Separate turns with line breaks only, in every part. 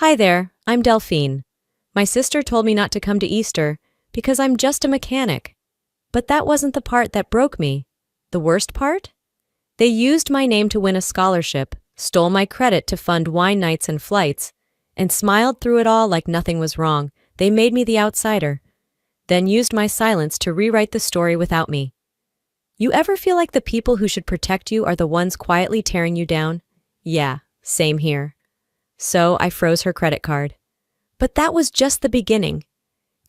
Hi there, I'm Delphine. My sister told me not to come to Easter because I'm just a mechanic. But that wasn't the part that broke me. The worst part? They used my name to win a scholarship, stole my credit to fund wine nights and flights, and smiled through it all like nothing was wrong. They made me the outsider, then used my silence to rewrite the story without me. You ever feel like the people who should protect you are the ones quietly tearing you down? Yeah, same here. So I froze her credit card. But that was just the beginning.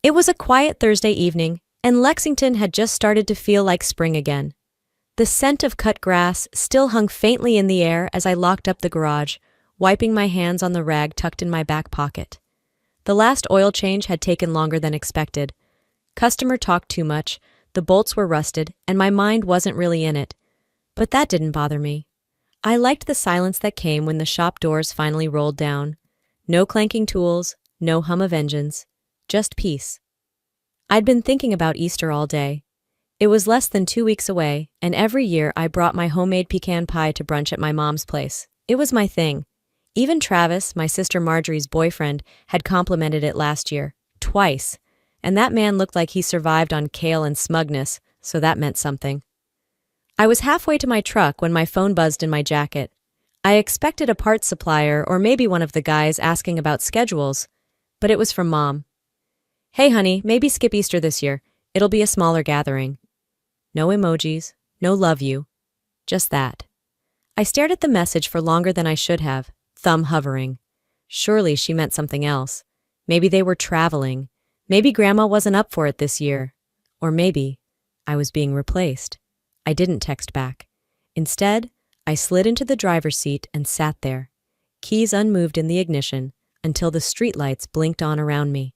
It was a quiet Thursday evening, and Lexington had just started to feel like spring again. The scent of cut grass still hung faintly in the air as I locked up the garage, wiping my hands on the rag tucked in my back pocket. The last oil change had taken longer than expected. Customer talked too much, the bolts were rusted, and my mind wasn't really in it. But that didn't bother me. I liked the silence that came when the shop doors finally rolled down. No clanking tools, no hum of engines, just peace. I'd been thinking about Easter all day. It was less than 2 weeks away, and every year I brought my homemade pecan pie to brunch at my mom's place. It was my thing. Even Travis, my sister Marjorie's boyfriend, had complimented it last year, twice, and that man looked like he survived on kale and smugness, so that meant something. I was halfway to my truck when my phone buzzed in my jacket. I expected a parts supplier or maybe one of the guys asking about schedules, but it was from Mom. Hey honey, maybe skip Easter this year. It'll be a smaller gathering. No emojis, no love you. Just that. I stared at the message for longer than I should have, thumb hovering. Surely she meant something else. Maybe they were traveling. Maybe Grandma wasn't up for it this year. Or maybe I was being replaced. I didn't text back. Instead, I slid into the driver's seat and sat there, keys unmoved in the ignition, until the streetlights blinked on around me.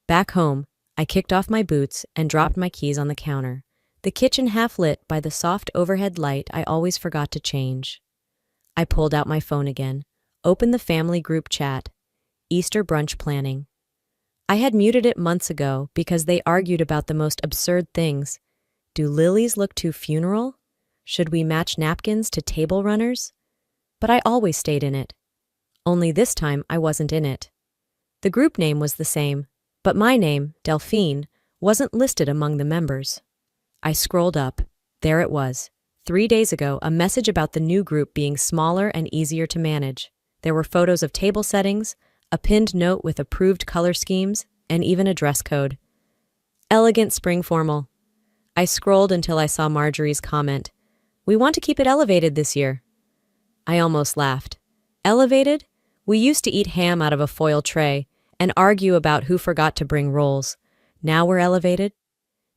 Back home, I kicked off my boots and dropped my keys on the counter, the kitchen half lit by the soft overhead light I always forgot to change. I pulled out my phone again, opened the family group chat, Easter brunch planning. I had muted it months ago because they argued about the most absurd things. Do lilies look too funeral? Should we match napkins to table runners? But I always stayed in it. Only this time I wasn't in it. The group name was the same, but my name, Delphine, wasn't listed among the members. I scrolled up. There it was. 3 days ago, a message about the new group being smaller and easier to manage. There were photos of table settings, a pinned note with approved color schemes, and even a dress code. Elegant spring formal. I scrolled until I saw Marjorie's comment. We want to keep it elevated this year. I almost laughed. Elevated? We used to eat ham out of a foil tray and argue about who forgot to bring rolls. Now we're elevated?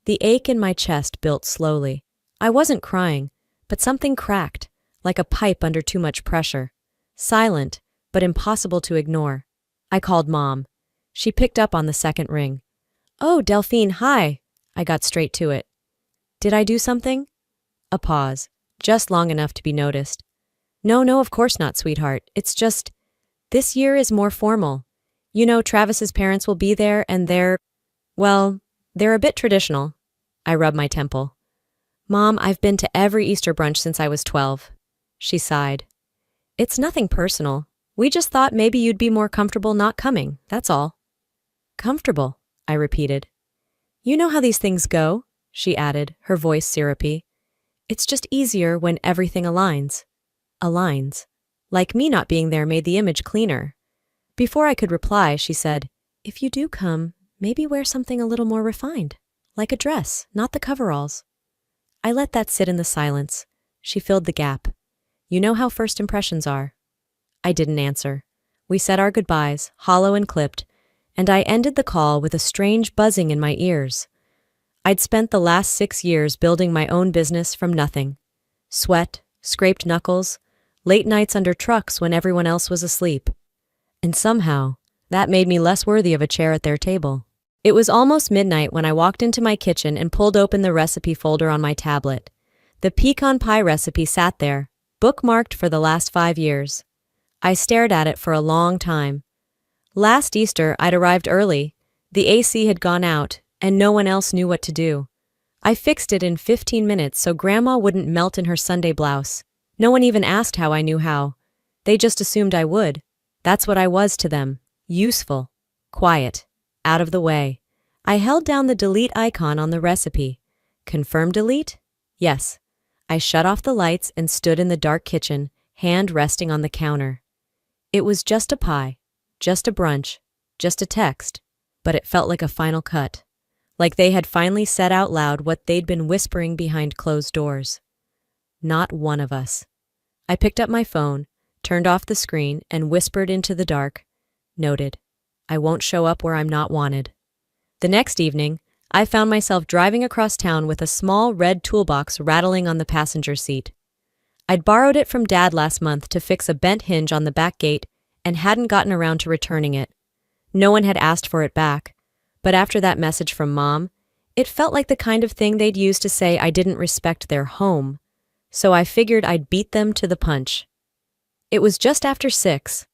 The ache in my chest built slowly. I wasn't crying, but something cracked, like a pipe under too much pressure. Silent, but impossible to ignore. I called Mom. She picked up on the second ring. Oh, Delphine, hi. I got straight to it. Did I do something? A pause, just long enough to be noticed. No, of course not, sweetheart. It's just, this year is more formal. You know, Travis's parents will be there and they're a bit traditional. I rubbed my temple. Mom, I've been to every Easter brunch since I was 12. She sighed. It's nothing personal. We just thought maybe you'd be more comfortable not coming, that's all. Comfortable, I repeated. You know how these things go, she added, her voice syrupy. It's just easier when everything aligns. Aligns. Like me not being there made the image cleaner. Before I could reply, she said, If you do come, maybe wear something a little more refined. Like a dress, not the coveralls. I let that sit in the silence. She filled the gap. You know how first impressions are. I didn't answer. We said our goodbyes, hollow and clipped, and I ended the call with a strange buzzing in my ears. I'd spent the last 6 years building my own business from nothing. Sweat, scraped knuckles, late nights under trucks when everyone else was asleep. And somehow, that made me less worthy of a chair at their table. It was almost midnight when I walked into my kitchen and pulled open the recipe folder on my tablet. The pecan pie recipe sat there, bookmarked for the last 5 years. I stared at it for a long time. Last Easter, I'd arrived early. The AC had gone out, and no one else knew what to do. I fixed it in 15 minutes so Grandma wouldn't melt in her Sunday blouse. No one even asked how I knew how. They just assumed I would. That's what I was to them. Useful. Quiet. Out of the way. I held down the delete icon on the recipe. Confirm delete? Yes. I shut off the lights and stood in the dark kitchen, hand resting on the counter. It was just a pie, just a brunch, just a text, but it felt like a final cut. Like they had finally said out loud what they'd been whispering behind closed doors. Not one of us. I picked up my phone, turned off the screen, and whispered into the dark, "Noted. I won't show up where I'm not wanted." The next evening, I found myself driving across town with a small red toolbox rattling on the passenger seat. I'd borrowed it from Dad last month to fix a bent hinge on the back gate and hadn't gotten around to returning it. No one had asked for it back, but after that message from Mom, it felt like the kind of thing they'd use to say I didn't respect their home, so I figured I'd beat them to the punch. It was just after 6.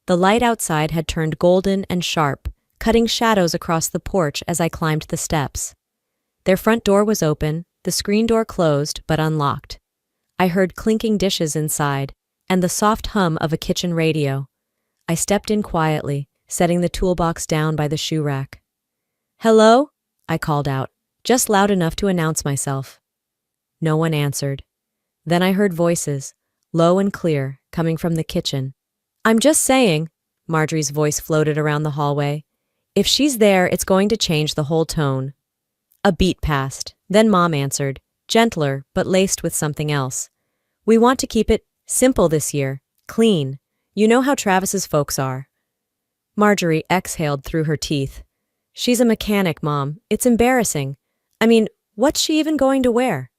The light outside had turned golden and sharp, cutting shadows across the porch as I climbed the steps. Their front door was open, the screen door closed but unlocked. I heard clinking dishes inside and the soft hum of a kitchen radio. I stepped in quietly, setting the toolbox down by the shoe rack. "Hello?" I called out, just loud enough to announce myself. No one answered. Then I heard voices, low and clear, coming from the kitchen. "I'm just saying," Marjorie's voice floated around the hallway. "If she's there, it's going to change the whole tone." A beat passed. Then Mom answered, gentler but laced with something else. "We want to keep it simple this year, clean. You know how Travis's folks are." Marjorie exhaled through her teeth. "She's a mechanic, Mom. It's embarrassing. I mean, what's she even going to wear?"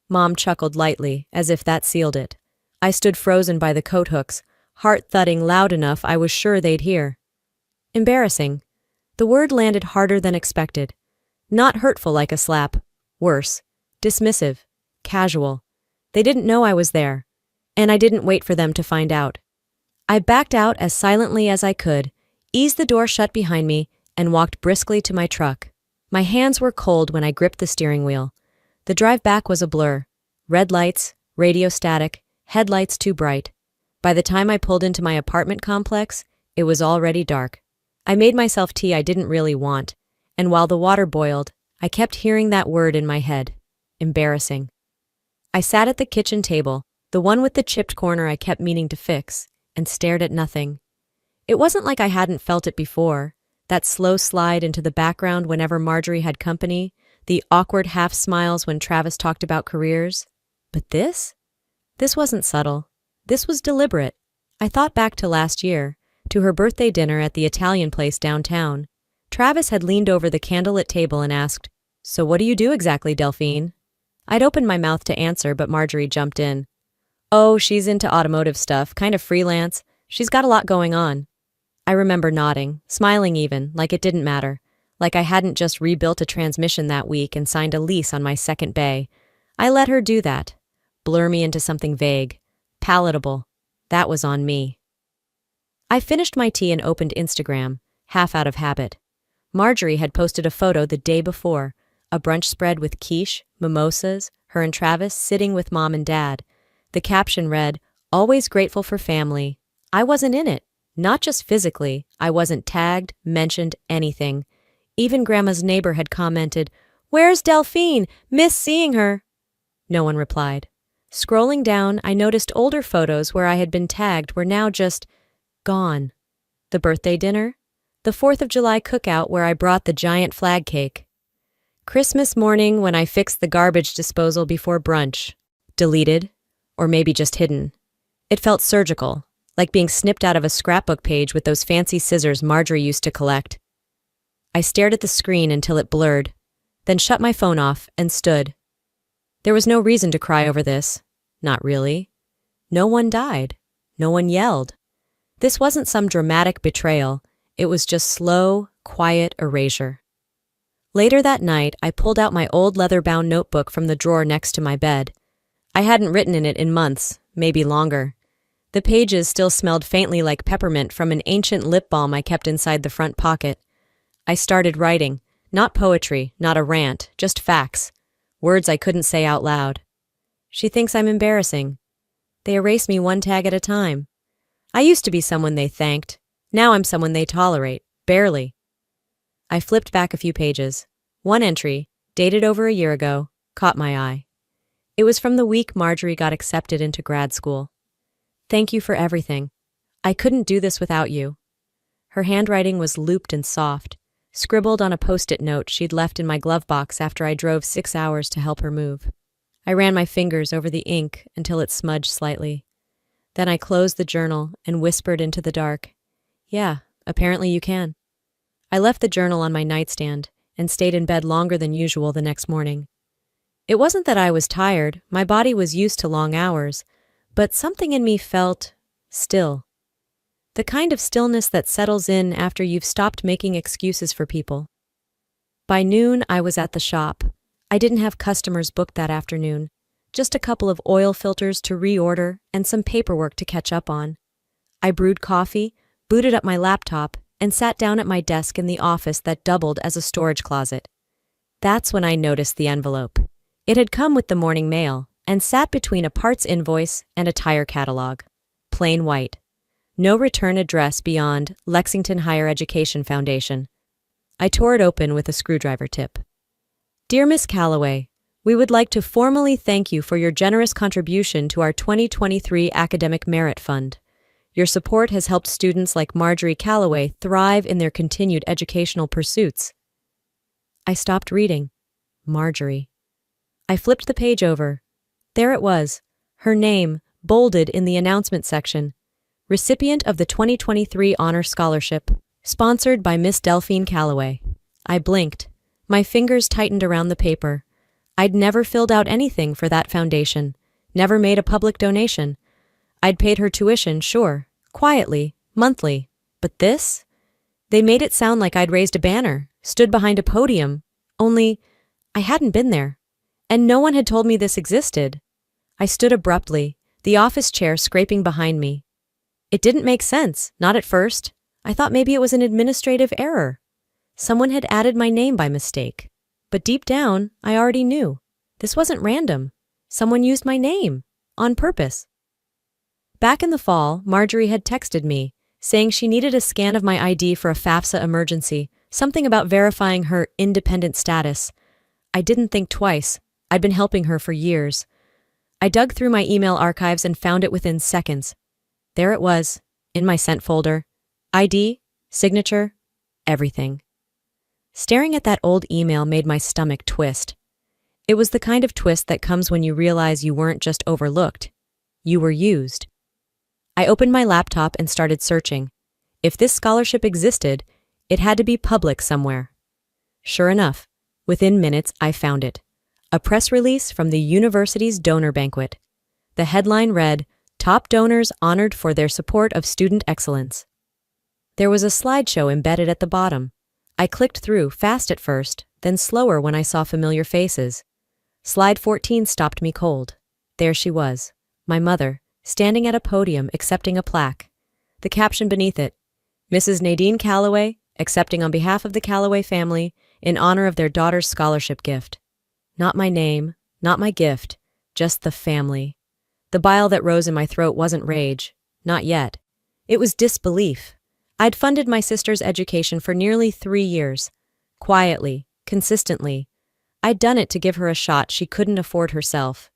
Mom chuckled lightly, as if that sealed it. I stood frozen by the coat hooks, heart thudding loud enough I was sure they'd hear. Embarrassing. The word landed harder than expected. Not hurtful like a slap. Worse. Dismissive. Casual. They didn't know I was there. And I didn't wait for them to find out. I backed out as silently as I could, eased the door shut behind me, and walked briskly to my truck. My hands were cold when I gripped the steering wheel. The drive back was a blur. Red lights, radio static, headlights too bright. By the time I pulled into my apartment complex, it was already dark. I made myself tea I didn't really want, and while the water boiled, I kept hearing that word in my head. Embarrassing. I sat at the kitchen table, the one with the chipped corner I kept meaning to fix, and stared at nothing. It wasn't like I hadn't felt it before, that slow slide into the background whenever Marjorie had company, the awkward half-smiles when Travis talked about careers. But this? This wasn't subtle. This was deliberate. I thought back to last year, to her birthday dinner at the Italian place downtown. Travis had leaned over the candlelit table and asked, "So what do you do exactly, Delphine?" I'd opened my mouth to answer, but Marjorie jumped in. "Oh, she's into automotive stuff, kind of freelance. She's got a lot going on." I remember nodding, smiling even, like it didn't matter, like I hadn't just rebuilt a transmission that week and signed a lease on my second bay. I let her do that, blur me into something vague, palatable. That was on me. I finished my tea and opened Instagram, half out of habit. Marjorie had posted a photo the day before, a brunch spread with quiche, mimosas, her and Travis sitting with Mom and Dad. The caption read, "Always grateful for family." I wasn't in it. Not just physically. I wasn't tagged, mentioned, anything. Even Grandma's neighbor had commented, "Where's Delphine? Miss seeing her." No one replied. Scrolling down, I noticed older photos where I had been tagged were now just gone. The birthday dinner? The 4th of July cookout where I brought the giant flag cake. Christmas morning when I fixed the garbage disposal before brunch. Deleted, or maybe just hidden. It felt surgical, like being snipped out of a scrapbook page with those fancy scissors Marjorie used to collect. I stared at the screen until it blurred, then shut my phone off and stood. There was no reason to cry over this. Not really. No one died. No one yelled. This wasn't some dramatic betrayal. It was just slow, quiet erasure. Later that night, I pulled out my old leather-bound notebook from the drawer next to my bed. I hadn't written in it in months, maybe longer. The pages still smelled faintly like peppermint from an ancient lip balm I kept inside the front pocket. I started writing. Not poetry, not a rant, just facts. Words I couldn't say out loud. She thinks I'm embarrassing. They erase me one tag at a time. I used to be someone they thanked. Now I'm someone they tolerate. Barely. I flipped back a few pages. One entry, dated over a year ago, caught my eye. It was from the week Marjorie got accepted into grad school. Thank you for everything. I couldn't do this without you. Her handwriting was looped and soft, scribbled on a post-it note she'd left in my glove box after I drove 6 hours to help her move. I ran my fingers over the ink until it smudged slightly. Then I closed the journal and whispered into the dark, "Yeah, apparently you can." I left the journal on my nightstand and stayed in bed longer than usual the next morning. It wasn't that I was tired, my body was used to long hours, but something in me felt still. The kind of stillness that settles in after you've stopped making excuses for people. By noon, I was at the shop. I didn't have customers booked that afternoon, just a couple of oil filters to reorder and some paperwork to catch up on. I brewed coffee, booted up my laptop, and sat down at my desk in the office that doubled as a storage closet. That's when I noticed the envelope. It had come with the morning mail and sat between a parts invoice and a tire catalog. Plain white. No return address beyond Lexington Higher Education Foundation. I tore it open with a screwdriver tip. Dear Miss Calloway, we would like to formally thank you for your generous contribution to our 2023 Academic Merit Fund. Your support has helped students like Marjorie Calloway thrive in their continued educational pursuits. I stopped reading. Marjorie. I flipped the page over. There it was, her name, bolded in the announcement section. Recipient of the 2023 Honor Scholarship, sponsored by Miss Delphine Calloway. I blinked. My fingers tightened around the paper. I'd never filled out anything for that foundation, never made a public donation. I'd paid her tuition, sure, quietly, monthly. But this? They made it sound like I'd raised a banner, stood behind a podium, only I hadn't been there. And no one had told me this existed. I stood abruptly, the office chair scraping behind me. It didn't make sense, not at first. I thought maybe it was an administrative error. Someone had added my name by mistake. But deep down, I already knew. This wasn't random. Someone used my name. On purpose. Back in the fall, Marjorie had texted me, saying she needed a scan of my ID for a FAFSA emergency, something about verifying her independent status. I didn't think twice. I'd been helping her for years. I dug through my email archives and found it within seconds. There it was, in my sent folder. ID, signature, everything. Staring at that old email made my stomach twist. It was the kind of twist that comes when you realize you weren't just overlooked. You were used. I opened my laptop and started searching. If this scholarship existed, it had to be public somewhere. Sure enough, within minutes I found it. A press release from the university's donor banquet. The headline read, "Top donors honored for their support of student excellence." There was a slideshow embedded at the bottom. I clicked through, fast at first, then slower when I saw familiar faces. Slide 14 stopped me cold. There she was, my mother, standing at a podium accepting a plaque. The caption beneath it, "Mrs. Nadine Calloway, accepting on behalf of the Calloway family in honor of their daughter's scholarship gift." Not my name, not my gift, just the family. The bile that rose in my throat wasn't rage, not yet. It was disbelief. I'd funded my sister's education for nearly 3 years. Quietly, consistently. I'd done it to give her a shot she couldn't afford herself.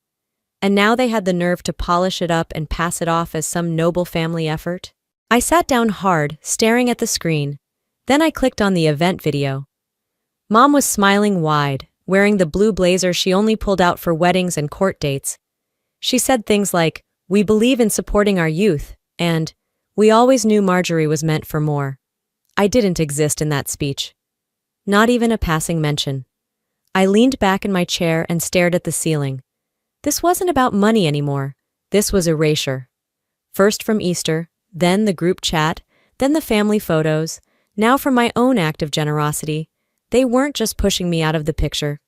And now they had the nerve to polish it up and pass it off as some noble family effort? I sat down hard, staring at the screen. Then I clicked on the event video. Mom was smiling wide, wearing the blue blazer she only pulled out for weddings and court dates. She said things like, "We believe in supporting our youth," and "We always knew Marjorie was meant for more." I didn't exist in that speech. Not even a passing mention. I leaned back in my chair and stared at the ceiling. This wasn't about money anymore. This was erasure. First from Easter, then the group chat, then the family photos, now from my own act of generosity. They weren't just pushing me out of the picture.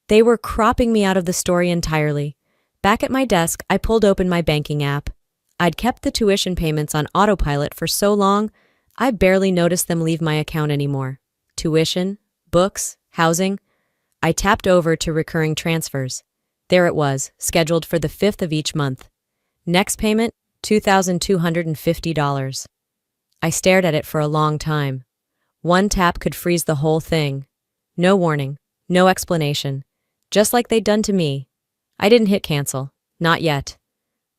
They were cropping me out of the story entirely. Back at my desk, I pulled open my banking app. I'd kept the tuition payments on autopilot for so long, I barely noticed them leave my account anymore. Tuition, books, housing. I tapped over to recurring transfers. There it was, scheduled for the 5th of each month. Next payment, $2,250. I stared at it for a long time. One tap could freeze the whole thing. No warning, no explanation. Just like they'd done to me. I didn't hit cancel. Not yet.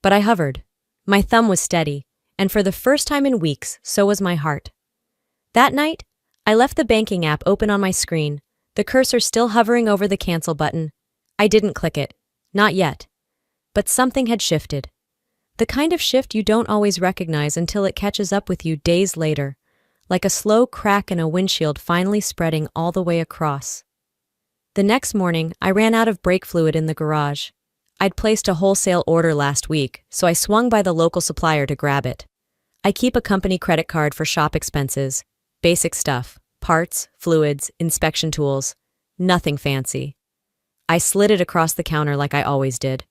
But I hovered. My thumb was steady, and for the first time in weeks, so was my heart. That night, I left the banking app open on my screen, the cursor still hovering over the cancel button. I didn't click it. Not yet. But something had shifted. The kind of shift you don't always recognize until it catches up with you days later, like a slow crack in a windshield finally spreading all the way across. The next morning, I ran out of brake fluid in the garage. I'd placed a wholesale order last week, so I swung by the local supplier to grab it. I keep a company credit card for shop expenses, basic stuff, parts, fluids, inspection tools, nothing fancy. I slid it across the counter like I always did.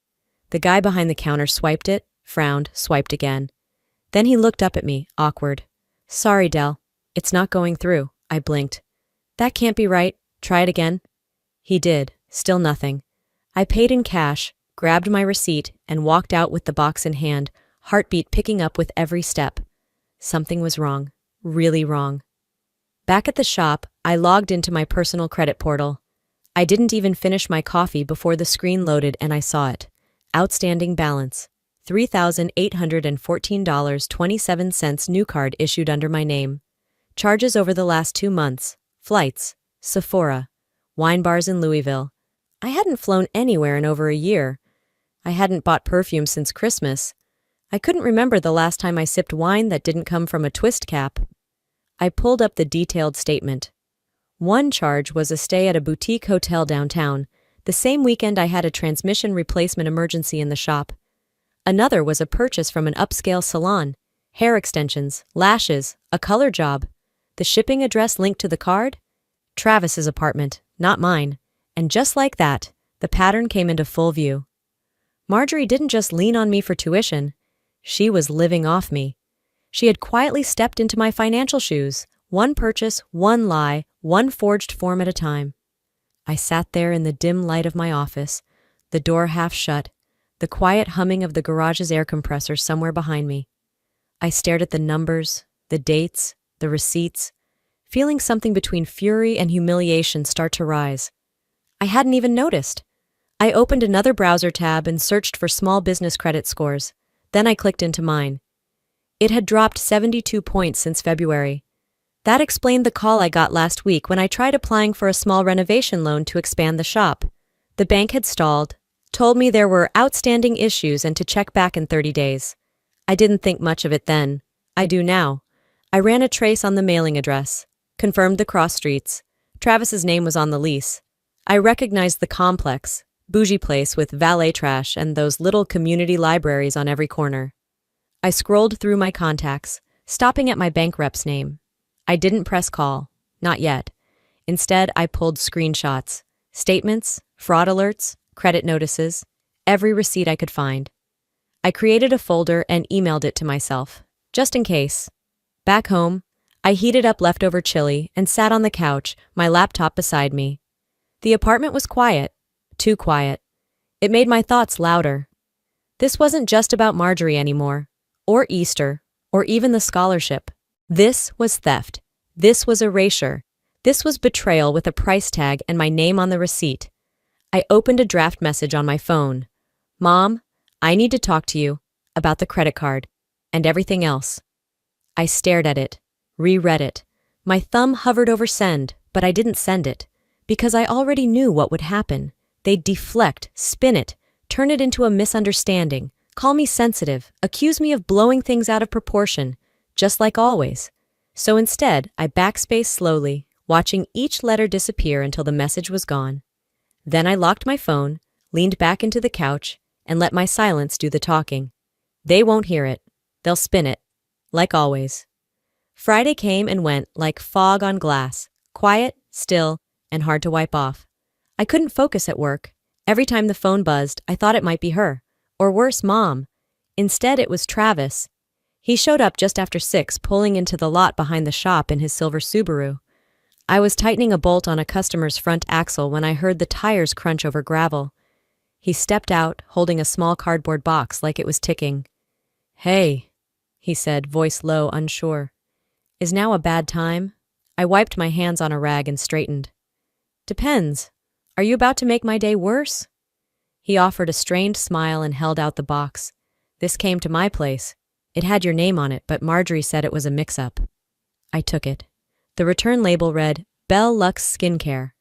The guy behind the counter swiped it, frowned, swiped again. Then he looked up at me, awkward. "Sorry, Del. It's not going through," I blinked. "That can't be right. Try it again." He did. Still nothing. I paid in cash, grabbed my receipt, and walked out with the box in hand, heartbeat picking up with every step. Something was wrong. Really wrong. Back at the shop, I logged into my personal credit portal. I didn't even finish my coffee before the screen loaded and I saw it. Outstanding balance. $3,814.27 new card issued under my name. Charges over the last 2 months. Flights. Sephora. Wine bars in Louisville. I hadn't flown anywhere in over a year. I hadn't bought perfume since Christmas. I couldn't remember the last time I sipped wine that didn't come from a twist cap. I pulled up the detailed statement. One charge was a stay at a boutique hotel downtown. The same weekend I had a transmission replacement emergency in the shop. Another was a purchase from an upscale salon. Hair extensions, lashes, a color job. The shipping address linked to the card? Travis's apartment, not mine. And just like that, the pattern came into full view. Marjorie didn't just lean on me for tuition. She was living off me. She had quietly stepped into my financial shoes, one purchase, one lie, one forged form at a time. I sat there in the dim light of my office, the door half shut, the quiet humming of the garage's air compressor somewhere behind me. I stared at the numbers, the dates, the receipts, feeling something between fury and humiliation start to rise. I hadn't even noticed. I opened another browser tab and searched for small business credit scores. Then I clicked into mine. It had dropped 72 points since February. That explained the call I got last week when I tried applying for a small renovation loan to expand the shop. The bank had stalled, told me there were outstanding issues and to check back in 30 days. I didn't think much of it then. I do now. I ran a trace on the mailing address, confirmed the cross streets. Travis's name was on the lease. I recognized the complex, bougie place with valet trash and those little community libraries on every corner. I scrolled through my contacts, stopping at my bank rep's name. I didn't press call. Not yet. Instead, I pulled screenshots, statements, fraud alerts, credit notices, every receipt I could find. I created a folder and emailed it to myself, just in case. Back home, I heated up leftover chili and sat on the couch, my laptop beside me. The apartment was quiet, too quiet. It made my thoughts louder. This wasn't just about Marjorie anymore, or Easter, or even the scholarship. This was theft. This was erasure. This was betrayal with a price tag and my name on the receipt. I opened a draft message on my phone. "Mom, I need to talk to you about the credit card and everything else." I stared at it, reread it. My thumb hovered over send, but I didn't send it, because I already knew what would happen. They'd deflect, spin it, turn it into a misunderstanding, call me sensitive, accuse me of blowing things out of proportion, just like always. So instead, I backspaced slowly, watching each letter disappear until the message was gone. Then I locked my phone, leaned back into the couch, and let my silence do the talking. They won't hear it. They'll spin it. Like always. Friday came and went like fog on glass, quiet, still, and hard to wipe off. I couldn't focus at work. Every time the phone buzzed, I thought it might be her. Or worse, Mom. Instead, it was Travis. He showed up just after 6, pulling into the lot behind the shop in his silver Subaru. I was tightening a bolt on a customer's front axle when I heard the tires crunch over gravel. He stepped out, holding a small cardboard box like it was ticking. Hey, he said, voice low, unsure. Is now a bad time? I wiped my hands on a rag and straightened. Depends. Are you about to make my day worse? He offered a strained smile and held out the box. This came to my place. It had your name on it, but Marjorie said it was a mix-up. I took it. The return label read, Belle Lux Skincare.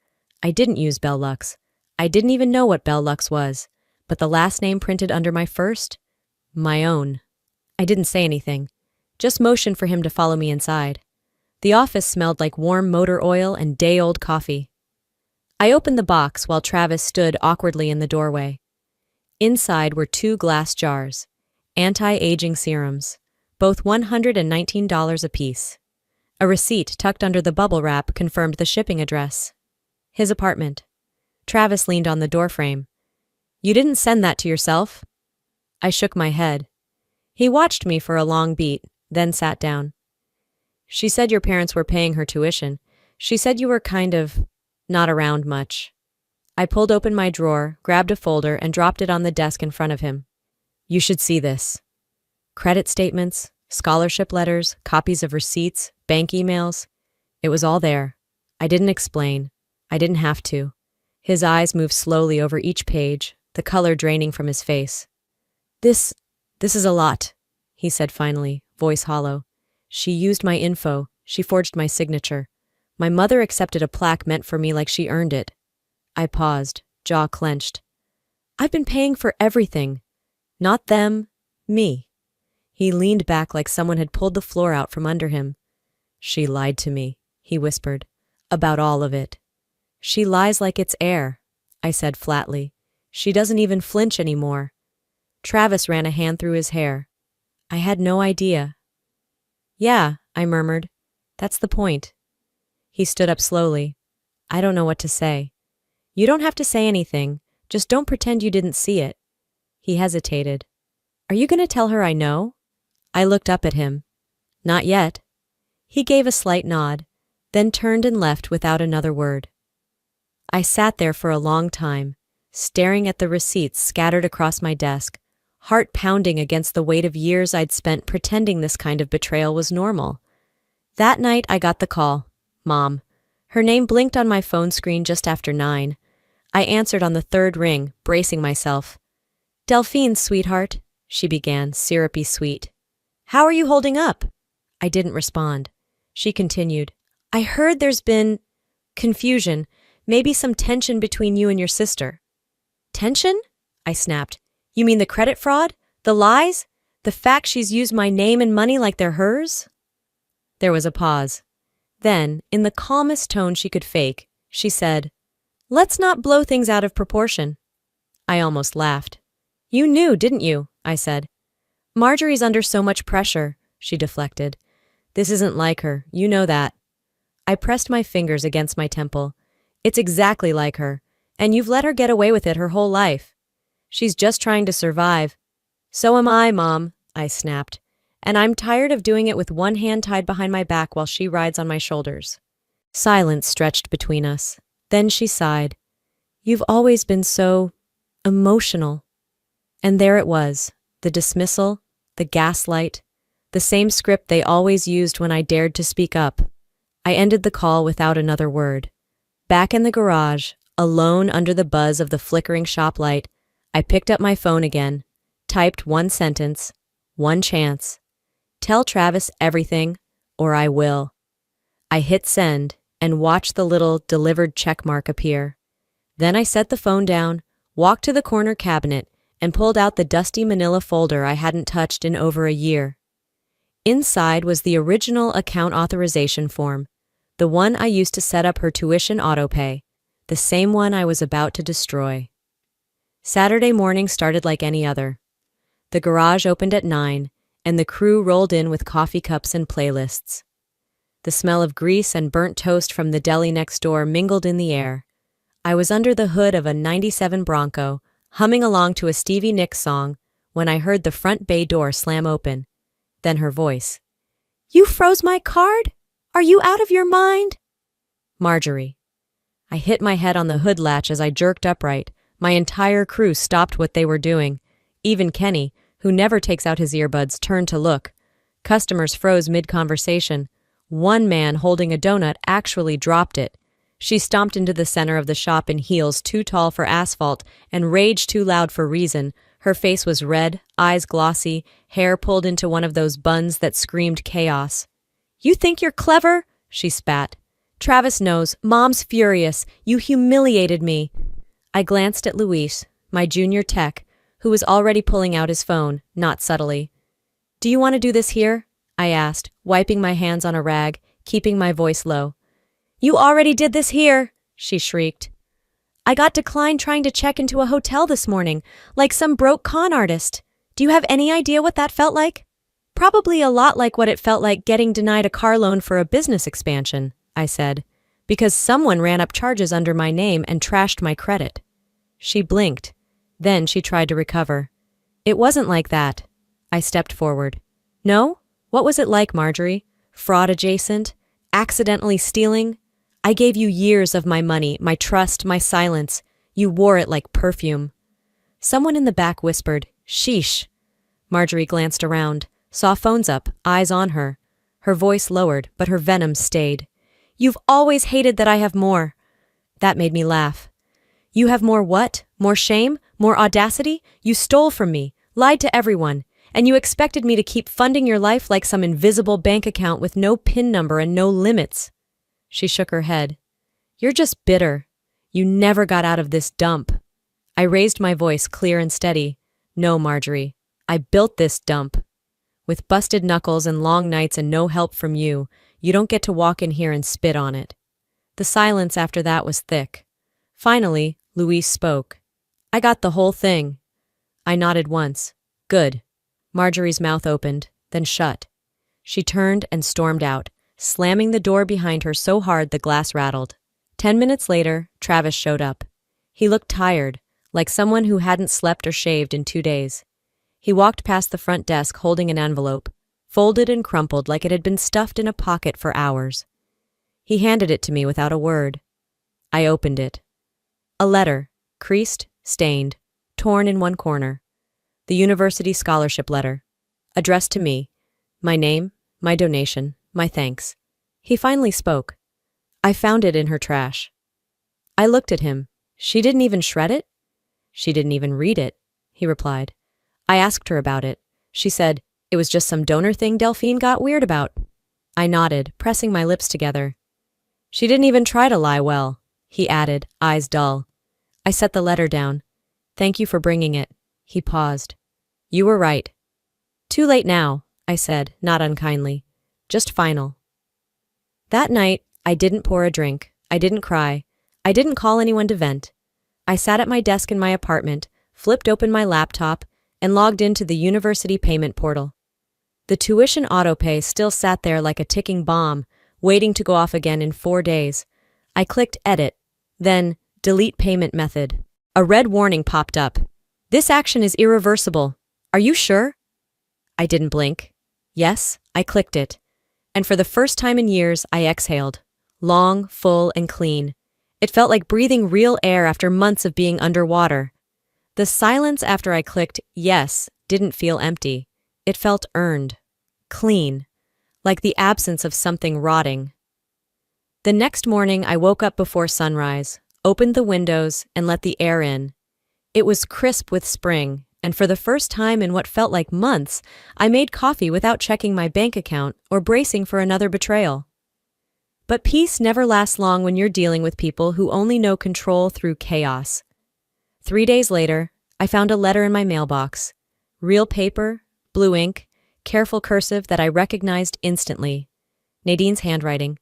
I didn't use Belle Lux. I didn't even know what Belle Lux was, but the last name printed under my first? My own. I didn't say anything, just motioned for him to follow me inside. The office smelled like warm motor oil and day-old coffee. I opened the box while Travis stood awkwardly in the doorway. Inside were 2 glass jars, anti-aging serums, both $119 apiece. A receipt tucked under the bubble wrap confirmed the shipping address. His apartment. Travis leaned on the doorframe. You didn't send that to yourself? I shook my head. He watched me for a long beat, then sat down. She said your parents were paying her tuition. She said you were kind of not around much. I pulled open my drawer, grabbed a folder, and dropped it on the desk in front of him. You should see this. Credit statements, scholarship letters, copies of receipts, bank emails. It was all there. I didn't explain. I didn't have to. His eyes moved slowly over each page, the color draining from his face. This is a lot, he said finally, voice hollow. She used my info. She forged my signature. My mother accepted a plaque meant for me like she earned it. I paused, jaw clenched. I've been paying for everything. Not them, me. He leaned back like someone had pulled the floor out from under him. She lied to me, he whispered, about all of it. She lies like it's air, I said flatly. She doesn't even flinch anymore. Travis ran a hand through his hair. I had no idea. Yeah, I murmured. That's the point. He stood up slowly. I don't know what to say. You don't have to say anything. Just don't pretend you didn't see it. He hesitated. Are you going to tell her I know? I looked up at him. Not yet. He gave a slight nod, then turned and left without another word. I sat there for a long time, staring at the receipts scattered across my desk, heart pounding against the weight of years I'd spent pretending this kind of betrayal was normal. That night I got the call. Mom. Her name blinked on my phone screen just after 9. I answered on the 3rd ring, bracing myself. Delphine, sweetheart, she began, syrupy sweet. How are you holding up? I didn't respond. She continued. I heard there's been confusion, maybe some tension between you and your sister. Tension? I snapped. You mean the credit fraud? The lies? The fact she's used my name and money like they're hers? There was a pause. Then, in the calmest tone she could fake, she said, Let's not blow things out of proportion. I almost laughed. You knew, didn't you? I said. Marjorie's under so much pressure, she deflected. This isn't like her, you know that. I pressed my fingers against my temple. It's exactly like her, and you've let her get away with it her whole life. She's just trying to survive. So am I, Mom, I snapped. And I'm tired of doing it with one hand tied behind my back while she rides on my shoulders. Silence stretched between us. Then she sighed. You've always been so emotional. And there it was, the dismissal, the gaslight, the same script they always used when I dared to speak up. I ended the call without another word. Back in the garage, alone under the buzz of the flickering shop light, I picked up my phone again, typed one sentence, one chance. Tell Travis everything, or I will. I hit send and watched the little delivered checkmark appear. Then I set the phone down, walked to the corner cabinet, and pulled out the dusty manila folder I hadn't touched in over a year. Inside was the original account authorization form, the one I used to set up her tuition autopay, the same one I was about to destroy. Saturday morning started like any other. The garage opened at 9, and the crew rolled in with coffee cups and playlists. The smell of grease and burnt toast from the deli next door mingled in the air. I was under the hood of a '97 Bronco, humming along to a Stevie Nicks song, when I heard the front bay door slam open. Then her voice. You froze my card? Are you out of your mind? Marjorie. I hit my head on the hood latch as I jerked upright. My entire crew stopped what they were doing, even Kenny, who never takes out his earbuds, turned to look. Customers froze mid-conversation. One man holding a donut actually dropped it. She stomped into the center of the shop in heels too tall for asphalt and rage too loud for reason. Her face was red, eyes glossy, hair pulled into one of those buns that screamed chaos. "You think you're clever?" she spat. "Travis knows. Mom's furious. You humiliated me." I glanced at Luis, my junior tech, who was already pulling out his phone, not subtly. "Do you want to do this here?" I asked, wiping my hands on a rag, keeping my voice low. "You already did this here," she shrieked. "I got declined trying to check into a hotel this morning, like some broke con artist. Do you have any idea what that felt like?" "Probably a lot like what it felt like getting denied a car loan for a business expansion," I said, "because someone ran up charges under my name and trashed my credit." She blinked. Then she tried to recover. "It wasn't like that." I stepped forward. "No? What was it like, Marjorie? Fraud adjacent? Accidentally stealing? I gave you years of my money, my trust, my silence. You wore it like perfume." Someone in the back whispered, "Sheesh." Marjorie glanced around, saw phones up, eyes on her. Her voice lowered, but her venom stayed. "You've always hated that I have more." That made me laugh. "You have more what? More shame? More audacity? You stole from me, lied to everyone, and you expected me to keep funding your life like some invisible bank account with no PIN number and no limits." She shook her head. "You're just bitter. You never got out of this dump." I raised my voice clear and steady. "No, Marjorie. I built this dump. With busted knuckles and long nights and no help from you, you don't get to walk in here and spit on it." The silence after that was thick. Finally, Luis spoke. "I got the whole thing." I nodded once. "Good." Marjorie's mouth opened, then shut. She turned and stormed out, slamming the door behind her so hard the glass rattled. 10 minutes later, Travis showed up. He looked tired, like someone who hadn't slept or shaved in 2 days. He walked past the front desk holding an envelope, folded and crumpled like it had been stuffed in a pocket for hours. He handed it to me without a word. I opened it. A letter, creased, stained, torn in one corner. The university scholarship letter, addressed to me. My name, my donation, my thanks. He finally spoke. "I found it in her trash." I looked at him. "She didn't even shred it?" "She didn't even read it," he replied. I asked her about it. She said, "It was just some donor thing Delphine got weird about." I nodded, pressing my lips together. "She didn't even try to lie well," he added, eyes dull. I set the letter down. "Thank you for bringing it." He paused. "You were right." "Too late now," I said, not unkindly. "Just final." That night, I didn't pour a drink. I didn't cry. I didn't call anyone to vent. I sat at my desk in my apartment, flipped open my laptop, and logged into the university payment portal. The tuition autopay still sat there like a ticking bomb, waiting to go off again in 4 days. I clicked Edit, then Delete Payment Method. A red warning popped up. "This action is irreversible. Are you sure?" I didn't blink. Yes, I clicked it. And for the first time in years, I exhaled. Long, full, and clean. It felt like breathing real air after months of being underwater. The silence after I clicked yes didn't feel empty. It felt earned. Clean. Like the absence of something rotting. The next morning, I woke up before sunrise, opened the windows, and let the air in. It was crisp with spring, and for the first time in what felt like months, I made coffee without checking my bank account or bracing for another betrayal. But peace never lasts long when you're dealing with people who only know control through chaos. 3 days later, I found a letter in my mailbox. Real paper, blue ink, careful cursive that I recognized instantly. Nadine's handwriting.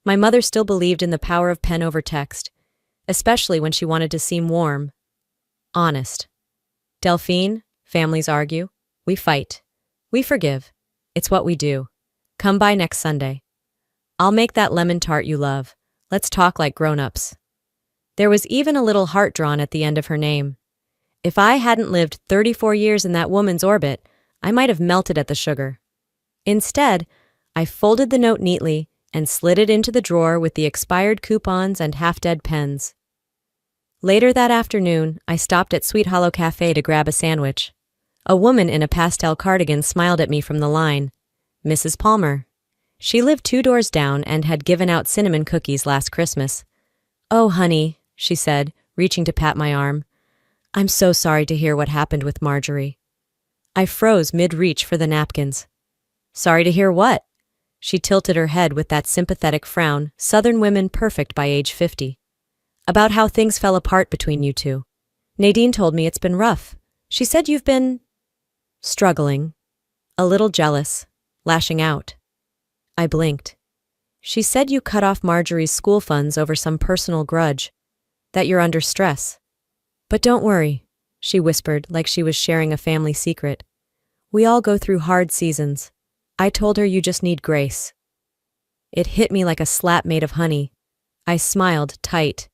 My mother still believed in the power of pen over text, especially when she wanted to seem warm. Honest. "Delphine, families argue. We fight. We forgive. It's what we do. Come by next Sunday. I'll make that lemon tart you love. Let's talk like grown-ups." There was even a little heart drawn at the end of her name. If I hadn't lived 34 years in that woman's orbit, I might have melted at the sugar. Instead, I folded the note neatly and slid it into the drawer with the expired coupons and half-dead pens. Later that afternoon, I stopped at Sweet Hollow Cafe to grab a sandwich. A woman in a pastel cardigan smiled at me from the line. Mrs. Palmer. She lived 2 doors down and had given out cinnamon cookies last Christmas. "Oh, honey," she said, reaching to pat my arm. "I'm so sorry to hear what happened with Marjorie." I froze mid-reach for the napkins. "Sorry to hear what?" She tilted her head with that sympathetic frown, Southern women perfect by age 50. "About how things fell apart between you two. Nadine told me it's been rough. She said you've been struggling, a little jealous, lashing out." I blinked. "She said you cut off Marjorie's school funds over some personal grudge, that you're under stress. But don't worry," she whispered like she was sharing a family secret. "We all go through hard seasons. I told her you just need grace." It hit me like a slap made of honey. I smiled tight.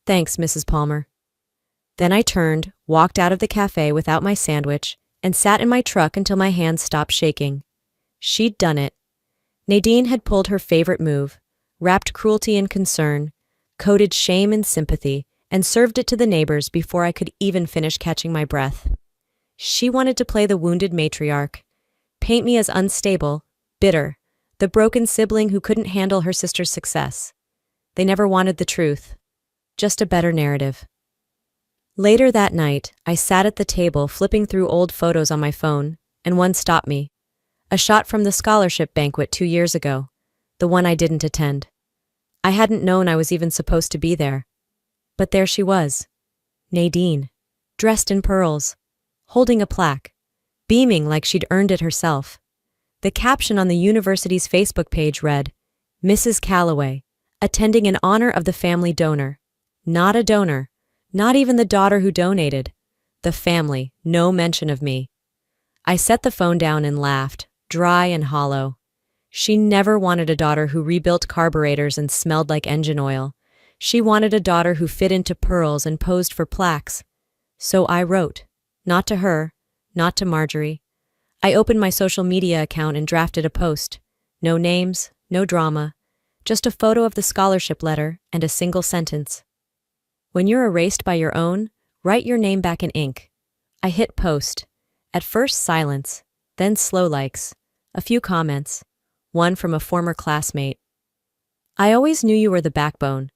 "Thanks, Mrs. Palmer." Then I turned, walked out of the cafe without my sandwich, and sat in my truck until my hands stopped shaking. She'd done it. Nadine had pulled her favorite move, wrapped cruelty in concern, coded shame in sympathy, and served it to the neighbors before I could even finish catching my breath. She wanted to play the wounded matriarch, paint me as unstable, bitter, the broken sibling who couldn't handle her sister's success. They never wanted the truth, just a better narrative. Later that night, I sat at the table flipping through old photos on my phone, and one stopped me. A shot from the scholarship banquet 2 years ago, the one I didn't attend. I hadn't known I was even supposed to be there. But there she was, Nadine, dressed in pearls, holding a plaque, beaming like she'd earned it herself. The caption on the university's Facebook page read, "Mrs. Calloway, attending in honor of the family donor." Not a donor, not even the daughter who donated. The family, no mention of me. I set the phone down and laughed, dry and hollow. She never wanted a daughter who rebuilt carburetors and smelled like engine oil. She wanted a daughter who fit into pearls and posed for plaques. So I wrote, not to her, not to Marjorie. I opened my social media account and drafted a post. No names, no drama, just a photo of the scholarship letter and a single sentence. "When you're erased by your own, write your name back in ink." I hit post. At first silence, then slow likes, a few comments, one from a former classmate. "I always knew you were the backbone."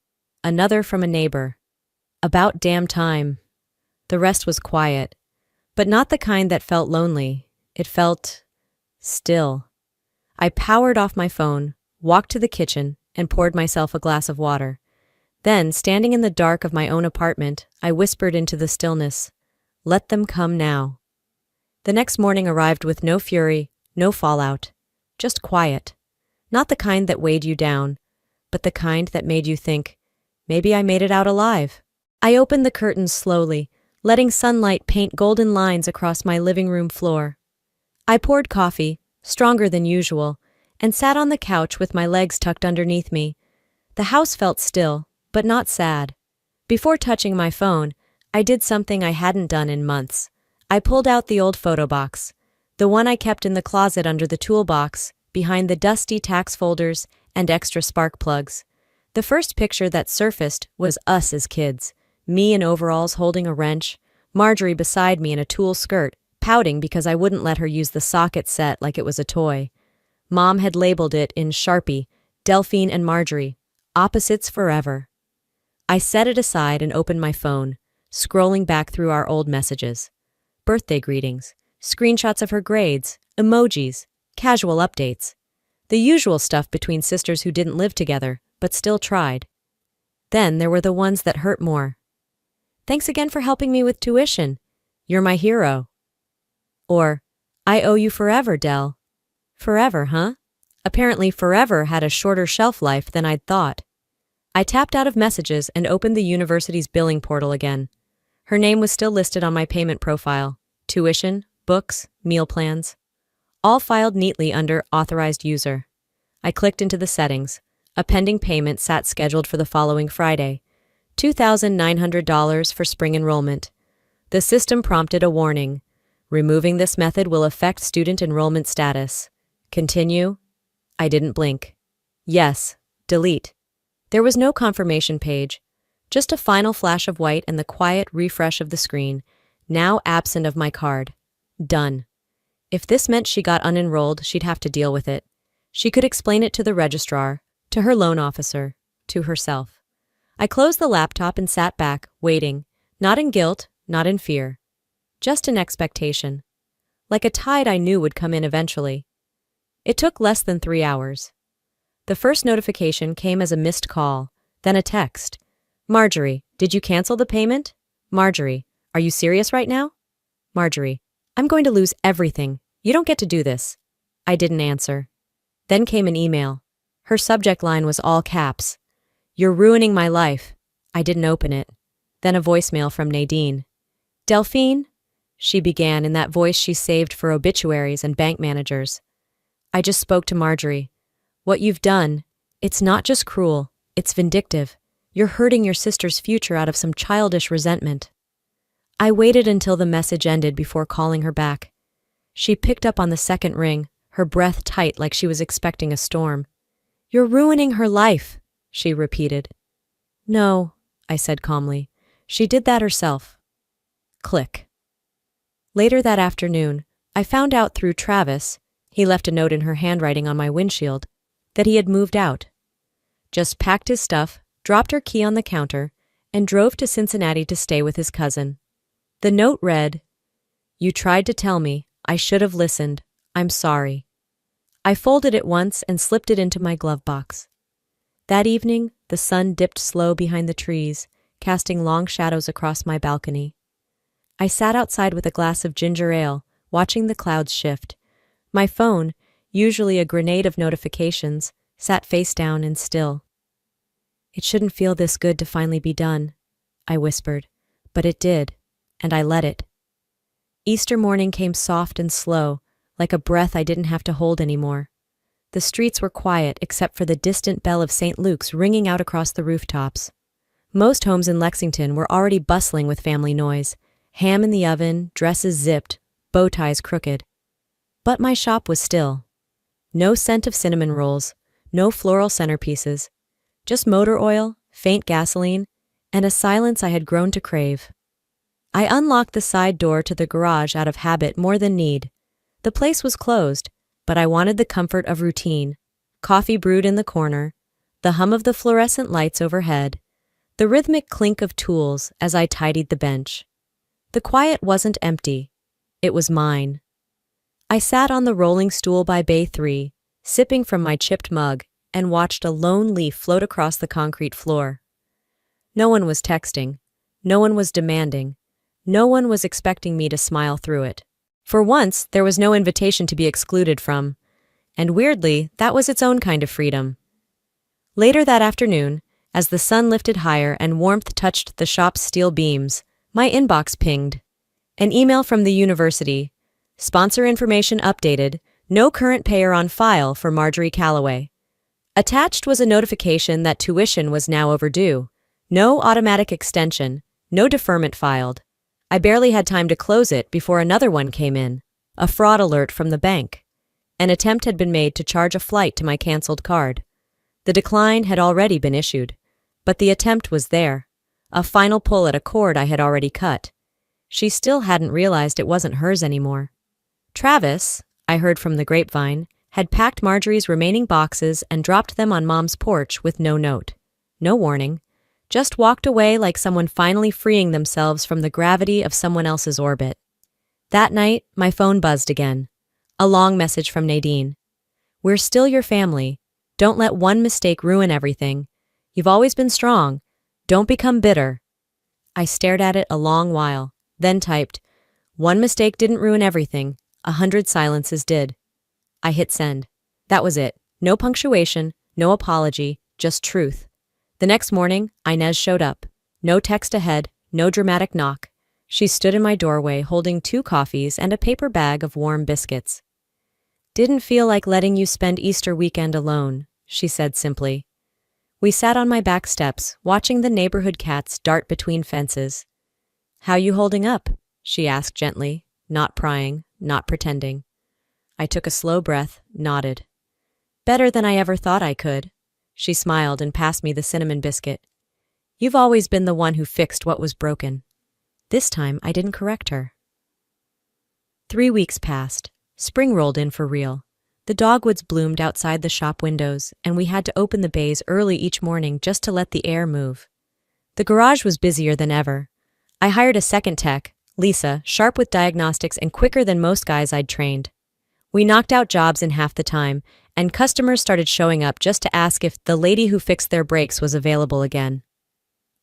Another from a neighbor. "About damn time." The rest was quiet, but not the kind that felt lonely. It felt still. I powered off my phone, walked to the kitchen, and poured myself a glass of water. Then, standing in the dark of my own apartment, I whispered into the stillness, "Let them come now." The next morning arrived with no fury, no fallout, just quiet. Not the kind that weighed you down, but the kind that made you think, maybe I made it out alive. I opened the curtains slowly, letting sunlight paint golden lines across my living room floor. I poured coffee, stronger than usual, and sat on the couch with my legs tucked underneath me. The house felt still, but not sad. Before touching my phone, I did something I hadn't done in months. I pulled out the old photo box, the one I kept in the closet under the toolbox, behind the dusty tax folders and extra spark plugs. The first picture that surfaced was us as kids, me in overalls holding a wrench, Marjorie beside me in a tulle skirt, pouting because I wouldn't let her use the socket set like it was a toy. Mom had labeled it in Sharpie, "Delphine and Marjorie, opposites forever." I set it aside and opened my phone, scrolling back through our old messages. Birthday greetings, screenshots of her grades, emojis, casual updates. The usual stuff between sisters who didn't live together, but still tried. Then there were the ones that hurt more. "Thanks again for helping me with tuition. You're my hero." Or, "I owe you forever, Del." Forever, huh? Apparently forever had a shorter shelf life than I'd thought. I tapped out of messages and opened the university's billing portal again. Her name was still listed on my payment profile. Tuition, books, meal plans. All filed neatly under Authorized User. I clicked into the settings. A pending payment sat scheduled for the following Friday. $2,900 for spring enrollment. The system prompted a warning. Removing this method will affect student enrollment status. Continue? I didn't blink. Yes. Delete. There was no confirmation page. Just a final flash of white and the quiet refresh of the screen, now absent of my card. Done. If this meant she got unenrolled, she'd have to deal with it. She could explain it to the registrar, to her loan officer, to herself. I closed the laptop and sat back, waiting, not in guilt, not in fear. Just in expectation. Like a tide I knew would come in eventually. It took less than 3 hours. The first notification came as a missed call, then a text. Marjorie, did you cancel the payment? Marjorie, are you serious right now? Marjorie, I'm going to lose everything. You don't get to do this. I didn't answer. Then came an email. Her subject line was all caps. You're ruining my life. I didn't open it. Then a voicemail from Nadine. Delphine? She began in that voice she saved for obituaries and bank managers. I just spoke to Marjorie. What you've done, it's not just cruel, it's vindictive. You're hurting your sister's future out of some childish resentment. I waited until the message ended before calling her back. She picked up on the second ring, her breath tight like she was expecting a storm. You're ruining her life, she repeated. No, I said calmly. She did that herself. Click. Later that afternoon, I found out through Travis, he left a note in her handwriting on my windshield, that he had moved out. Just packed his stuff, dropped her key on the counter, and drove to Cincinnati to stay with his cousin. The note read, You tried to tell me. I should have listened. I'm sorry. I folded it once and slipped it into my glove box. That evening, the sun dipped slow behind the trees, casting long shadows across my balcony. I sat outside with a glass of ginger ale, watching the clouds shift. My phone, usually a grenade of notifications, sat face down and still. It shouldn't feel this good to finally be done, I whispered, but it did, and I let it. Easter morning came soft and slow, like a breath I didn't have to hold anymore. The streets were quiet except for the distant bell of St. Luke's ringing out across the rooftops. Most homes in Lexington were already bustling with family noise, ham in the oven, dresses zipped, bow ties crooked. But my shop was still. No scent of cinnamon rolls, no floral centerpieces, just motor oil, faint gasoline, and a silence I had grown to crave. I unlocked the side door to the garage out of habit more than need. The place was closed, but I wanted the comfort of routine. Coffee brewed in the corner, the hum of the fluorescent lights overhead, the rhythmic clink of tools as I tidied the bench. The quiet wasn't empty. It was mine. I sat on the rolling stool by Bay 3, sipping from my chipped mug, and watched a lone leaf float across the concrete floor. No one was texting. No one was demanding. No one was expecting me to smile through it. For once, there was no invitation to be excluded from. And weirdly, that was its own kind of freedom. Later that afternoon, as the sun lifted higher and warmth touched the shop's steel beams, my inbox pinged. An email from the university. Sponsor information updated. No current payer on file for Marjorie Calloway. Attached was a notification that tuition was now overdue. No automatic extension. No deferment filed. I barely had time to close it before another one came in. A fraud alert from the bank. An attempt had been made to charge a flight to my canceled card. The decline had already been issued. But the attempt was there. A final pull at a cord I had already cut. She still hadn't realized it wasn't hers anymore. Travis, I heard from the grapevine, had packed Marjorie's remaining boxes and dropped them on Mom's porch with no note. No warning. Just walked away like someone finally freeing themselves from the gravity of someone else's orbit. That night, my phone buzzed again. A long message from Nadine. We're still your family. Don't let one mistake ruin everything. You've always been strong. Don't become bitter. I stared at it a long while, then typed, One mistake didn't ruin everything. 100 silences did. I hit send. That was it. No punctuation, no apology, just truth. The next morning, Inez showed up. No text ahead, no dramatic knock. She stood in my doorway holding 2 coffees and a paper bag of warm biscuits. Didn't feel like letting you spend Easter weekend alone, she said simply. We sat on my back steps, watching the neighborhood cats dart between fences. How you holding up? She asked gently, not prying, not pretending. I took a slow breath, nodded. Better than I ever thought I could. She smiled and passed me the cinnamon biscuit. You've always been the one who fixed what was broken. This time I didn't correct her. 3 weeks passed. Spring rolled in for real. The dogwoods bloomed outside the shop windows, and we had to open the bays early each morning just to let the air move. The garage was busier than ever. I hired a second tech, Lisa, sharp with diagnostics and quicker than most guys I'd trained. We knocked out jobs in half the time, and customers started showing up just to ask if the lady who fixed their brakes was available again.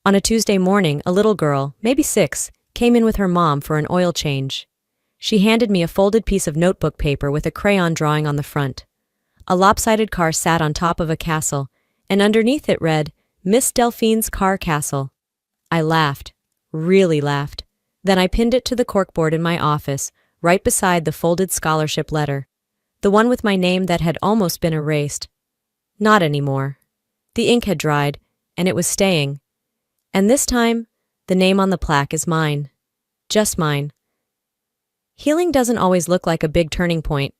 On a Tuesday morning, a little girl, maybe 6, came in with her mom for an oil change. She handed me a folded piece of notebook paper with a crayon drawing on the front. A lopsided car sat on top of a castle, and underneath it read, Miss Delphine's Car Castle. I laughed, really laughed. Then I pinned it to the corkboard in my office, right beside the folded scholarship letter. The one with my name that had almost been erased. Not anymore. The ink had dried, and it was staying. And this time, the name on the plaque is mine. Just mine. Healing doesn't always look like a big turning point.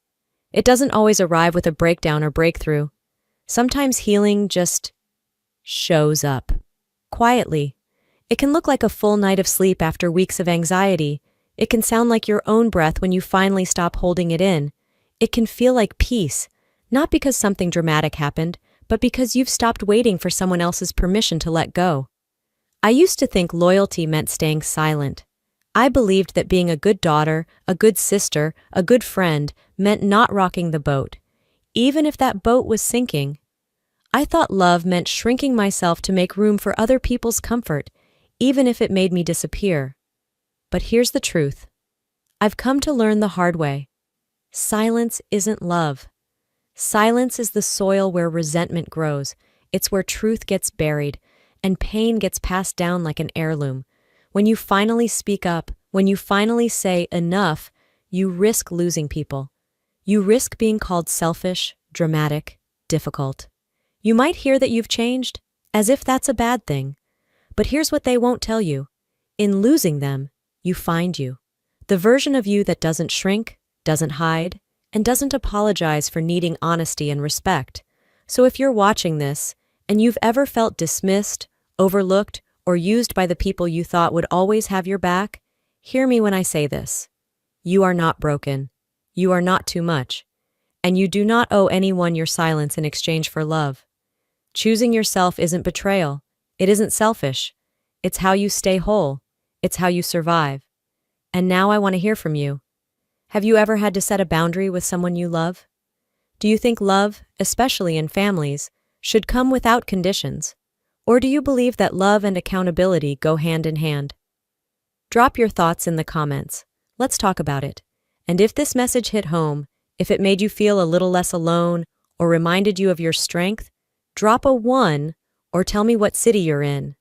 It doesn't always arrive with a breakdown or breakthrough. Sometimes healing just shows up. Quietly. It can look like a full night of sleep after weeks of anxiety. It can sound like your own breath when you finally stop holding it in. It can feel like peace, not because something dramatic happened, but because you've stopped waiting for someone else's permission to let go. I used to think loyalty meant staying silent. I believed that being a good daughter, a good sister, a good friend meant not rocking the boat, even if that boat was sinking. I thought love meant shrinking myself to make room for other people's comfort, even if it made me disappear. But here's the truth. I've come to learn the hard way. Silence isn't love. Silence is the soil where resentment grows. It's where truth gets buried, and pain gets passed down like an heirloom. When you finally speak up, when you finally say enough, you risk losing people. You risk being called selfish, dramatic, difficult. You might hear that you've changed, as if that's a bad thing. But here's what they won't tell you. In losing them, you find you. The version of you that doesn't shrink, doesn't hide, and doesn't apologize for needing honesty and respect. So if you're watching this, and you've ever felt dismissed, overlooked, or used by the people you thought would always have your back, hear me when I say this. You are not broken. You are not too much. And you do not owe anyone your silence in exchange for love. Choosing yourself isn't betrayal. It isn't selfish. It's how you stay whole. It's how you survive. And now I want to hear from you. Have you ever had to set a boundary with someone you love? Do you think love, especially in families, should come without conditions? Or do you believe that love and accountability go hand in hand? Drop your thoughts in the comments. Let's talk about it. And if this message hit home, if it made you feel a little less alone or reminded you of your strength, drop a 1 or tell me what city you're in.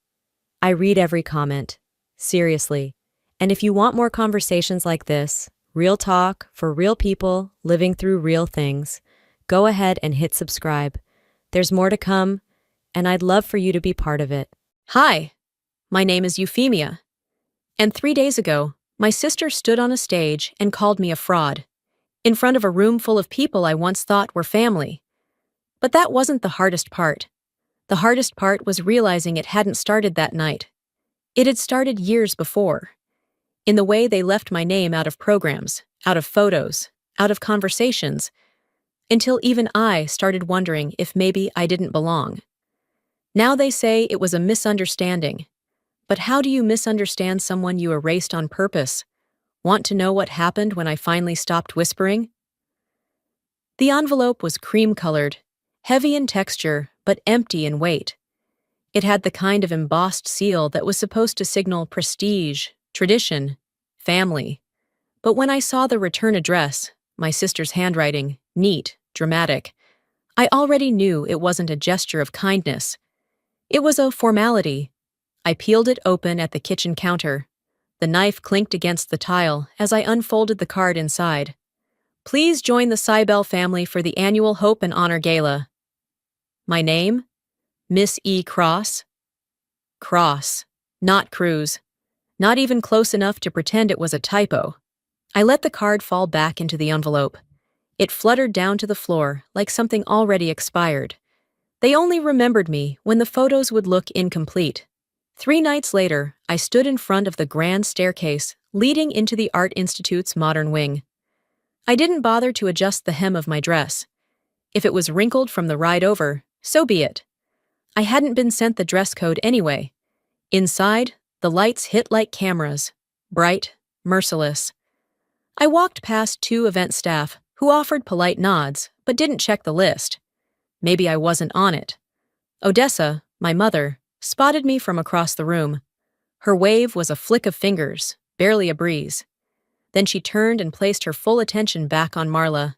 I read every comment. Seriously. And if you want more conversations like this, real talk for real people living through real things, go ahead and hit subscribe. There's more to come, and I'd love for you to be part of it. Hi, my name is Euphemia. And 3 days ago, my sister stood on a stage and called me a fraud, in front of a room full of people I once thought were family. But that wasn't the hardest part. The hardest part was realizing it hadn't started that night. It had started years before. In the way they left my name out of programs, out of photos, out of conversations, until even I started wondering if maybe I didn't belong. Now they say it was a misunderstanding. But how do you misunderstand someone you erased on purpose? Want to know what happened when I finally stopped whispering? The envelope was cream-colored, heavy in texture, but empty in weight. It had the kind of embossed seal that was supposed to signal prestige, tradition, family. But when I saw the return address, my sister's handwriting, neat, dramatic, I already knew it wasn't a gesture of kindness. It was a formality. I peeled it open at the kitchen counter. The knife clinked against the tile as I unfolded the card inside. Please join the Cybele family for the annual Hope and Honor Gala. My name? Miss E. Cross. Cross, not Cruz. Not even close enough to pretend it was a typo. I let the card fall back into the envelope. It fluttered down to the floor like something already expired. They only remembered me when the photos would look incomplete. 3 nights later, I stood in front of the grand staircase leading into the Art Institute's modern wing. I didn't bother to adjust the hem of my dress. If it was wrinkled from the ride over, so be it. I hadn't been sent the dress code anyway. Inside, the lights hit like cameras, bright, merciless. I walked past 2 event staff who offered polite nods but didn't check the list. Maybe I wasn't on it. Odessa, my mother, spotted me from across the room. Her wave was a flick of fingers, barely a breeze. Then she turned and placed her full attention back on Marla.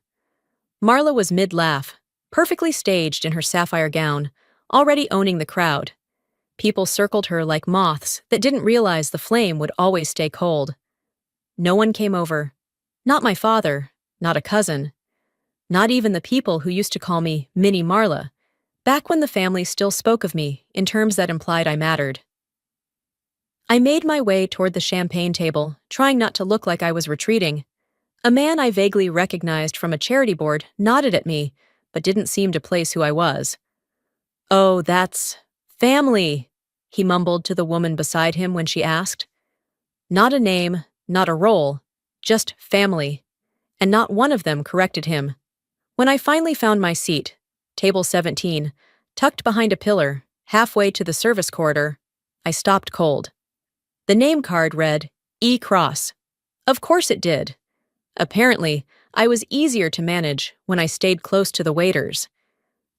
Marla was mid-laugh, perfectly staged in her sapphire gown, already owning the crowd. People circled her like moths that didn't realize the flame would always stay cold. No one came over. Not my father, not a cousin. Not even the people who used to call me Mini Marla, back when the family still spoke of me in terms that implied I mattered. I made my way toward the champagne table, trying not to look like I was retreating. A man I vaguely recognized from a charity board nodded at me, but didn't seem to place who I was. "Oh, that's family," he mumbled to the woman beside him when she asked. Not a name, not a role, just family. And not one of them corrected him. When I finally found my seat, table 17, tucked behind a pillar, halfway to the service corridor, I stopped cold. The name card read, E. Cross. Of course it did. Apparently, I was easier to manage when I stayed close to the waiters.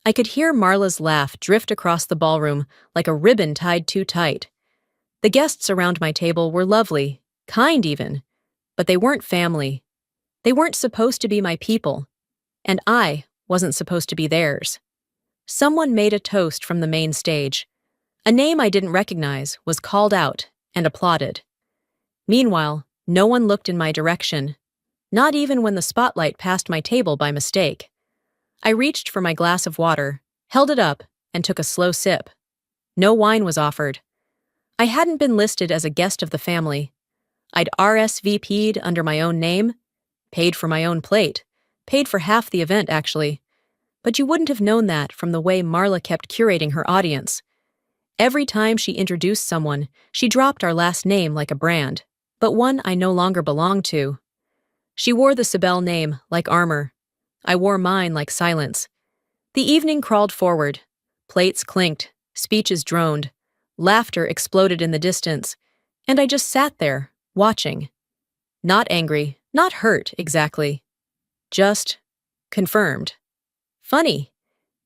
I could hear Marla's laugh drift across the ballroom like a ribbon tied too tight. The guests around my table were lovely, kind even, but they weren't family. They weren't supposed to be my people, and I wasn't supposed to be theirs. Someone made a toast from the main stage. A name I didn't recognize was called out and applauded. Meanwhile, no one looked in my direction, not even when the spotlight passed my table by mistake. I reached for my glass of water, held it up, and took a slow sip. No wine was offered. I hadn't been listed as a guest of the family. I'd RSVP'd under my own name, paid for my own plate, paid for half the event, actually. But you wouldn't have known that from the way Marla kept curating her audience. Every time she introduced someone, she dropped our last name like a brand, but one I no longer belonged to. She wore the Sibel name like armor. I wore mine like silence. The evening crawled forward. Plates clinked, speeches droned, laughter exploded in the distance, and I just sat there, watching. Not angry, not hurt, exactly. Just confirmed. Funny.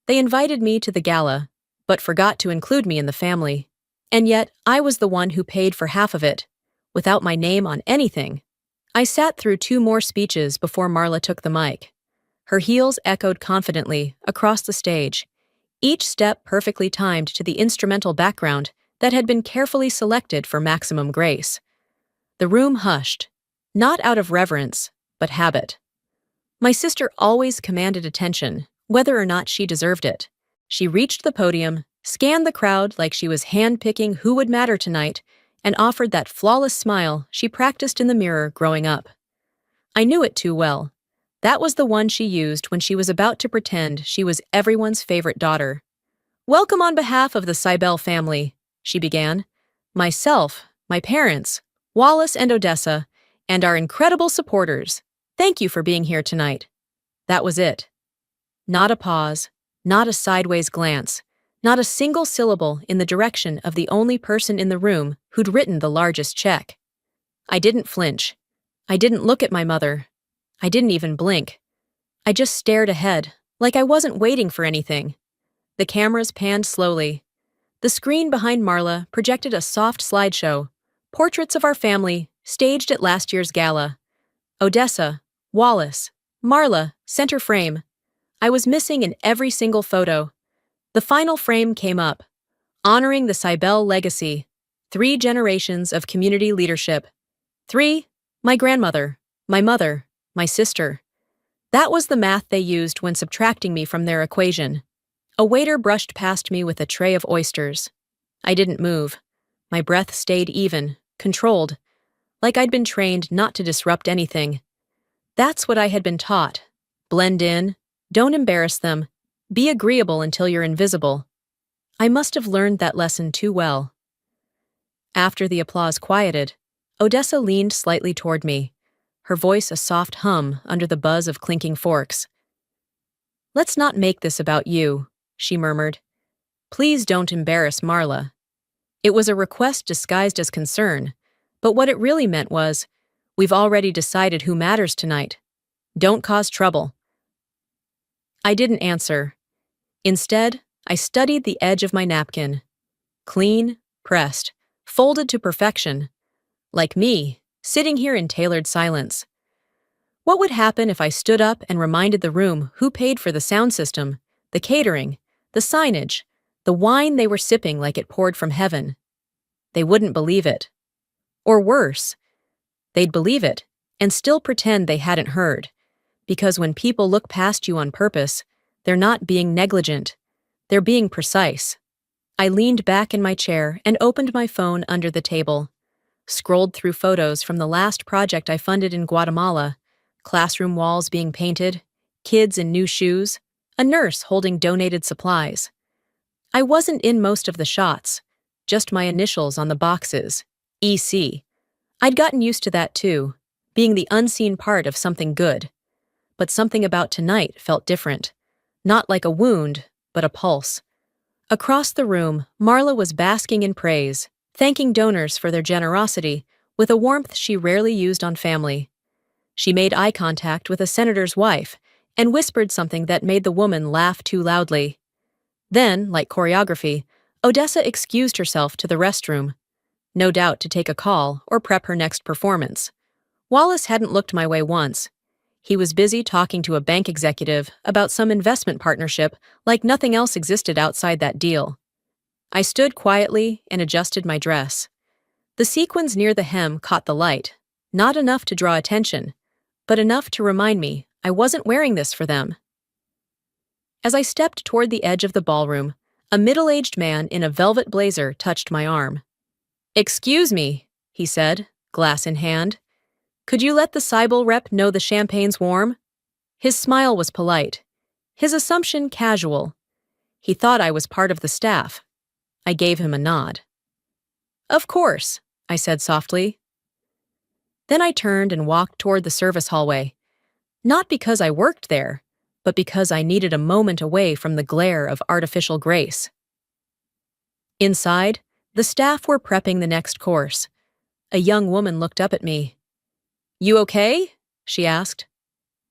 They invited me to the gala, but forgot to include me in the family. And yet, I was the one who paid for half of it, without my name on anything. I sat through 2 more speeches before Marla took the mic. Her heels echoed confidently across the stage, each step perfectly timed to the instrumental background that had been carefully selected for maximum grace. The room hushed, not out of reverence, but habit. My sister always commanded attention, whether or not she deserved it. She reached the podium, scanned the crowd like she was hand-picking who would matter tonight, and offered that flawless smile she practiced in the mirror growing up. I knew it too well. That was the one she used when she was about to pretend she was everyone's favorite daughter. "Welcome on behalf of the Sibel family," she began. "Myself, my parents, Wallace and Odessa, and our incredible supporters. Thank you for being here tonight." That was it. Not a pause, not a sideways glance, not a single syllable in the direction of the only person in the room who'd written the largest check. I didn't flinch. I didn't look at my mother. I didn't even blink. I just stared ahead, like I wasn't waiting for anything. The cameras panned slowly. The screen behind Marla projected a soft slideshow, portraits of our family, staged at last year's gala. Odessa, Wallace, Marla, center frame. I was missing in every single photo. The final frame came up, honoring the Sibel legacy, 3 generations of community leadership. 3, my grandmother, my mother, my sister. That was the math they used when subtracting me from their equation. A waiter brushed past me with a tray of oysters. I didn't move. My breath stayed even, controlled, like I'd been trained not to disrupt anything. That's what I had been taught. Blend in, don't embarrass them, be agreeable until you're invisible. I must have learned that lesson too well. After the applause quieted, Odessa leaned slightly toward me. her voice a soft hum under the buzz of clinking forks. "Let's not make this about you," she murmured. "Please don't embarrass Marla." It was a request disguised as concern, but what it really meant was, "We've already decided who matters tonight. Don't cause trouble." I didn't answer. Instead, I studied the edge of my napkin. Clean, pressed, folded to perfection. Like me, sitting here in tailored silence. What would happen if I stood up and reminded the room who paid for the sound system, the catering, the signage, the wine they were sipping like it poured from heaven? They wouldn't believe it. Or worse, they'd believe it and still pretend they hadn't heard. Because when people look past you on purpose, they're not being negligent. They're being precise. I leaned back in my chair and opened my phone under the table. Scrolled through photos from the last project I funded in Guatemala, classroom walls being painted, kids in new shoes, a nurse holding donated supplies. I wasn't in most of the shots, just my initials on the boxes, EC. I'd gotten used to that too, being the unseen part of something good. But something about tonight felt different. Not like a wound, but a pulse. Across the room, Marla was basking in praise, thanking donors for their generosity with a warmth she rarely used on family. She made eye contact with a senator's wife and whispered something that made the woman laugh too loudly. Then, like choreography, Odessa excused herself to the restroom, no doubt to take a call or prep her next performance. Wallace hadn't looked my way once. He was busy talking to a bank executive about some investment partnership like nothing else existed outside that deal. I stood quietly and adjusted my dress. The sequins near the hem caught the light, not enough to draw attention, but enough to remind me I wasn't wearing this for them. As I stepped toward the edge of the ballroom, a middle-aged man in a velvet blazer touched my arm. "Excuse me," he said, glass in hand. "Could you let the Cybele rep know the champagne's warm?" His smile was polite, his assumption casual. He thought I was part of the staff. I gave him a nod. "Of course," I said softly. Then I turned and walked toward the service hallway. Not because I worked there, but because I needed a moment away from the glare of artificial grace. Inside, the staff were prepping the next course. A young woman looked up at me. "You okay?" she asked.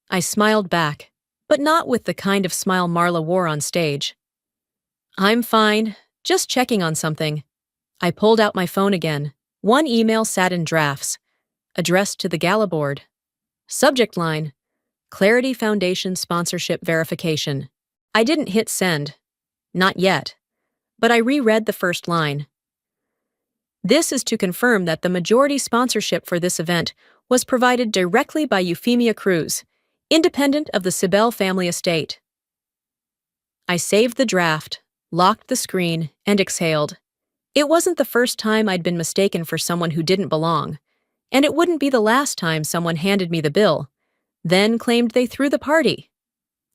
I smiled back, but not with the kind of smile Marla wore on stage. "I'm fine, just checking on something." I pulled out my phone again. One email sat in drafts, addressed to the gala board. Subject line, Clarity Foundation Sponsorship Verification. I didn't hit send. Not yet. But I reread the first line. "This is to confirm that the majority sponsorship for this event was provided directly by Euphemia Cruz, independent of the Cybele family estate." I saved the draft, locked the screen, and exhaled. It wasn't the first time I'd been mistaken for someone who didn't belong, and it wouldn't be the last time someone handed me the bill, then claimed they threw the party.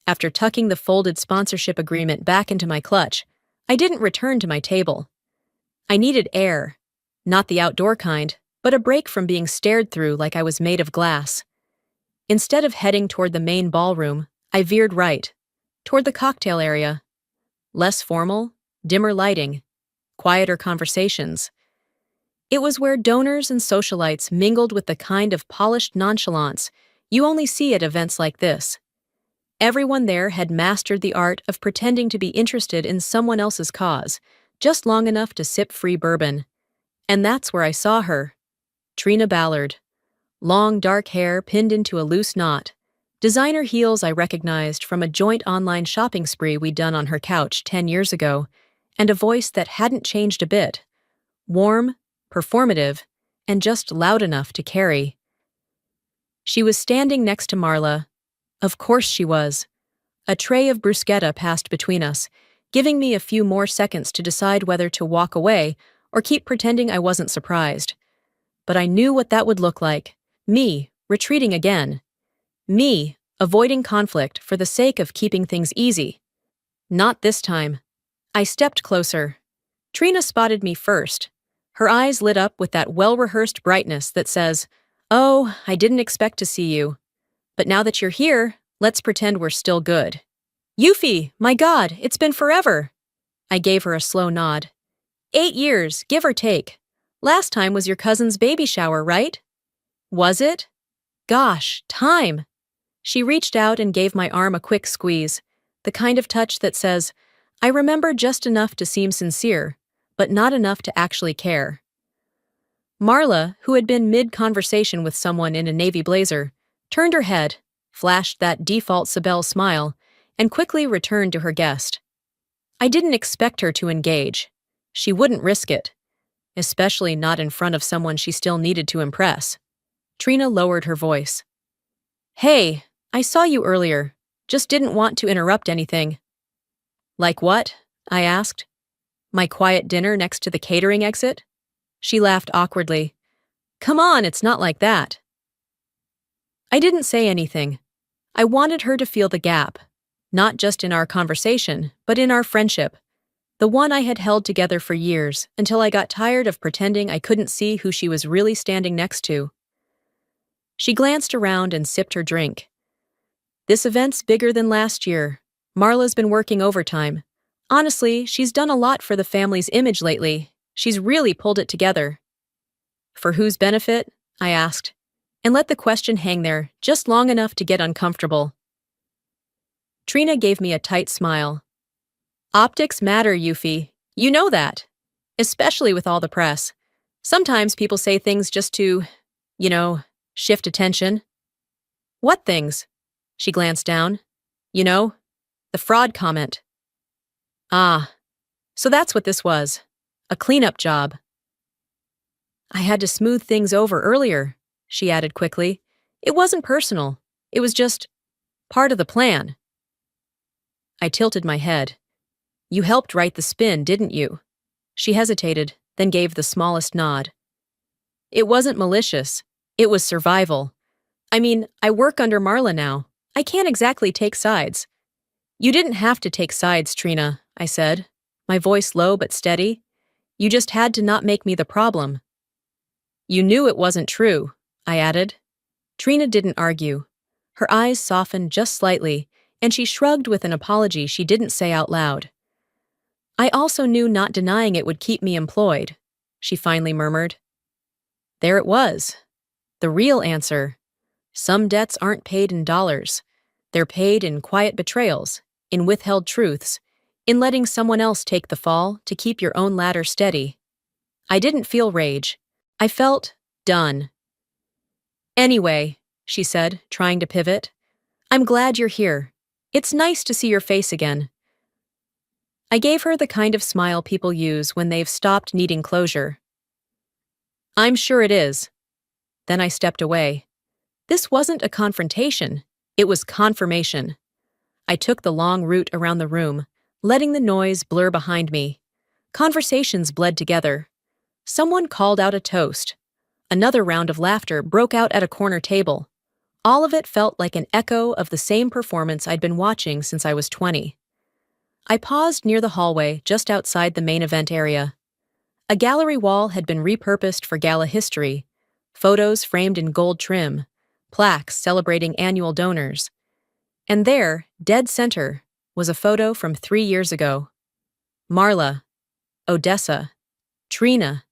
After tucking the folded sponsorship agreement back into my clutch, I didn't return to my table. I needed air, not the outdoor kind, but a break from being stared through like I was made of glass. Instead of heading toward the main ballroom, I veered right, toward the cocktail area. Less formal, dimmer lighting, quieter conversations. It was where donors and socialites mingled with the kind of polished nonchalance you only see at events like this. Everyone there had mastered the art of pretending to be interested in someone else's cause, just long enough to sip free bourbon. And that's where I saw her. Trina Ballard. Long dark hair pinned into a loose knot. Designer heels I recognized from a joint online shopping spree we'd done on her couch 10 years ago, and a voice that hadn't changed a bit. Warm, performative, and just loud enough to carry. She was standing next to Marla. Of course she was. A tray of bruschetta passed between us, giving me a few more seconds to decide whether to walk away or keep pretending I wasn't surprised. But I knew what that would look like. Me, retreating again. Me, avoiding conflict for the sake of keeping things easy. Not this time. I stepped closer. Trina spotted me first. Her eyes lit up with that well-rehearsed brightness that says, Oh, I didn't expect to see you. But now that you're here, let's pretend we're still good. Yuffie, my God, it's been forever. I gave her a slow nod. 8 years, give or take. Last time was your cousin's baby shower, right? Was it? Gosh, time. She reached out and gave my arm a quick squeeze, the kind of touch that says, I remember just enough to seem sincere, but not enough to actually care. Marla, who had been mid-conversation with someone in a navy blazer, turned her head, flashed that default Sibel smile, and quickly returned to her guest. I didn't expect her to engage. She wouldn't risk it, especially not in front of someone she still needed to impress. Trina lowered her voice. Hey, I saw you earlier. Just didn't want to interrupt anything. Like what? I asked. My quiet dinner next to the catering exit? She laughed awkwardly. Come on, it's not like that. I didn't say anything. I wanted her to feel the gap, not just in our conversation, but in our friendship. The one I had held together for years, until I got tired of pretending I couldn't see who she was really standing next to. She glanced around and sipped her drink. This event's bigger than last year. Marla's been working overtime. Honestly, she's done a lot for the family's image lately. She's really pulled it together. For whose benefit? I asked, and let the question hang there just long enough to get uncomfortable. Trina gave me a tight smile. Optics matter, Yuffie. You know that. Especially with all the press. Sometimes people say things just to, shift attention. What things? She glanced down. The fraud comment. Ah, so that's what this was. A cleanup job. I had to smooth things over earlier, she added quickly. It wasn't personal. It was just part of the plan. I tilted my head. You helped write the spin, didn't you? She hesitated, then gave the smallest nod. It wasn't malicious. It was survival. I mean, I work under Marla now. I can't exactly take sides. You didn't have to take sides, Trina, I said, my voice low but steady. You just had to not make me the problem. You knew it wasn't true, I added. Trina didn't argue. Her eyes softened just slightly, and she shrugged with an apology she didn't say out loud. I also knew not denying it would keep me employed, she finally murmured. There it was. The real answer. Some debts aren't paid in dollars. They're paid in quiet betrayals, in withheld truths, in letting someone else take the fall to keep your own ladder steady. I didn't feel rage. I felt done. Anyway, she said, trying to pivot, I'm glad you're here. It's nice to see your face again. I gave her the kind of smile people use when they've stopped needing closure. I'm sure it is. Then I stepped away. This wasn't a confrontation. It was confirmation. I took the long route around the room, letting the noise blur behind me. Conversations bled together. Someone called out a toast. Another round of laughter broke out at a corner table. All of it felt like an echo of the same performance I'd been watching since I was 20. I paused near the hallway just outside the main event area. A gallery wall had been repurposed for gala history, photos framed in gold trim, plaques celebrating annual donors. And there, dead center, was a photo from 3 years ago. Marla, Odessa, Trina,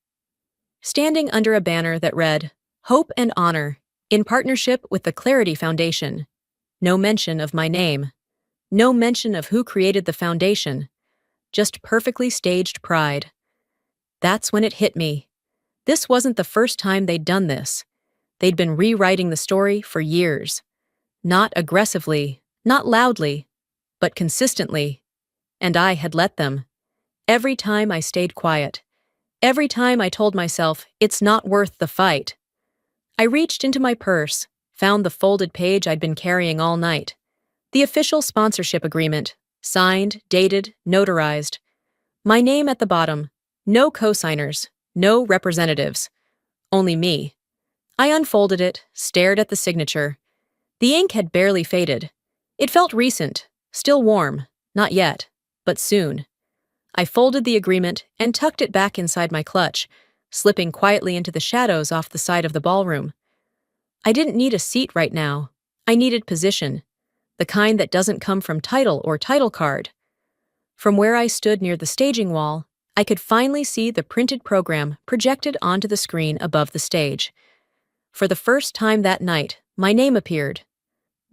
standing under a banner that read, Hope and Honor, in partnership with the Clarity Foundation. No mention of my name. No mention of who created the foundation. Just perfectly staged pride. That's when it hit me. This wasn't the first time they'd done this. They'd been rewriting the story for years. Not aggressively, not loudly, but consistently. And I had let them. Every time I stayed quiet. Every time I told myself, it's not worth the fight. I reached into my purse, found the folded page I'd been carrying all night. The official sponsorship agreement, signed, dated, notarized. My name at the bottom. No co-signers, no representatives. Only me. I unfolded it, stared at the signature. The ink had barely faded. It felt recent, still warm, not yet, but soon. I folded the agreement and tucked it back inside my clutch, slipping quietly into the shadows off the side of the ballroom. I didn't need a seat right now. I needed position, the kind that doesn't come from title or title card. From where I stood near the staging wall, I could finally see the printed program projected onto the screen above the stage. For the first time that night, my name appeared.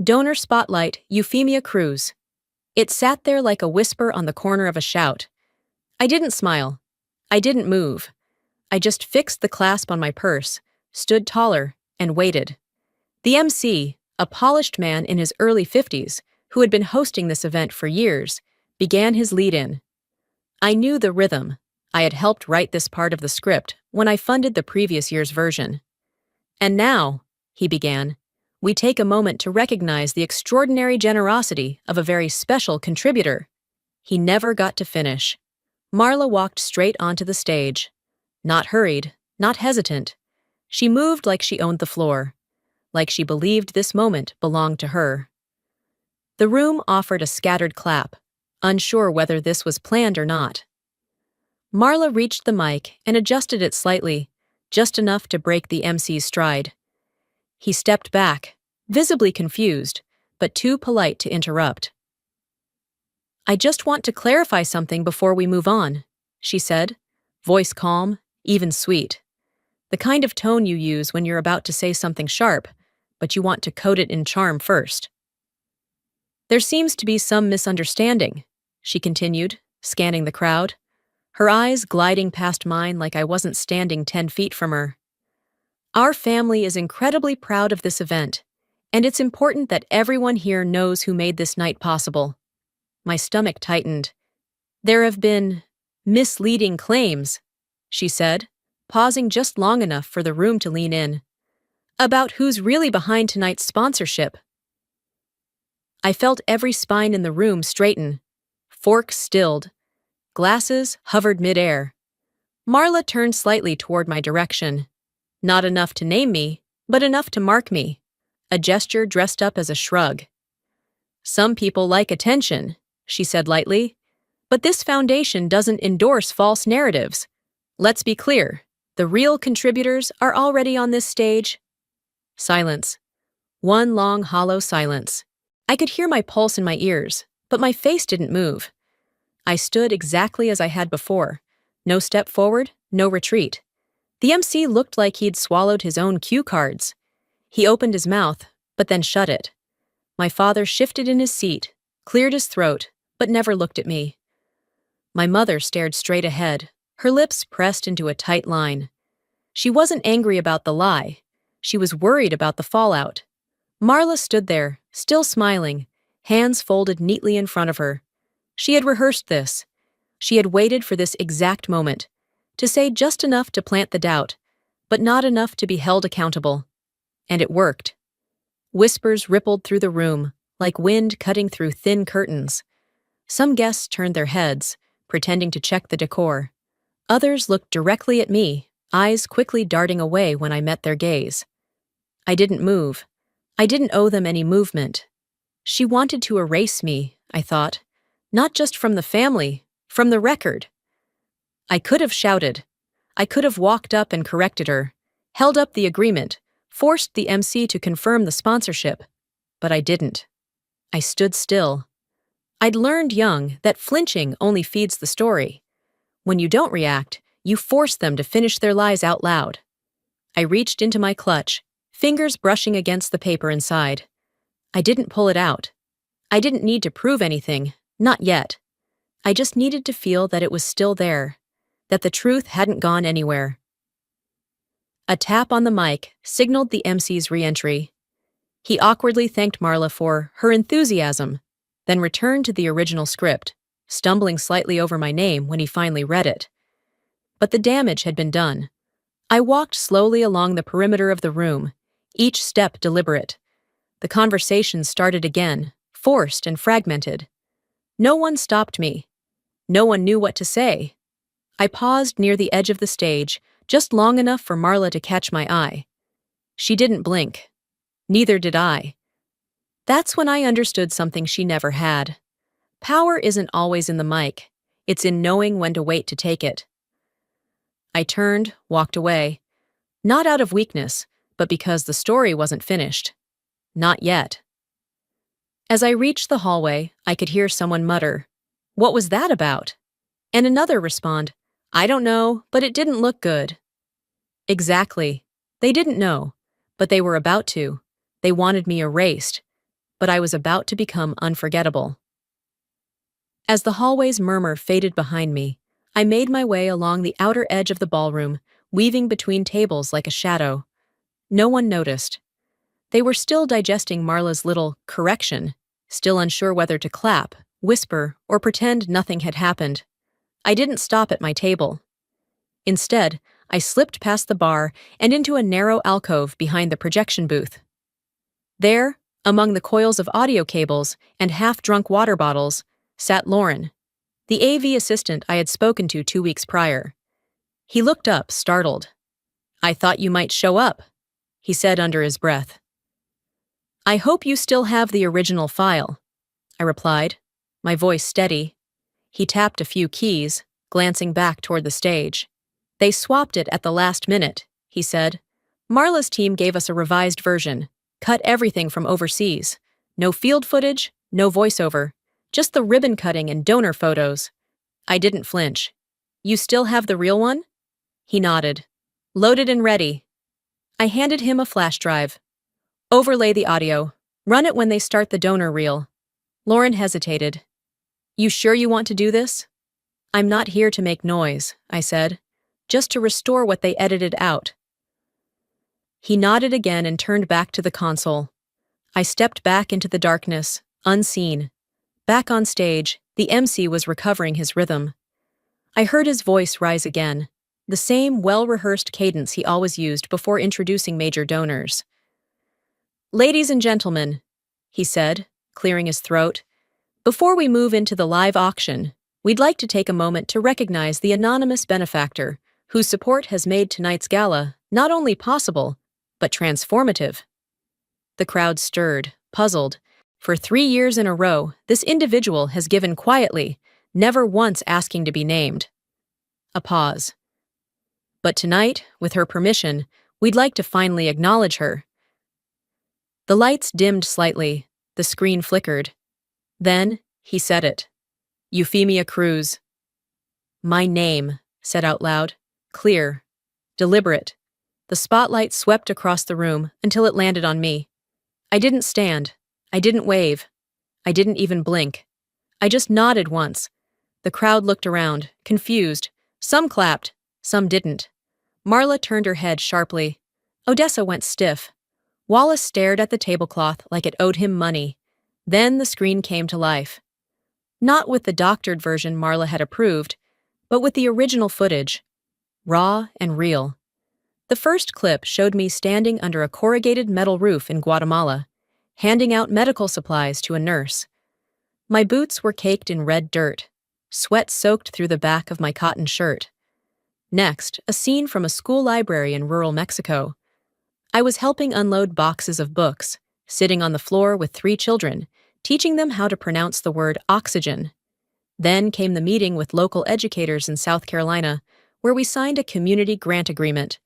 Donor Spotlight, Euphemia Cruz. It sat there like a whisper on the corner of a shout. I didn't smile. I didn't move. I just fixed the clasp on my purse, stood taller, and waited. The MC, a polished man in his early 50s, who had been hosting this event for years, began his lead-in. I knew the rhythm. I had helped write this part of the script when I funded the previous year's version. And now, he began, we take a moment to recognize the extraordinary generosity of a very special contributor. He never got to finish. Marla walked straight onto the stage. Not hurried, not hesitant. She moved like she owned the floor, like she believed this moment belonged to her. The room offered a scattered clap, unsure whether this was planned or not. Marla reached the mic and adjusted it slightly, just enough to break the MC's stride. He stepped back, visibly confused, but too polite to interrupt. I just want to clarify something before we move on, she said, voice calm, even sweet. The kind of tone you use when you're about to say something sharp, but you want to coat it in charm first. There seems to be some misunderstanding, she continued, scanning the crowd, her eyes gliding past mine like I wasn't standing 10 feet from her. Our family is incredibly proud of this event, and it's important that everyone here knows who made this night possible. My stomach tightened. There have been misleading claims, she said, pausing just long enough for the room to lean in, about who's really behind tonight's sponsorship. I felt every spine in the room straighten, forks stilled, glasses hovered midair. Marla turned slightly toward my direction. Not enough to name me, but enough to mark me, a gesture dressed up as a shrug. Some people like attention, she said lightly, but this foundation doesn't endorse false narratives. Let's be clear, the real contributors are already on this stage. Silence. One long, hollow silence. I could hear my pulse in my ears, but my face didn't move. I stood exactly as I had before. No step forward, no retreat. The MC looked like he'd swallowed his own cue cards. He opened his mouth, but then shut it. My father shifted in his seat, cleared his throat, but never looked at me. My mother stared straight ahead, her lips pressed into a tight line. She wasn't angry about the lie. She was worried about the fallout. Marla stood there, still smiling, hands folded neatly in front of her. She had rehearsed this. She had waited for this exact moment, to say just enough to plant the doubt, but not enough to be held accountable. And it worked. Whispers rippled through the room, like wind cutting through thin curtains. Some guests turned their heads, pretending to check the decor. Others looked directly at me, eyes quickly darting away when I met their gaze. I didn't move. I didn't owe them any movement. She wanted to erase me, I thought, not just from the family, from the record. I could have shouted. I could have walked up and corrected her, held up the agreement, forced the MC to confirm the sponsorship, but I didn't. I stood still. I'd learned young that flinching only feeds the story. When you don't react, you force them to finish their lies out loud. I reached into my clutch, fingers brushing against the paper inside. I didn't pull it out. I didn't need to prove anything, not yet. I just needed to feel that it was still there, that the truth hadn't gone anywhere. A tap on the mic signaled the MC's re-entry. He awkwardly thanked Marla for her enthusiasm, then returned to the original script, stumbling slightly over my name when he finally read it. But the damage had been done. I walked slowly along the perimeter of the room, each step deliberate. The conversation started again, forced and fragmented. No one stopped me. No one knew what to say. I paused near the edge of the stage, just long enough for Marla to catch my eye. She didn't blink. Neither did I. That's when I understood something she never had. Power isn't always in the mic. It's in knowing when to wait to take it. I turned, walked away. Not out of weakness, but because the story wasn't finished. Not yet. As I reached the hallway, I could hear someone mutter, "What was that about?" And another respond, "I don't know, but it didn't look good." Exactly. They didn't know, but they were about to. They wanted me erased, but I was about to become unforgettable. As the hallway's murmur faded behind me, I made my way along the outer edge of the ballroom, weaving between tables like a shadow. No one noticed. They were still digesting Marla's little correction, still unsure whether to clap, whisper, or pretend nothing had happened. I didn't stop at my table. Instead, I slipped past the bar and into a narrow alcove behind the projection booth. There, among the coils of audio cables and half-drunk water bottles, sat Lauren, the AV assistant I had spoken to 2 weeks prior. He looked up, startled. "I thought you might show up," he said under his breath. "I hope you still have the original file," I replied, my voice steady. He tapped a few keys, glancing back toward the stage. "They swapped it at the last minute," he said. "Marla's team gave us a revised version, cut everything from overseas. No field footage, no voiceover, just the ribbon cutting and donor photos." I didn't flinch. "You still have the real one?" He nodded. "Loaded and ready." I handed him a flash drive. "Overlay the audio. Run it when they start the donor reel." Lauren hesitated. "You sure you want to do this?" "I'm not here to make noise," I said. "Just to restore what they edited out." He nodded again and turned back to the console. I stepped back into the darkness, unseen. Back on stage, the MC was recovering his rhythm. I heard his voice rise again, the same well-rehearsed cadence he always used before introducing major donors. "Ladies and gentlemen," he said, clearing his throat, "before we move into the live auction, we'd like to take a moment to recognize the anonymous benefactor whose support has made tonight's gala not only possible, but transformative." The crowd stirred, puzzled. For 3 years in a row, this individual has given quietly, never once asking to be named. A pause. "But tonight, with her permission, we'd like to finally acknowledge her." The lights dimmed slightly, the screen flickered. Then, he said it. "Euphemia Cruz." "My name," said out loud, clear, deliberate. The spotlight swept across the room until it landed on me. I didn't stand. I didn't wave. I didn't even blink. I just nodded once. The crowd looked around, confused. Some clapped, some didn't. Marla turned her head sharply. Odessa went stiff. Wallace stared at the tablecloth like it owed him money. Then the screen came to life. Not with the doctored version Marla had approved, but with the original footage. Raw and real. The first clip showed me standing under a corrugated metal roof in Guatemala, handing out medical supplies to a nurse. My boots were caked in red dirt. Sweat soaked through the back of my cotton shirt. Next, a scene from a school library in rural Mexico. I was helping unload boxes of books, sitting on the floor with 3 children, teaching them how to pronounce the word oxygen. Then came the meeting with local educators in South Carolina, where we signed a community grant agreement.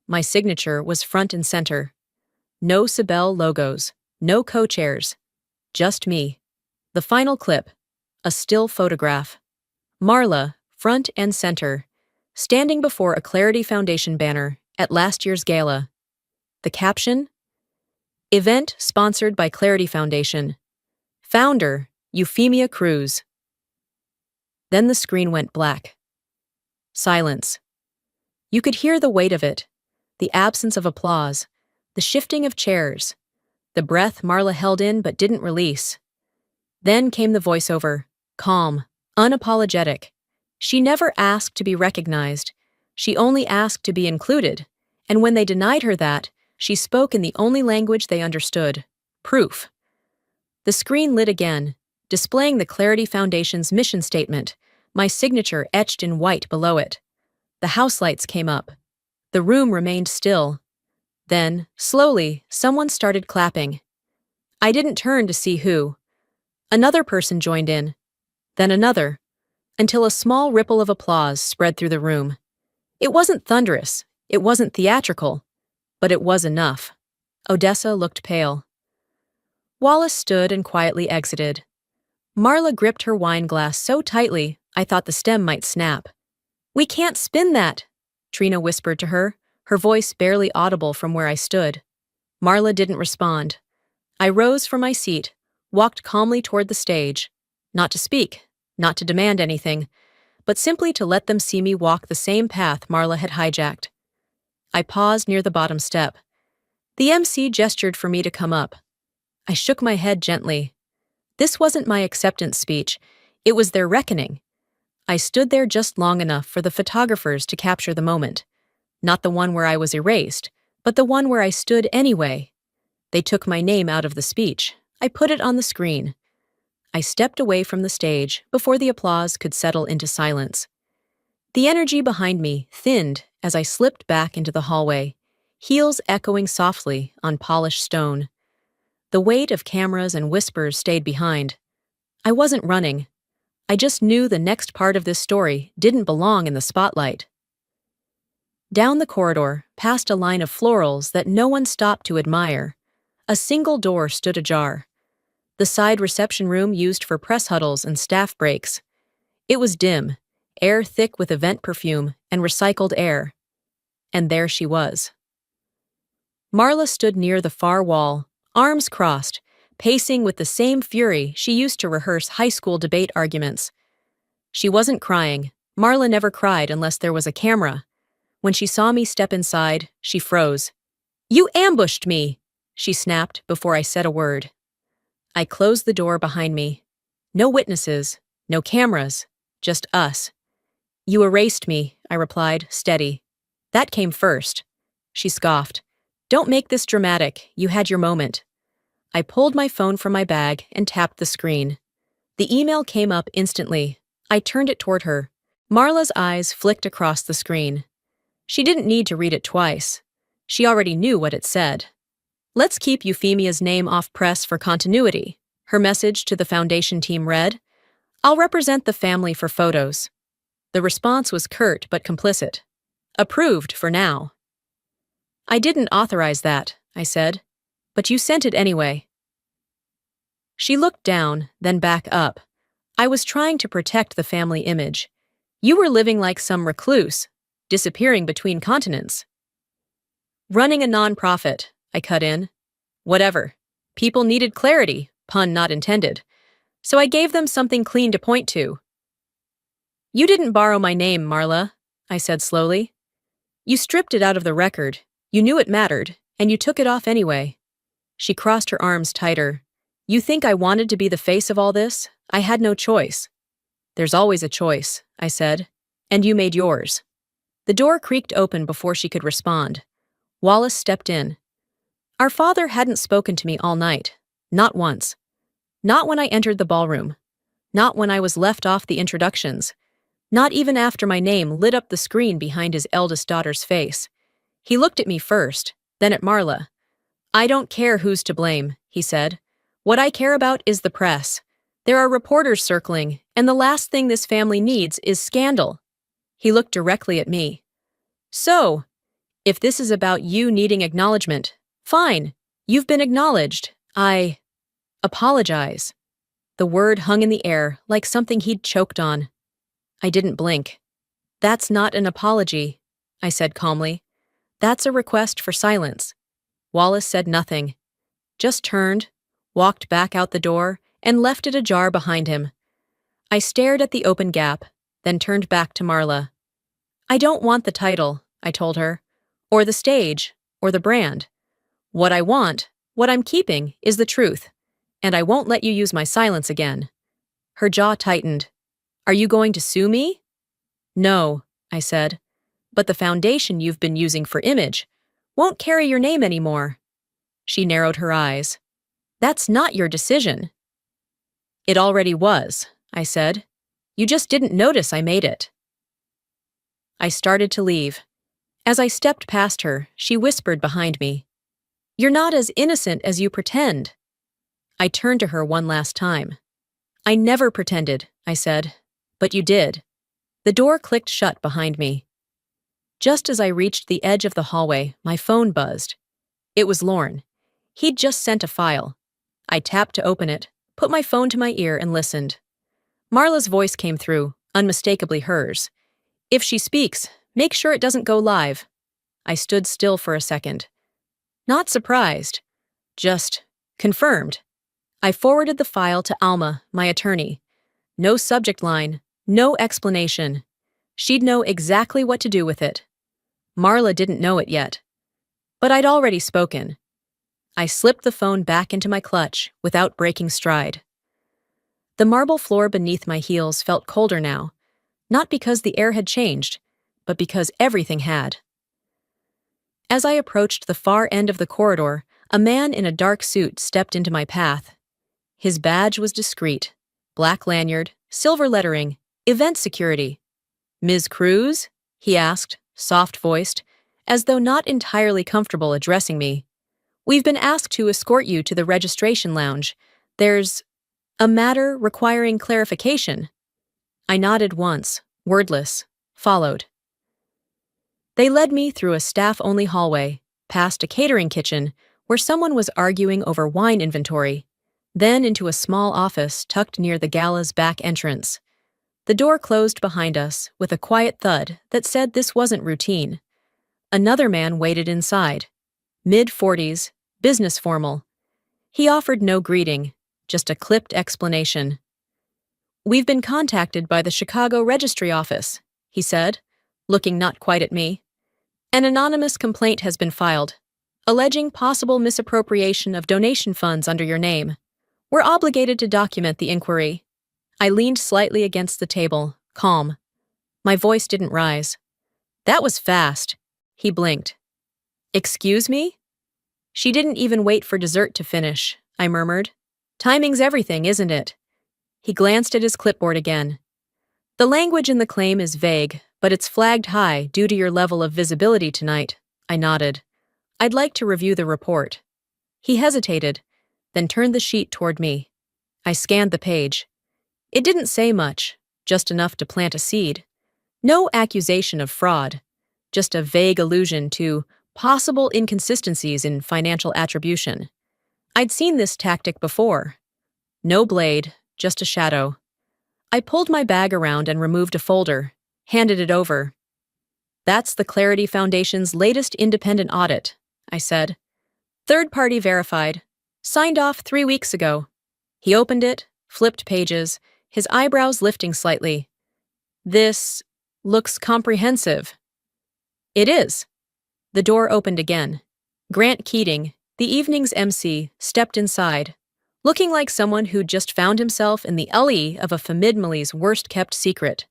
My signature was front and center. No Sibel logos, no co-chairs, just me. The final clip, a still photograph. Marla, front and center, standing before a Clarity Foundation banner at last year's gala. The caption? Event sponsored by Clarity Foundation. Founder, Euphemia Cruz. Then the screen went black. Silence. You could hear the weight of it, the absence of applause, the shifting of chairs, the breath Marla held in but didn't release. Then came the voiceover, calm, unapologetic. She never asked to be recognized. She only asked to be included, and when they denied her that, she spoke in the only language they understood, proof. The screen lit again, displaying the Clarity Foundation's mission statement, my signature etched in white below it. The house lights came up. The room remained still. Then, slowly, someone started clapping. I didn't turn to see who. Another person joined in, then another, until a small ripple of applause spread through the room. It wasn't thunderous, it wasn't theatrical, but it was enough. Odessa looked pale. Wallace stood and quietly exited. Marla gripped her wine glass so tightly I thought the stem might snap. "We can't spin that," Trina whispered to her, her voice barely audible from where I stood. Marla didn't respond. I rose from my seat, walked calmly toward the stage, not to speak, not to demand anything, but simply to let them see me walk the same path Marla had hijacked. I paused near the bottom step. The MC gestured for me to come up. I shook my head gently. This wasn't my acceptance speech, it was their reckoning. I stood there just long enough for the photographers to capture the moment. Not the one where I was erased, but the one where I stood anyway. They took my name out of the speech. I put it on the screen. I stepped away from the stage before the applause could settle into silence. The energy behind me thinned as I slipped back into the hallway, heels echoing softly on polished stone. The weight of cameras and whispers stayed behind. I wasn't running. I just knew the next part of this story didn't belong in the spotlight. Down the corridor, past a line of florals that no one stopped to admire, a single door stood ajar. The side reception room used for press huddles and staff breaks. It was dim, air thick with event perfume and recycled air. And there she was. Marla stood near the far wall, arms crossed, pacing with the same fury she used to rehearse high school debate arguments. She wasn't crying. Marla never cried unless there was a camera. When she saw me step inside, she froze. "You ambushed me!" she snapped before I said a word. I closed the door behind me. No witnesses, no cameras, just us. "You erased me," I replied, steady. "That came first." She scoffed. "Don't make this dramatic. You had your moment." I pulled my phone from my bag and tapped the screen. The email came up instantly. I turned it toward her. Marla's eyes flicked across the screen. She didn't need to read it twice. She already knew what it said. "Let's keep Euphemia's name off press for continuity," her message to the foundation team read. "I'll represent the family for photos." The response was curt but complicit. "Approved for now." "I didn't authorize that," I said. "But you sent it anyway." She looked down, then back up. I was trying to protect the family image. "You were living like some recluse, disappearing between continents." "Running a nonprofit," I cut in. "Whatever. People needed clarity, pun not intended. So I gave them something clean to point to." "You didn't borrow my name, Marla," I said slowly. "You stripped it out of the record. You knew it mattered, and you took it off anyway." She crossed her arms tighter. "You think I wanted to be the face of all this? I had no choice." "There's always a choice," I said. "And you made yours." The door creaked open before she could respond. Wallace stepped in. Our father hadn't spoken to me all night. Not once. Not when I entered the ballroom. Not when I was left off the introductions. Not even after my name lit up the screen behind his eldest daughter's face. He looked at me first, then at Marla. "I don't care who's to blame," he said. "What I care about is the press. There are reporters circling, and the last thing this family needs is scandal." He looked directly at me. "So, if this is about you needing acknowledgement, fine. You've been acknowledged. I apologize." The word hung in the air like something he'd choked on. I didn't blink. "That's not an apology," I said calmly. "That's a request for silence." Wallace said nothing. Just turned, walked back out the door, and left it ajar behind him. I stared at the open gap, then turned back to Marla. "I don't want the title," I told her, "or the stage, or the brand. What I want, what I'm keeping, is the truth, and I won't let you use my silence again." Her jaw tightened. "Are you going to sue me?" "No," I said, "but the foundation you've been using for image won't carry your name anymore." She narrowed her eyes. "That's not your decision." "It already was," I said. "You just didn't notice I made it." I started to leave. As I stepped past her, she whispered behind me, "You're not as innocent as you pretend." I turned to her one last time. "I never pretended," I said, "but you did." The door clicked shut behind me. Just as I reached the edge of the hallway, my phone buzzed. It was Lorne. He'd just sent a file. I tapped to open it, put my phone to my ear, and listened. Marla's voice came through, unmistakably hers. "If she speaks, make sure it doesn't go live." I stood still for a second. Not surprised. Just confirmed. I forwarded the file to Alma, my attorney. No subject line, no explanation. She'd know exactly what to do with it. Marla didn't know it yet. But I'd already spoken. I slipped the phone back into my clutch without breaking stride. The marble floor beneath my heels felt colder now, not because the air had changed, but because everything had. As I approached the far end of the corridor, a man in a dark suit stepped into my path. His badge was discreet: black lanyard, silver lettering, event security. "Ms. Cruz?" he asked, soft-voiced, as though not entirely comfortable addressing me. "We've been asked to escort you to the registration lounge. There's a matter requiring clarification." I nodded once, wordless, followed. They led me through a staff-only hallway, past a catering kitchen where someone was arguing over wine inventory, then into a small office tucked near the gala's back entrance. The door closed behind us with a quiet thud that said this wasn't routine. Another man waited inside, mid-40s, business formal. He offered no greeting, just a clipped explanation. "We've been contacted by the Chicago Registry Office," he said, looking not quite at me. "An anonymous complaint has been filed, alleging possible misappropriation of donation funds under your name. We're obligated to document the inquiry." I leaned slightly against the table, calm. My voice didn't rise. "That was fast." He blinked. "Excuse me?" "She didn't even wait for dessert to finish," I murmured. "Timing's everything, isn't it?" He glanced at his clipboard again. "The language in the claim is vague, but it's flagged high due to your level of visibility tonight." I nodded. "I'd like to review the report." He hesitated, then turned the sheet toward me. I scanned the page. It didn't say much, just enough to plant a seed. No accusation of fraud, just a vague allusion to possible inconsistencies in financial attribution. I'd seen this tactic before. No blade, just a shadow. I pulled my bag around and removed a folder, handed it over. "That's the Clarity Foundation's latest independent audit," I said. "Third-party verified. Signed off 3 weeks ago." He opened it, flipped pages, his eyebrows lifting slightly. "This looks comprehensive." "It is." The door opened again. Grant Keating, the evening's MC, stepped inside, looking like someone who'd just found himself in the alley of a famidmali's worst-kept secret.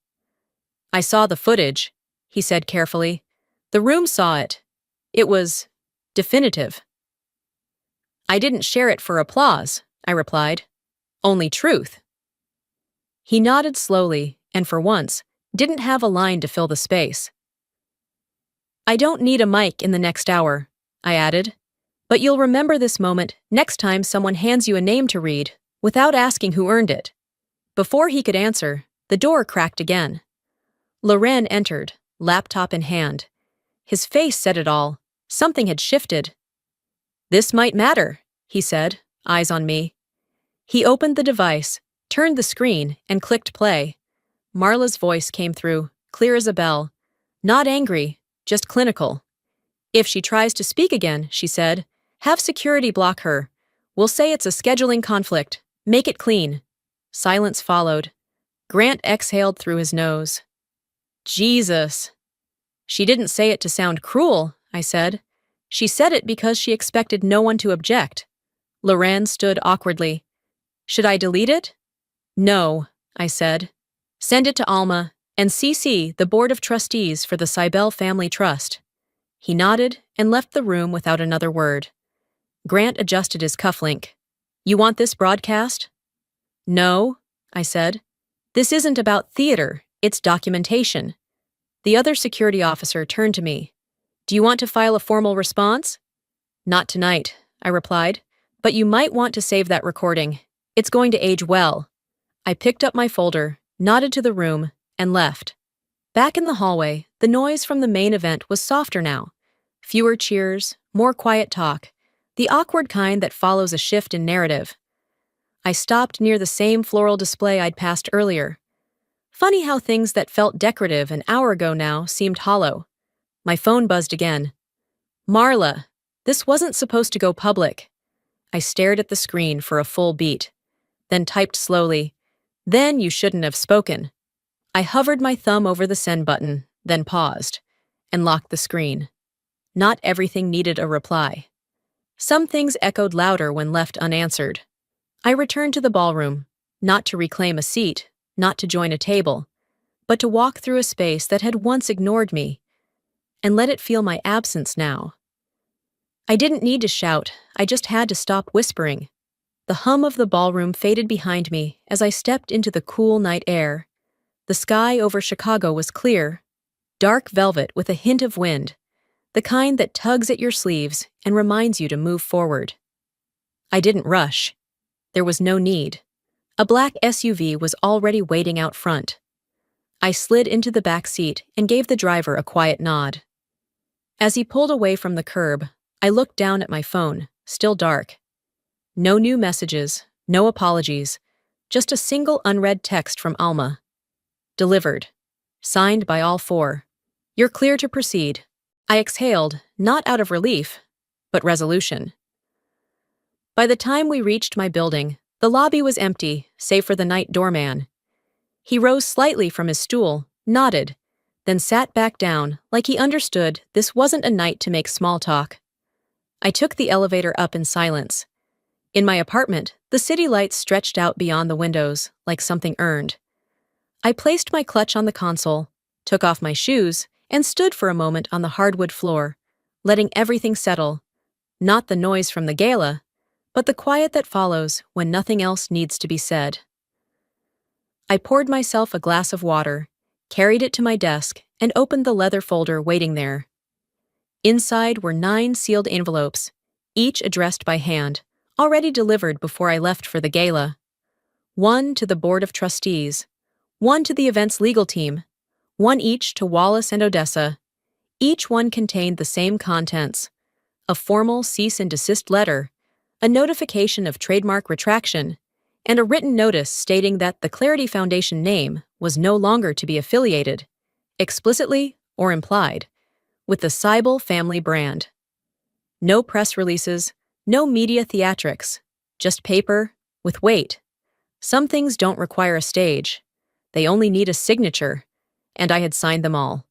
"I saw the footage," he said carefully. "The room saw it. It was definitive." "I didn't share it for applause," I replied. "Only truth." He nodded slowly, and for once, didn't have a line to fill the space. "I don't need a mic in the next hour," I added. "But you'll remember this moment next time someone hands you a name to read, without asking who earned it." Before he could answer, the door cracked again. Loren entered, laptop in hand. His face said it all. Something had shifted. "This might matter," he said, eyes on me. He opened the device, turned the screen, and clicked play. Marla's voice came through, clear as a bell. Not angry, just clinical. "If she tries to speak again," she said, "have security block her. We'll say it's a scheduling conflict. Make it clean." Silence followed. Grant exhaled through his nose. "Jesus." "She didn't say it to sound cruel," I said. "She said it because she expected no one to object." Loren stood awkwardly. "Should I delete it?" "No," I said. "Send it to Alma, and CC the Board of Trustees for the Cybele Family Trust." He nodded and left the room without another word. Grant adjusted his cufflink. "You want this broadcast?" "No," I said. "This isn't about theater, it's documentation." The other security officer turned to me. "Do you want to file a formal response?" "Not tonight," I replied, "but you might want to save that recording. It's going to age well." I picked up my folder, nodded to the room, and left. Back in the hallway, The noise from the main event was softer now. Fewer cheers, more quiet talk, the awkward kind that follows a shift in narrative. I stopped near the same floral display I'd passed earlier. Funny how things that felt decorative an hour ago now seemed hollow. My phone buzzed again. Marla, this wasn't supposed to go public. I stared at the screen for a full beat, then typed slowly, "Then you shouldn't have spoken." I hovered my thumb over the send button, then paused, and locked the screen. Not everything needed a reply. Some things echoed louder when left unanswered. I returned to the ballroom, not to reclaim a seat, not to join a table, but to walk through a space that had once ignored me, and let it feel my absence now. I didn't need to shout, I just had to stop whispering. The hum of the ballroom faded behind me as I stepped into the cool night air. The sky over Chicago was clear, dark velvet with a hint of wind, the kind that tugs at your sleeves and reminds you to move forward. I didn't rush. There was no need. A black SUV was already waiting out front. I slid into the back seat and gave the driver a quiet nod. As he pulled away from the curb, I looked down at my phone, still dark. No new messages, no apologies, just a single unread text from Alma. Delivered. Signed by all four. You're clear to proceed. I exhaled, not out of relief, but resolution. By the time we reached my building, the lobby was empty, save for the night doorman. He rose slightly from his stool, nodded, then sat back down like he understood this wasn't a night to make small talk. I took the elevator up in silence. In my apartment, the city lights stretched out beyond the windows, like something earned. I placed my clutch on the console, took off my shoes, and stood for a moment on the hardwood floor, letting everything settle, not the noise from the gala, but the quiet that follows when nothing else needs to be said. I poured myself a glass of water, carried it to my desk, and opened the leather folder waiting there. Inside were 9 sealed envelopes, each addressed by hand, already delivered before I left for the gala. 1 to the Board of Trustees, 1 to the event's legal team, 1 each to Wallace and Odessa. Each one contained the same contents: a formal cease and desist letter, a notification of trademark retraction, and a written notice stating that the Clarity Foundation name was no longer to be affiliated, explicitly or implied, with the Seibel family brand. No press releases, no media theatrics, just paper with weight. Some things don't require a stage. They only need a signature, and I had signed them all.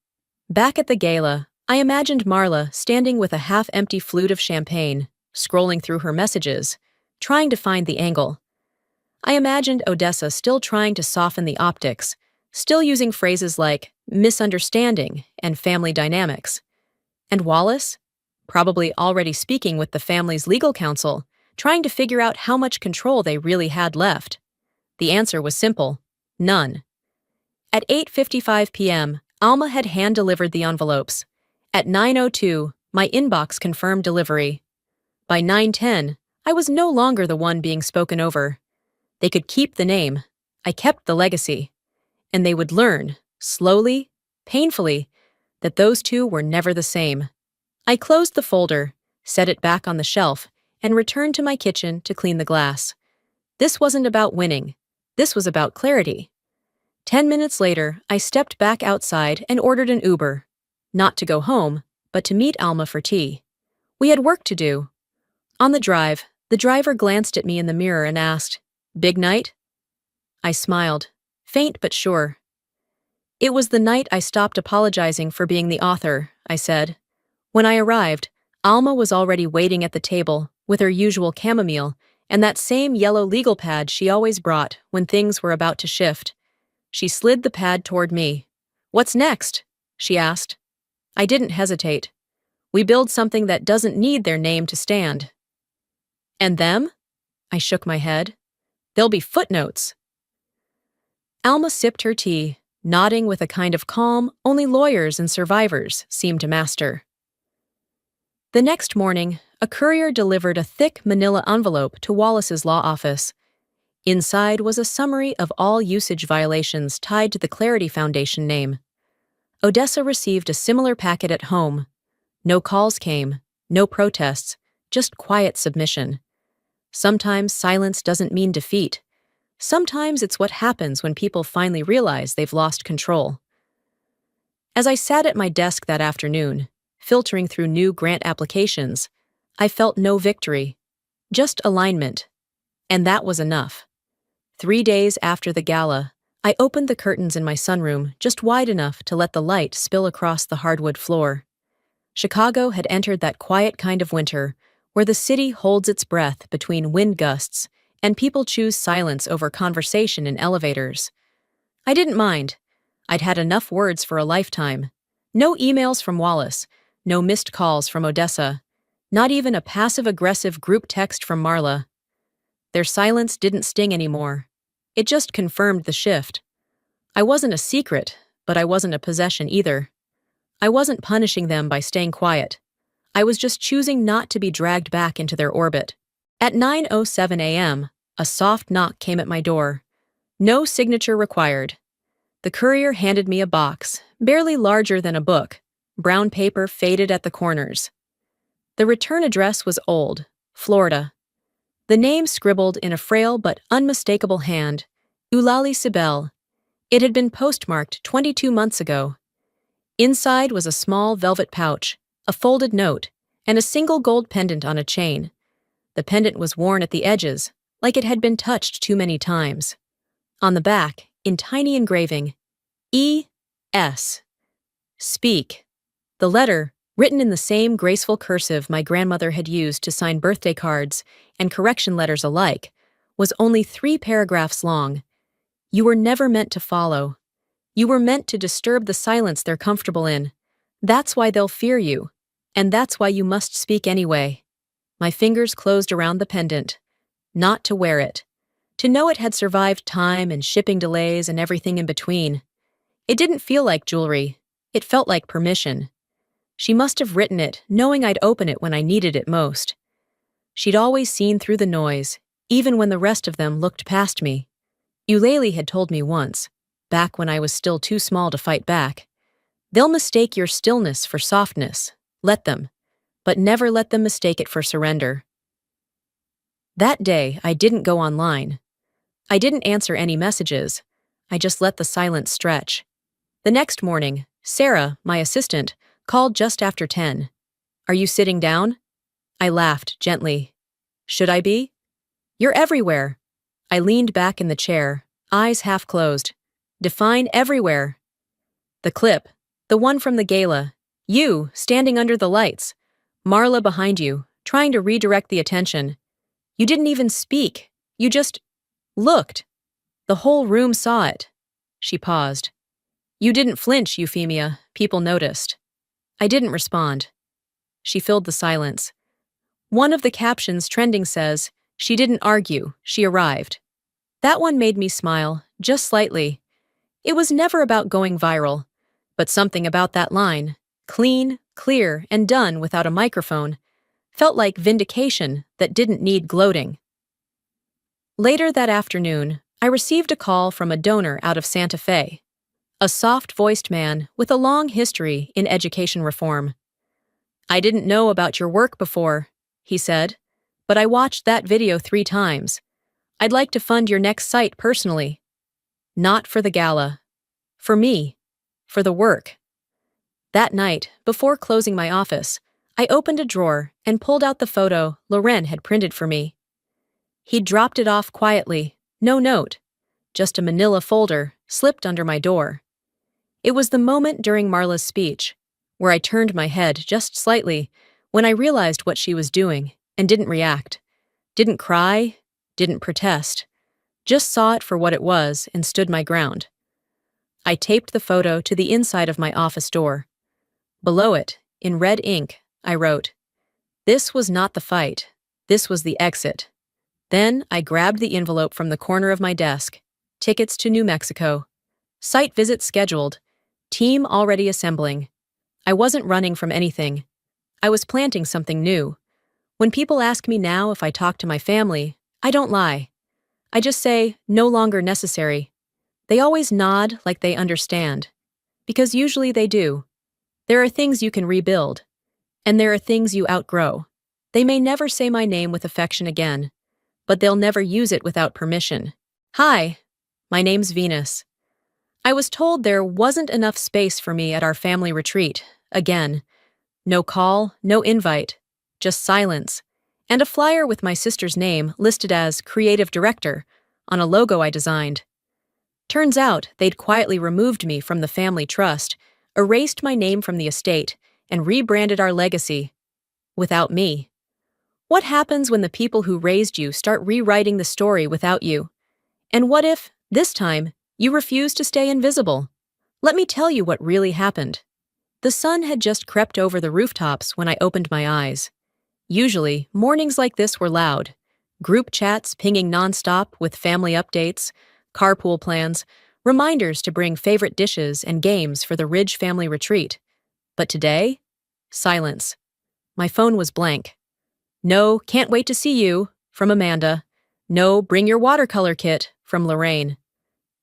Back at the gala, I imagined Marla standing with a half-empty flute of champagne, scrolling through her messages, trying to find the angle. I imagined Odessa still trying to soften the optics, still using phrases like misunderstanding and family dynamics. And Wallace? Probably already speaking with the family's legal counsel, trying to figure out how much control they really had left. The answer was simple: none. At 8:55 p.m., Alma had hand-delivered the envelopes. At 9:02, my inbox confirmed delivery. By 9:10, I was no longer the one being spoken over. They could keep the name. I kept the legacy. And they would learn, slowly, painfully, that those two were never the same. I closed the folder, set it back on the shelf, and returned to my kitchen to clean the glass. This wasn't about winning. This was about clarity. 10 minutes later, I stepped back outside and ordered an Uber. Not to go home, but to meet Alma for tea. We had work to do. On the drive, the driver glanced at me in the mirror and asked, "Big night?" I smiled, faint but sure. "It was the night I stopped apologizing for being the author," I said. When I arrived, Alma was already waiting at the table with her usual chamomile and that same yellow legal pad she always brought when things were about to shift. She slid the pad toward me. "What's next?" she asked. I didn't hesitate. "We build something that doesn't need their name to stand." "And them?" I shook my head. "There'll be footnotes." Alma sipped her tea, nodding with a kind of calm only lawyers and survivors seem to master. The next morning, a courier delivered a thick manila envelope to Wallace's law office. Inside was a summary of all usage violations tied to the Clarity Foundation name. Odessa received a similar packet at home. No calls came, no protests, just quiet submission. Sometimes silence doesn't mean defeat. Sometimes it's what happens when people finally realize they've lost control. As I sat at my desk that afternoon, filtering through new grant applications, I felt no victory, just alignment. And that was enough. 3 days after the gala, I opened the curtains in my sunroom just wide enough to let the light spill across the hardwood floor. Chicago had entered that quiet kind of winter where the city holds its breath between wind gusts and people choose silence over conversation in elevators. I didn't mind. I'd had enough words for a lifetime. No emails from Wallace, no missed calls from Odessa, not even a passive-aggressive group text from Marla. Their silence didn't sting anymore. It just confirmed the shift. I wasn't a secret, but I wasn't a possession either. I wasn't punishing them by staying quiet. I was just choosing not to be dragged back into their orbit. At 9:07 a.m., a soft knock came at my door. No signature required. The courier handed me a box, barely larger than a book, brown paper faded at the corners. The return address was old, Florida. The name scribbled in a frail but unmistakable hand, Eulalie Sibel. It had been postmarked 22 months ago. Inside was a small velvet pouch, a folded note, and a single gold pendant on a chain. The pendant was worn at the edges, like it had been touched too many times. On the back, in tiny engraving, E.S. Speak. The letter, written in the same graceful cursive my grandmother had used to sign birthday cards and correction letters alike, was only 3 paragraphs long. You were never meant to follow. You were meant to disturb the silence they're comfortable in. That's why they'll fear you. And that's why you must speak anyway. My fingers closed around the pendant. Not to wear it. To know it had survived time and shipping delays and everything in between. It didn't feel like jewelry. It felt like permission. She must have written it, knowing I'd open it when I needed it most. She'd always seen through the noise, even when the rest of them looked past me. Eulalie had told me once, back when I was still too small to fight back, they'll mistake your stillness for softness. Let them. But never let them mistake it for surrender. That day, I didn't go online. I didn't answer any messages. I just let the silence stretch. The next morning, Sarah, my assistant, called just after 10. Are you sitting down? I laughed gently. Should I be? You're everywhere. I leaned back in the chair, eyes half closed. Define everywhere. The clip, the one from the gala, you standing under the lights, Marla behind you, trying to redirect the attention. You didn't even speak. You just looked. The whole room saw it. She paused. You didn't flinch, Euphemia. People noticed. I didn't respond. She filled the silence. One of the captions trending says, she didn't argue, she arrived. That one made me smile, just slightly. It was never about going viral, but something about that line, clean, clear, and done without a microphone, felt like vindication that didn't need gloating. Later that afternoon, I received a call from a donor out of Santa Fe, a soft-voiced man with a long history in education reform. I didn't know about your work before, he said, but I watched that video 3 times. I'd like to fund your next site personally. Not for the gala. For me. For the work. That night, before closing my office, I opened a drawer and pulled out the photo Loren had printed for me. He'd dropped it off quietly, no note, just a manila folder slipped under my door. It was the moment during Marla's speech, where I turned my head just slightly when I realized what she was doing and didn't react, didn't cry, didn't protest, just saw it for what it was and stood my ground. I taped the photo to the inside of my office door. Below it, in red ink, I wrote, "This was not the fight. This was the exit." Then I grabbed the envelope from the corner of my desk. Tickets to New Mexico. Site visit scheduled. Team already assembling. I wasn't running from anything. I was planting something new. When people ask me now if I talk to my family, I don't lie. I just say, no longer necessary. They always nod like they understand. because usually they do. There are things you can rebuild, and there are things you outgrow. They may never say my name with affection again, but they'll never use it without permission. Hi, my name's Venus. I was told there wasn't enough space for me at our family retreat. Again, no call, no invite, just silence, and a flyer with my sister's name listed as creative director on a logo I designed. Turns out they'd quietly removed me from the family trust, erased my name from the estate, and rebranded our legacy. Without me. What happens when the people who raised you start rewriting the story without you? And what if, this time, you refuse to stay invisible? Let me tell you what really happened. The sun had just crept over the rooftops when I opened my eyes. Usually, mornings like this were loud. Group chats pinging nonstop with family updates, carpool plans, reminders to bring favorite dishes and games for the Ridge family retreat. But today, silence. My phone was blank. No, can't wait to see you, from Amanda. No, bring your watercolor kit, from Lorraine.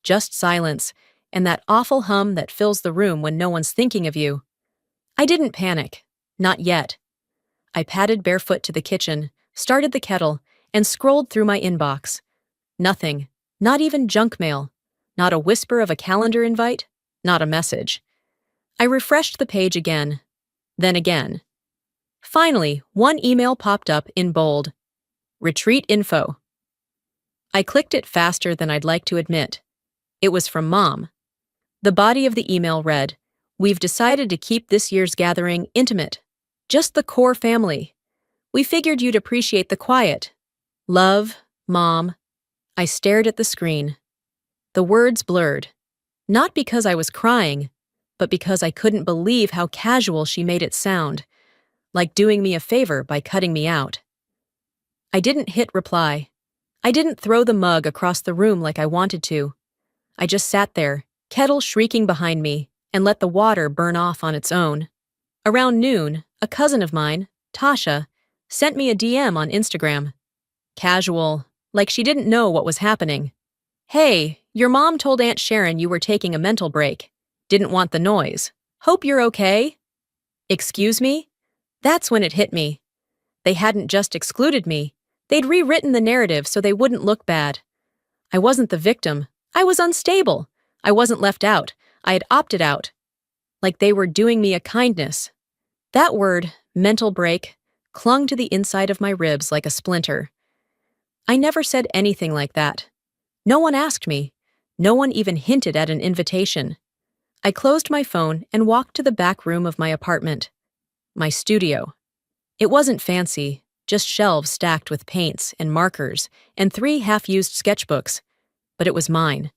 Just silence, and that awful hum that fills the room when no one's thinking of you. I didn't panic. Not yet. I padded barefoot to the kitchen, started the kettle, and scrolled through my inbox. Nothing. Not even junk mail. Not a whisper of a calendar invite. Not a message. I refreshed the page again. Then again. Finally, one email popped up in bold. Retreat info. I clicked it faster than I'd like to admit. It was from Mom. The body of the email read, "We've decided to keep this year's gathering intimate. Just the core family. We figured you'd appreciate the quiet. Love, Mom." I stared at the screen. The words blurred. Not because I was crying, but because I couldn't believe how casual she made it sound. Like doing me a favor by cutting me out. I didn't hit reply. I didn't throw the mug across the room like I wanted to. I just sat there, kettle shrieking behind me, and let the water burn off on its own. Around noon, a cousin of mine, Tasha, sent me a DM on Instagram. Casual, like she didn't know what was happening. "Hey, your mom told Aunt Sharon you were taking a mental break. Didn't want the noise. Hope you're okay." Excuse me? That's when it hit me. They hadn't just excluded me. They'd rewritten the narrative so they wouldn't look bad. I wasn't the victim. I was unstable. I wasn't left out. I had opted out. Like they were doing me a kindness. That word, mental break, clung to the inside of my ribs like a splinter. I never said anything like that. No one asked me. No one even hinted at an invitation. I closed my phone and walked to the back room of my apartment. My studio. It wasn't fancy, just shelves stacked with paints and markers and 3 half-used sketchbooks, but it was mine.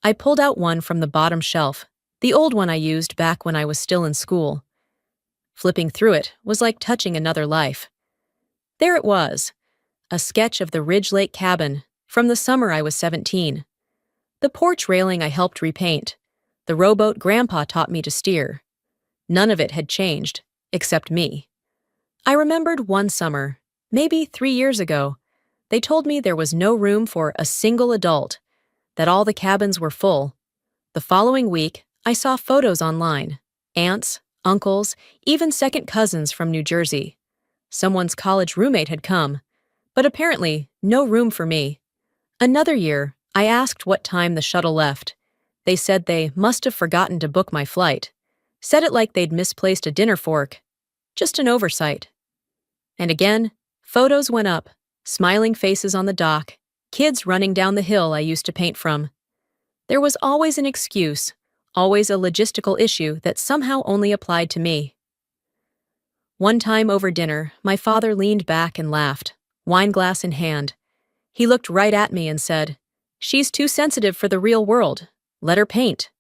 I pulled out one from the bottom shelf, the old one I used back when I was still in school. Flipping through it was like touching another life. There it was, a sketch of the Ridge Lake cabin from the summer I was 17. The porch railing I helped repaint, the rowboat Grandpa taught me to steer. None of it had changed, except me. I remembered one summer, maybe 3 years ago, they told me there was no room for a single adult, that all the cabins were full. The following week, I saw photos online, aunts, uncles, even second cousins from New Jersey. Someone's college roommate had come, but apparently no room for me. Another year, I asked what time the shuttle left. They said they must have forgotten to book my flight. Said it like they'd misplaced a dinner fork. Just an oversight. And again, photos went up, smiling faces on the dock, kids running down the hill I used to paint from. There was always an excuse, always a logistical issue that somehow only applied to me. One time over dinner, my father leaned back and laughed, wineglass in hand. He looked right at me and said, "She's too sensitive for the real world. Let her paint."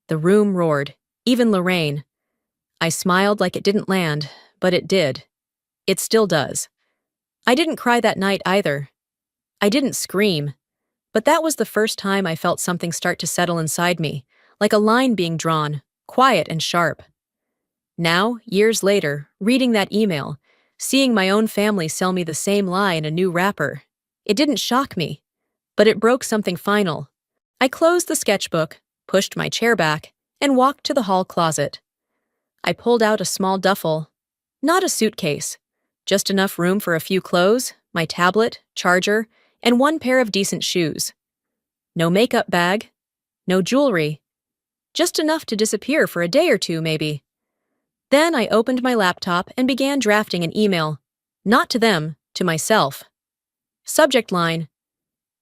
The room roared, even Lorraine. I smiled like it didn't land, but it did. It still does. I didn't cry that night either. I didn't scream, but that was the first time I felt something start to settle inside me, like a line being drawn, quiet and sharp. Now, years later, reading that email, seeing my own family sell me the same lie in a new wrapper, it didn't shock me, but it broke something final. I closed the sketchbook, pushed my chair back, and walked to the hall closet. I pulled out a small duffel, not a suitcase, just enough room for a few clothes, my tablet, charger, and one pair of decent shoes. No makeup bag, no jewelry, just enough to disappear for a day or two, maybe. Then I opened my laptop and began drafting an email, not to them, to myself. Subject line: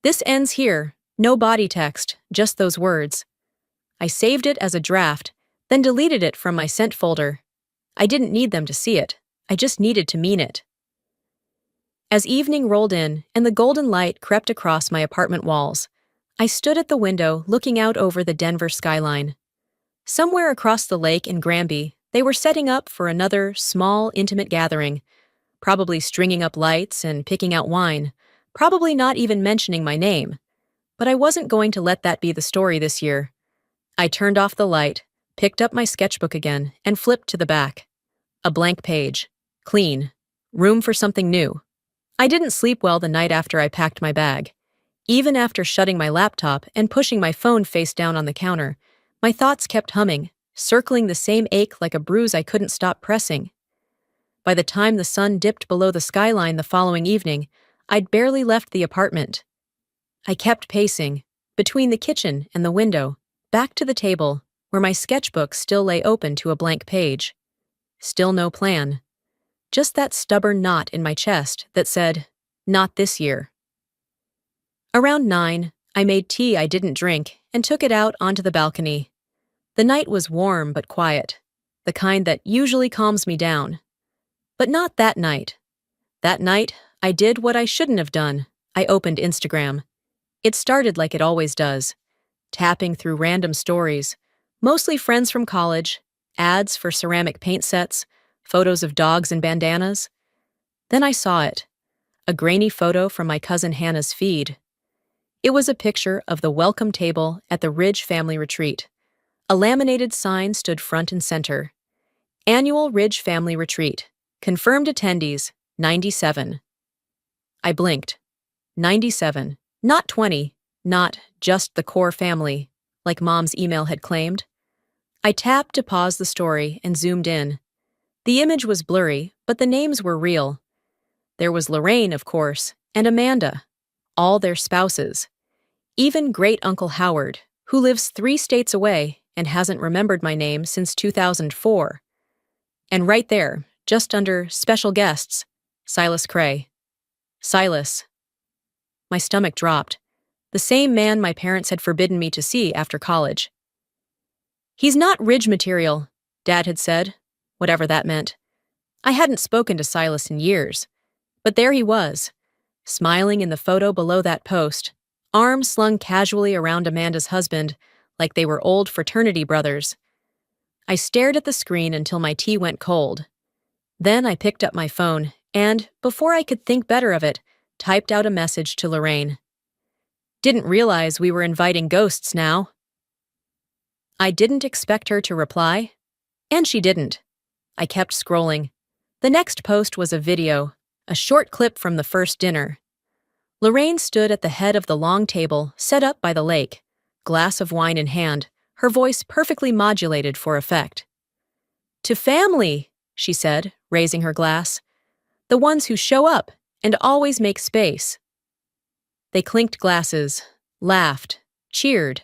"This ends here, no body text, just those words." I saved it as a draft, then deleted it from my sent folder. I didn't need them to see it, I just needed to mean it. As evening rolled in and the golden light crept across my apartment walls, I stood at the window looking out over the Denver skyline. Somewhere across the lake in Granby, they were setting up for another small, intimate gathering, probably stringing up lights and picking out wine, probably not even mentioning my name. But I wasn't going to let that be the story this year. I turned off the light, picked up my sketchbook again, and flipped to the back. A blank page. Clean. Room for something new. I didn't sleep well the night after I packed my bag. Even after shutting my laptop and pushing my phone face down on the counter, my thoughts kept humming, circling the same ache like a bruise I couldn't stop pressing. By the time the sun dipped below the skyline the following evening, I'd barely left the apartment. I kept pacing, between the kitchen and the window, back to the table, where my sketchbook still lay open to a blank page. Still no plan. Just that stubborn knot in my chest that said, "Not this year." Around 9, I made tea I didn't drink and took it out onto the balcony. The night was warm but quiet, the kind that usually calms me down. But not that night. That night, I did what I shouldn't have done. I opened Instagram. It started like it always does, tapping through random stories, mostly friends from college, ads for ceramic paint sets, photos of dogs and bandanas. Then I saw it, a grainy photo from my cousin Hannah's feed. It was a picture of the welcome table at the Ridge Family Retreat. A laminated sign stood front and center. Annual Ridge Family Retreat. Confirmed attendees, 97. I blinked. 97. Not 20. Not just the core family, like Mom's email had claimed. I tapped to pause the story and zoomed in. The image was blurry, but the names were real. There was Lorraine, of course, and Amanda, all their spouses. Even Great Uncle Howard, who lives 3 states away and hasn't remembered my name since 2004. And right there, just under special guests, Silas Cray. Silas. My stomach dropped. The same man my parents had forbidden me to see after college. "He's not Ridge material," Dad had said, whatever that meant. I hadn't spoken to Silas in years, but there he was, smiling in the photo below that post, arms slung casually around Amanda's husband, like they were old fraternity brothers. I stared at the screen until my tea went cold. Then I picked up my phone and, before I could think better of it, typed out a message to Lorraine. Didn't realize we were inviting ghosts now. I didn't expect her to reply, and she didn't. I kept scrolling. The next post was a video, a short clip from the first dinner. Lorraine stood at the head of the long table set up by the lake, glass of wine in hand, her voice perfectly modulated for effect. "To family," she said, raising her glass. "The ones who show up and always make space." They clinked glasses, laughed, cheered.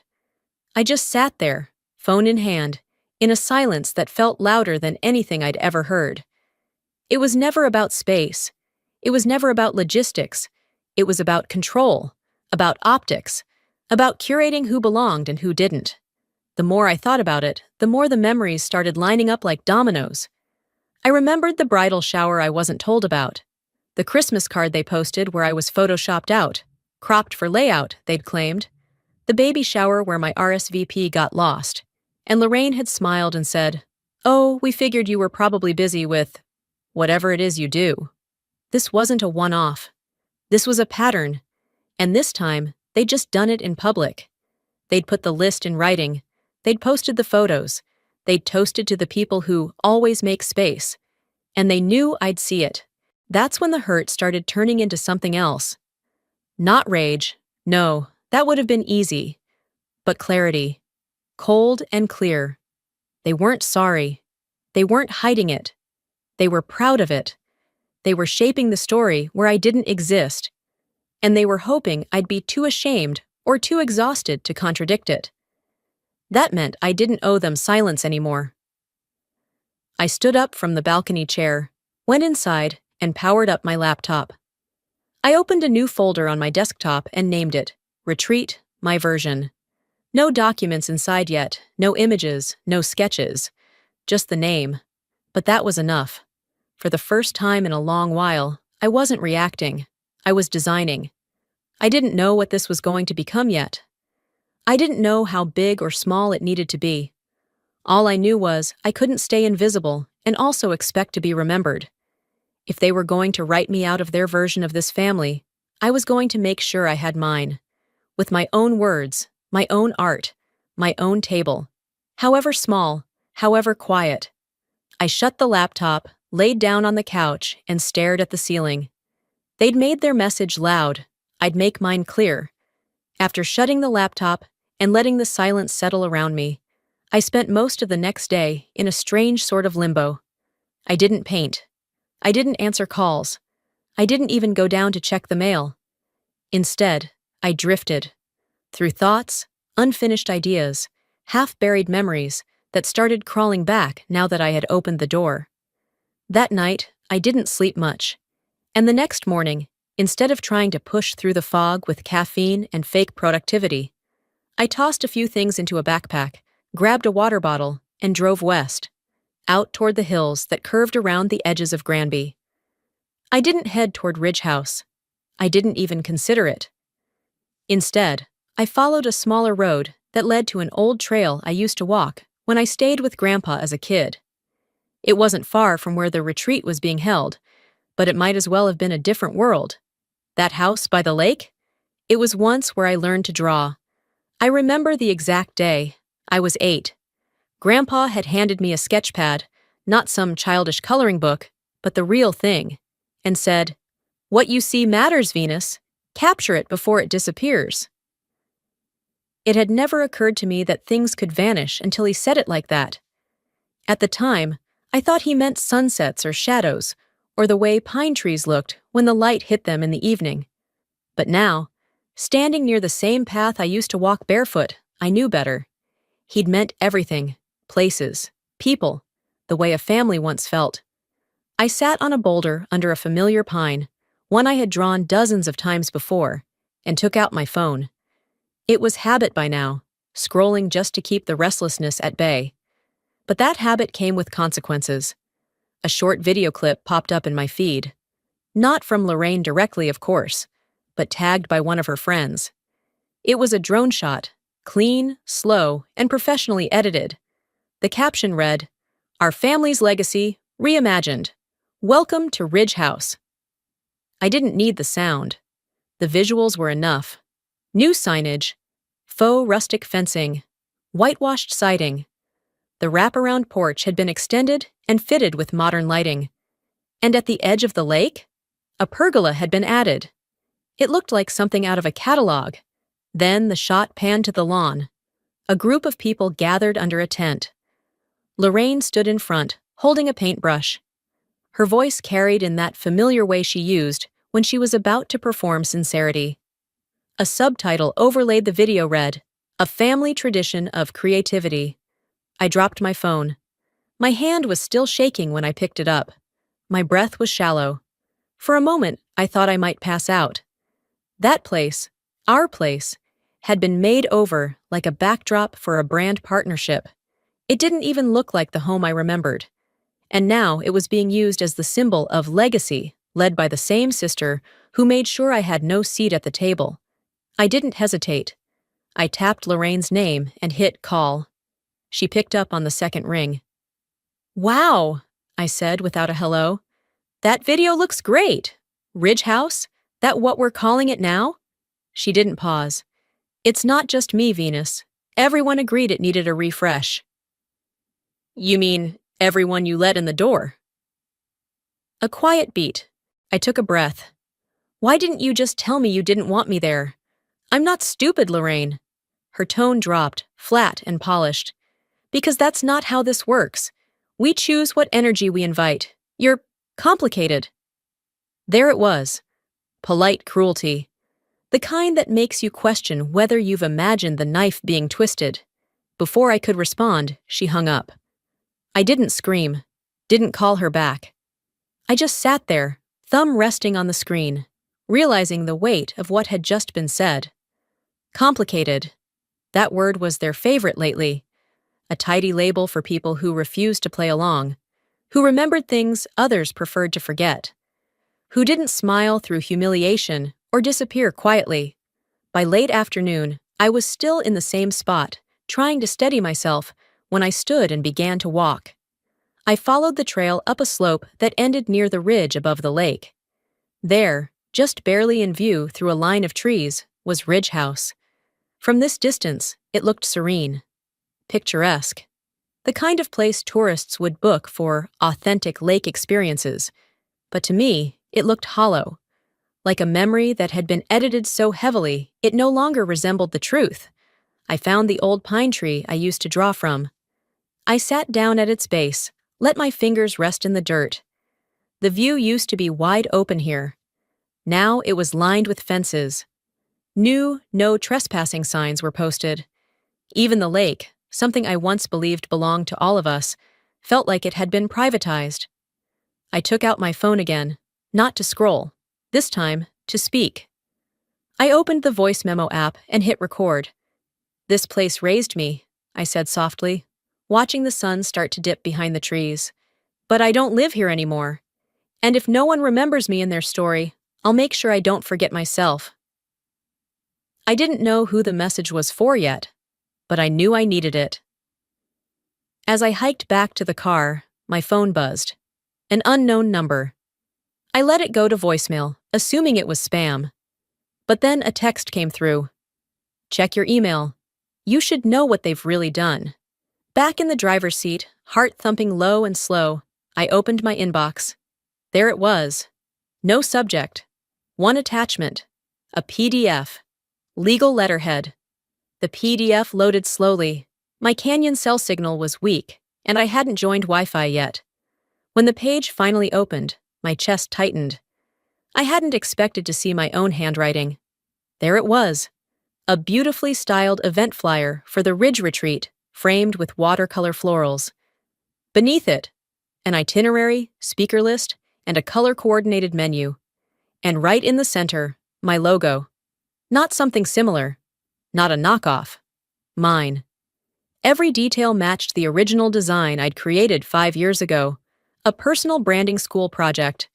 I just sat there, phone in hand, in a silence that felt louder than anything I'd ever heard. It was never about space. It was never about logistics. It was about control, about optics, about curating who belonged and who didn't. The more I thought about it, the more the memories started lining up like dominoes. I remembered the bridal shower I wasn't told about, the Christmas card they posted where I was photoshopped out, cropped for layout, they'd claimed, the baby shower where my RSVP got lost, and Lorraine had smiled and said, "Oh, we figured you were probably busy with whatever it is you do." This wasn't a one-off. This was a pattern, and this time, they'd just done it in public. They'd put the list in writing, they'd posted the photos, they'd toasted to the people who always make space, and they knew I'd see it. That's when the hurt started turning into something else. Not rage, no, that would have been easy, but clarity. Cold and clear, They weren't sorry. They weren't hiding it. They were proud of it. They were shaping the story where I didn't exist, and they were hoping I'd be too ashamed or too exhausted to contradict it. That meant I didn't owe them silence anymore. I stood up from the balcony chair, went inside, and powered up my laptop. I opened a new folder on my desktop and named it Retreat, My Version. No documents inside yet, no images, no sketches, just the name. But that was enough. For the first time in a long while, I wasn't reacting. I was designing. I didn't know what this was going to become yet. I didn't know how big or small it needed to be. All I knew was I couldn't stay invisible and also expect to be remembered. If they were going to write me out of their version of this family, I was going to make sure I had mine. With my own words, my own art, my own table. However small, however quiet. I shut the laptop, laid down on the couch, and stared at the ceiling. They'd made their message loud. I'd make mine clear. After shutting the laptop and letting the silence settle around me, I spent most of the next day in a strange sort of limbo. I didn't paint. I didn't answer calls. I didn't even go down to check the mail. Instead, I drifted through thoughts, unfinished ideas, half-buried memories that started crawling back now that I had opened the door. That night, I didn't sleep much. And the next morning, instead of trying to push through the fog with caffeine and fake productivity, I tossed a few things into a backpack, grabbed a water bottle, and drove west, out toward the hills that curved around the edges of Granby. I didn't head toward Ridge House. I didn't even consider it. Instead, I followed a smaller road that led to an old trail I used to walk when I stayed with Grandpa as a kid. It wasn't far from where the retreat was being held, but it might as well have been a different world. That house by the lake? It was once where I learned to draw. I remember the exact day. I was 8. Grandpa had handed me a sketch pad, not some childish coloring book, but the real thing, and said, "What you see matters, Venus. Capture it before it disappears." It had never occurred to me that things could vanish until he said it like that. At the time, I thought he meant sunsets or shadows, or the way pine trees looked when the light hit them in the evening. But now, standing near the same path I used to walk barefoot, I knew better. He'd meant everything, places, people, the way a family once felt. I sat on a boulder under a familiar pine, one I had drawn dozens of times before, and took out my phone. It was habit by now, scrolling just to keep the restlessness at bay. But that habit came with consequences. A short video clip popped up in my feed. Not from Lorraine directly, of course, but tagged by one of her friends. It was a drone shot, clean, slow, and professionally edited. The caption read, "Our family's legacy, reimagined. Welcome to Ridge House." I didn't need the sound. The visuals were enough. New signage, faux rustic fencing, whitewashed siding. The wraparound porch had been extended and fitted with modern lighting. And at the edge of the lake, a pergola had been added. It looked like something out of a catalog. Then the shot panned to the lawn. A group of people gathered under a tent. Lorraine stood in front, holding a paintbrush. Her voice carried in that familiar way she used when she was about to perform sincerity. A subtitle overlaid the video read, "A Family Tradition of Creativity." I dropped my phone. My hand was still shaking when I picked it up. My breath was shallow. For a moment, I thought I might pass out. That place, our place, had been made over like a backdrop for a brand partnership. It didn't even look like the home I remembered. And now it was being used as the symbol of legacy, led by the same sister who made sure I had no seat at the table. I didn't hesitate. I tapped Lorraine's name and hit call. She picked up on the second ring. "Wow," I said without a hello. "That video looks great. Ridge House? That what we're calling it now?" She didn't pause. "It's not just me, Venus. Everyone agreed it needed a refresh." "You mean everyone you let in the door?" A quiet beat. I took a breath. "Why didn't you just tell me you didn't want me there? I'm not stupid, Lorraine." Her tone dropped, flat and polished. Because that's not how this works. We choose what energy we invite. You're complicated. There it was. Polite cruelty. The kind that makes you question whether you've imagined the knife being twisted. Before I could respond, she hung up. I didn't scream, didn't call her back. I just sat there, thumb resting on the screen, realizing the weight of what had just been said. Complicated. That word was their favorite lately. A tidy label for people who refused to play along, who remembered things others preferred to forget, who didn't smile through humiliation or disappear quietly. By late afternoon, I was still in the same spot, trying to steady myself, when I stood and began to walk. I followed the trail up a slope that ended near the ridge above the lake. There, just barely in view through a line of trees, was Ridge House. From this distance, it looked serene, picturesque, the kind of place tourists would book for authentic lake experiences. But to me, it looked hollow, like a memory that had been edited so heavily it no longer resembled the truth. I found the old pine tree I used to draw from. I sat down at its base, let my fingers rest in the dirt. The view used to be wide open here. Now it was lined with fences. New no trespassing signs were posted. Even the lake, something I once believed belonged to all of us, felt like it had been privatized. I took out my phone again, not to scroll, this time to speak. I opened the voice memo app and hit record. "This place raised me," I said softly, watching the sun start to dip behind the trees. "But I don't live here anymore. And if no one remembers me in their story, I'll make sure I don't forget myself." I didn't know who the message was for yet, but I knew I needed it. As I hiked back to the car, my phone buzzed. An unknown number. I let it go to voicemail, assuming it was spam. But then a text came through. "Check your email. You should know what they've really done." Back in the driver's seat, heart thumping low and slow, I opened my inbox. There it was. No subject. One attachment. A PDF. Legal letterhead. The PDF loaded slowly. My Canyon cell signal was weak, and I hadn't joined Wi-Fi yet. When the page finally opened, my chest tightened. I hadn't expected to see my own handwriting. There it was. A beautifully styled event flyer for the Ridge Retreat, framed with watercolor florals. Beneath it, an itinerary, speaker list, and a color-coordinated menu. And right in the center, my logo. Not something similar. Not a knockoff. Mine. Every detail matched the original design I'd created 5 years ago, a personal branding school project.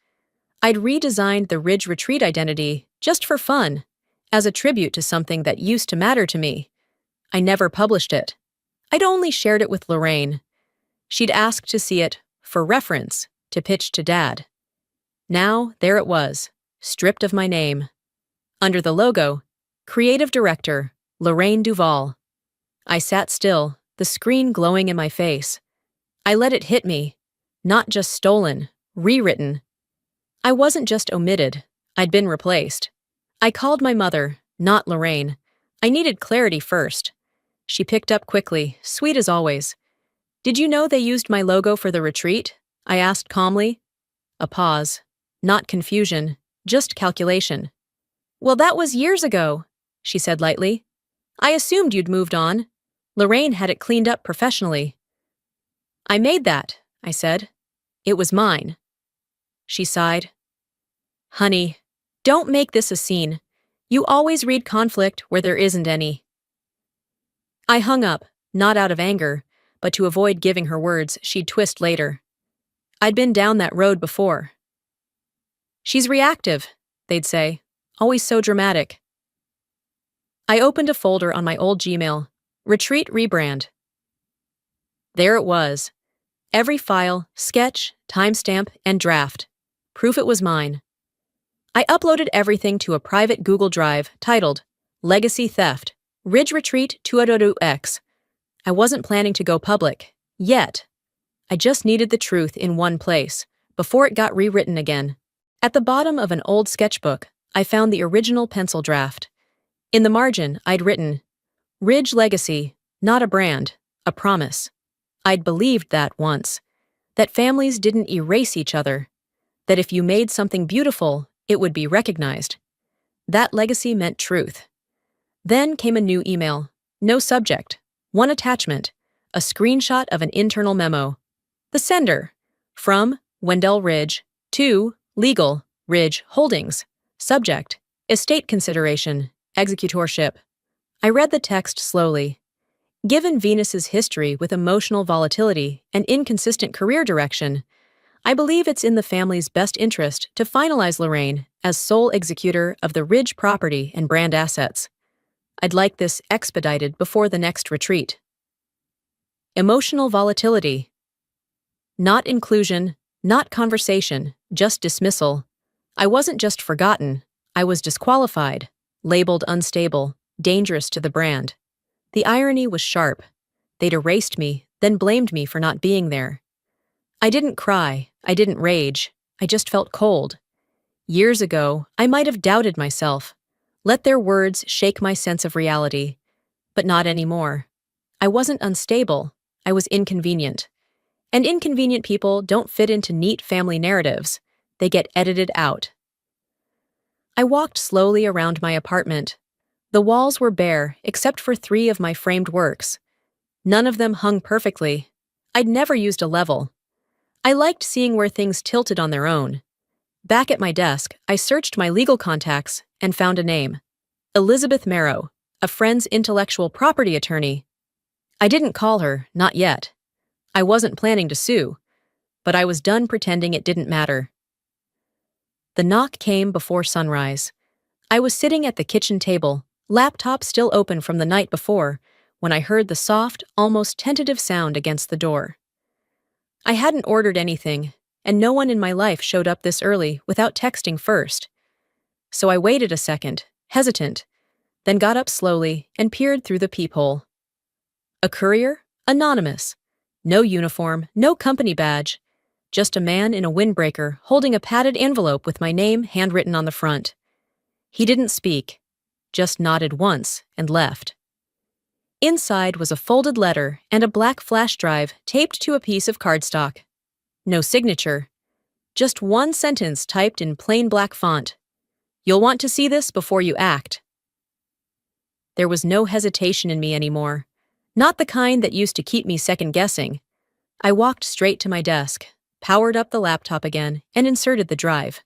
I'd redesigned the Ridge Retreat identity just for fun, as a tribute to something that used to matter to me. I never published it. I'd only shared it with Lorraine. She'd asked to see it, for reference, to pitch to Dad. Now, there it was, stripped of my name. Under the logo, Creative Director, Lorraine Duval. I sat still, the screen glowing in my face. I let it hit me. Not just stolen, rewritten. I wasn't just omitted, I'd been replaced. I called my mother, not Lorraine. I needed clarity first. She picked up quickly, sweet as always. "Did you know they used my logo for the retreat?" I asked calmly. A pause. Not confusion, just calculation. "Well, that was years ago," she said lightly. "I assumed you'd moved on. Lorraine had it cleaned up professionally." "I made that," I said. "It was mine." She sighed. "Honey, don't make this a scene. You always read conflict where there isn't any." I hung up, not out of anger, but to avoid giving her words she'd twist later. I'd been down that road before. "She's reactive," they'd say, always so dramatic. I opened a folder on my old Gmail, Retreat Rebrand. There it was. Every file, sketch, timestamp, and draft. Proof it was mine. I uploaded everything to a private Google Drive titled Legacy Theft, Ridge Retreat 202X. I wasn't planning to go public, yet. I just needed the truth in one place, before it got rewritten again. At the bottom of an old sketchbook, I found the original pencil draft. In the margin, I'd written, "Ridge Legacy, not a brand, a promise." I'd believed that once, that families didn't erase each other, that if you made something beautiful, it would be recognized. That legacy meant truth. Then came a new email. No subject. One attachment. A screenshot of an internal memo. The sender. From Wendell Ridge to Legal Ridge Holdings. Subject. Estate consideration. Executorship. I read the text slowly. Given Venus's history with emotional volatility and inconsistent career direction, I believe it's in the family's best interest to finalize Lorraine as sole executor of the Ridge property and brand assets. I'd like this expedited before the next retreat. Emotional volatility. Not inclusion, not conversation, just dismissal. I wasn't just forgotten, I was disqualified, labeled unstable, dangerous to the brand. The irony was sharp. They'd erased me, then blamed me for not being there. I didn't cry, I didn't rage, I just felt cold. Years ago, I might have doubted myself, let their words shake my sense of reality. But not anymore. I wasn't unstable, I was inconvenient. And inconvenient people don't fit into neat family narratives. They get edited out. I walked slowly around my apartment. The walls were bare except for 3 of my framed works. None of them hung perfectly. I'd never used a level. I liked seeing where things tilted on their own. Back at my desk, I searched my legal contacts and found a name. Elizabeth Marrow, a friend's intellectual property attorney. I didn't call her, not yet. I wasn't planning to sue, but I was done pretending it didn't matter. The knock came before sunrise. I was sitting at the kitchen table, laptop still open from the night before, when I heard the soft, almost tentative sound against the door. I hadn't ordered anything, and no one in my life showed up this early without texting first. So I waited a second, hesitant, then got up slowly and peered through the peephole. A courier? Anonymous. No uniform, no company badge. Just a man in a windbreaker holding a padded envelope with my name handwritten on the front. He didn't speak, just nodded once and left. Inside was a folded letter and a black flash drive taped to a piece of cardstock. No signature. Just one sentence typed in plain black font. You'll want to see this before you act. There was no hesitation in me anymore. Not the kind that used to keep me second-guessing. I walked straight to my desk, powered up the laptop again, and inserted the drive.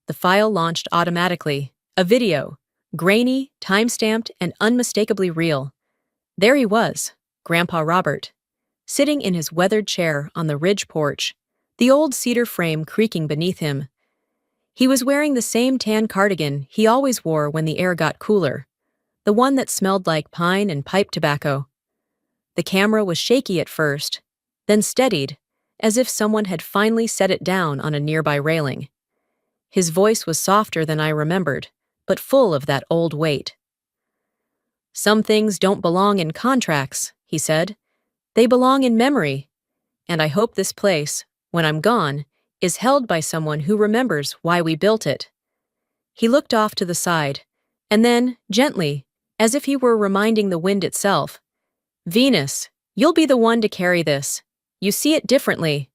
The file launched automatically. A video. Grainy, time-stamped, and unmistakably real. There he was, Grandpa Robert, sitting in his weathered chair on the Ridge porch, the old cedar frame creaking beneath him. He was wearing the same tan cardigan he always wore when the air got cooler, the one that smelled like pine and pipe tobacco. The camera was shaky at first, then steadied, as if someone had finally set it down on a nearby railing. His voice was softer than I remembered, but full of that old weight. Some things don't belong in contracts, he said. They belong in memory. And I hope this place, when I'm gone, is held by someone who remembers why we built it. He looked off to the side, and then, gently, as if he were reminding the wind itself, Venus, you'll be the one to carry this. You see it differently.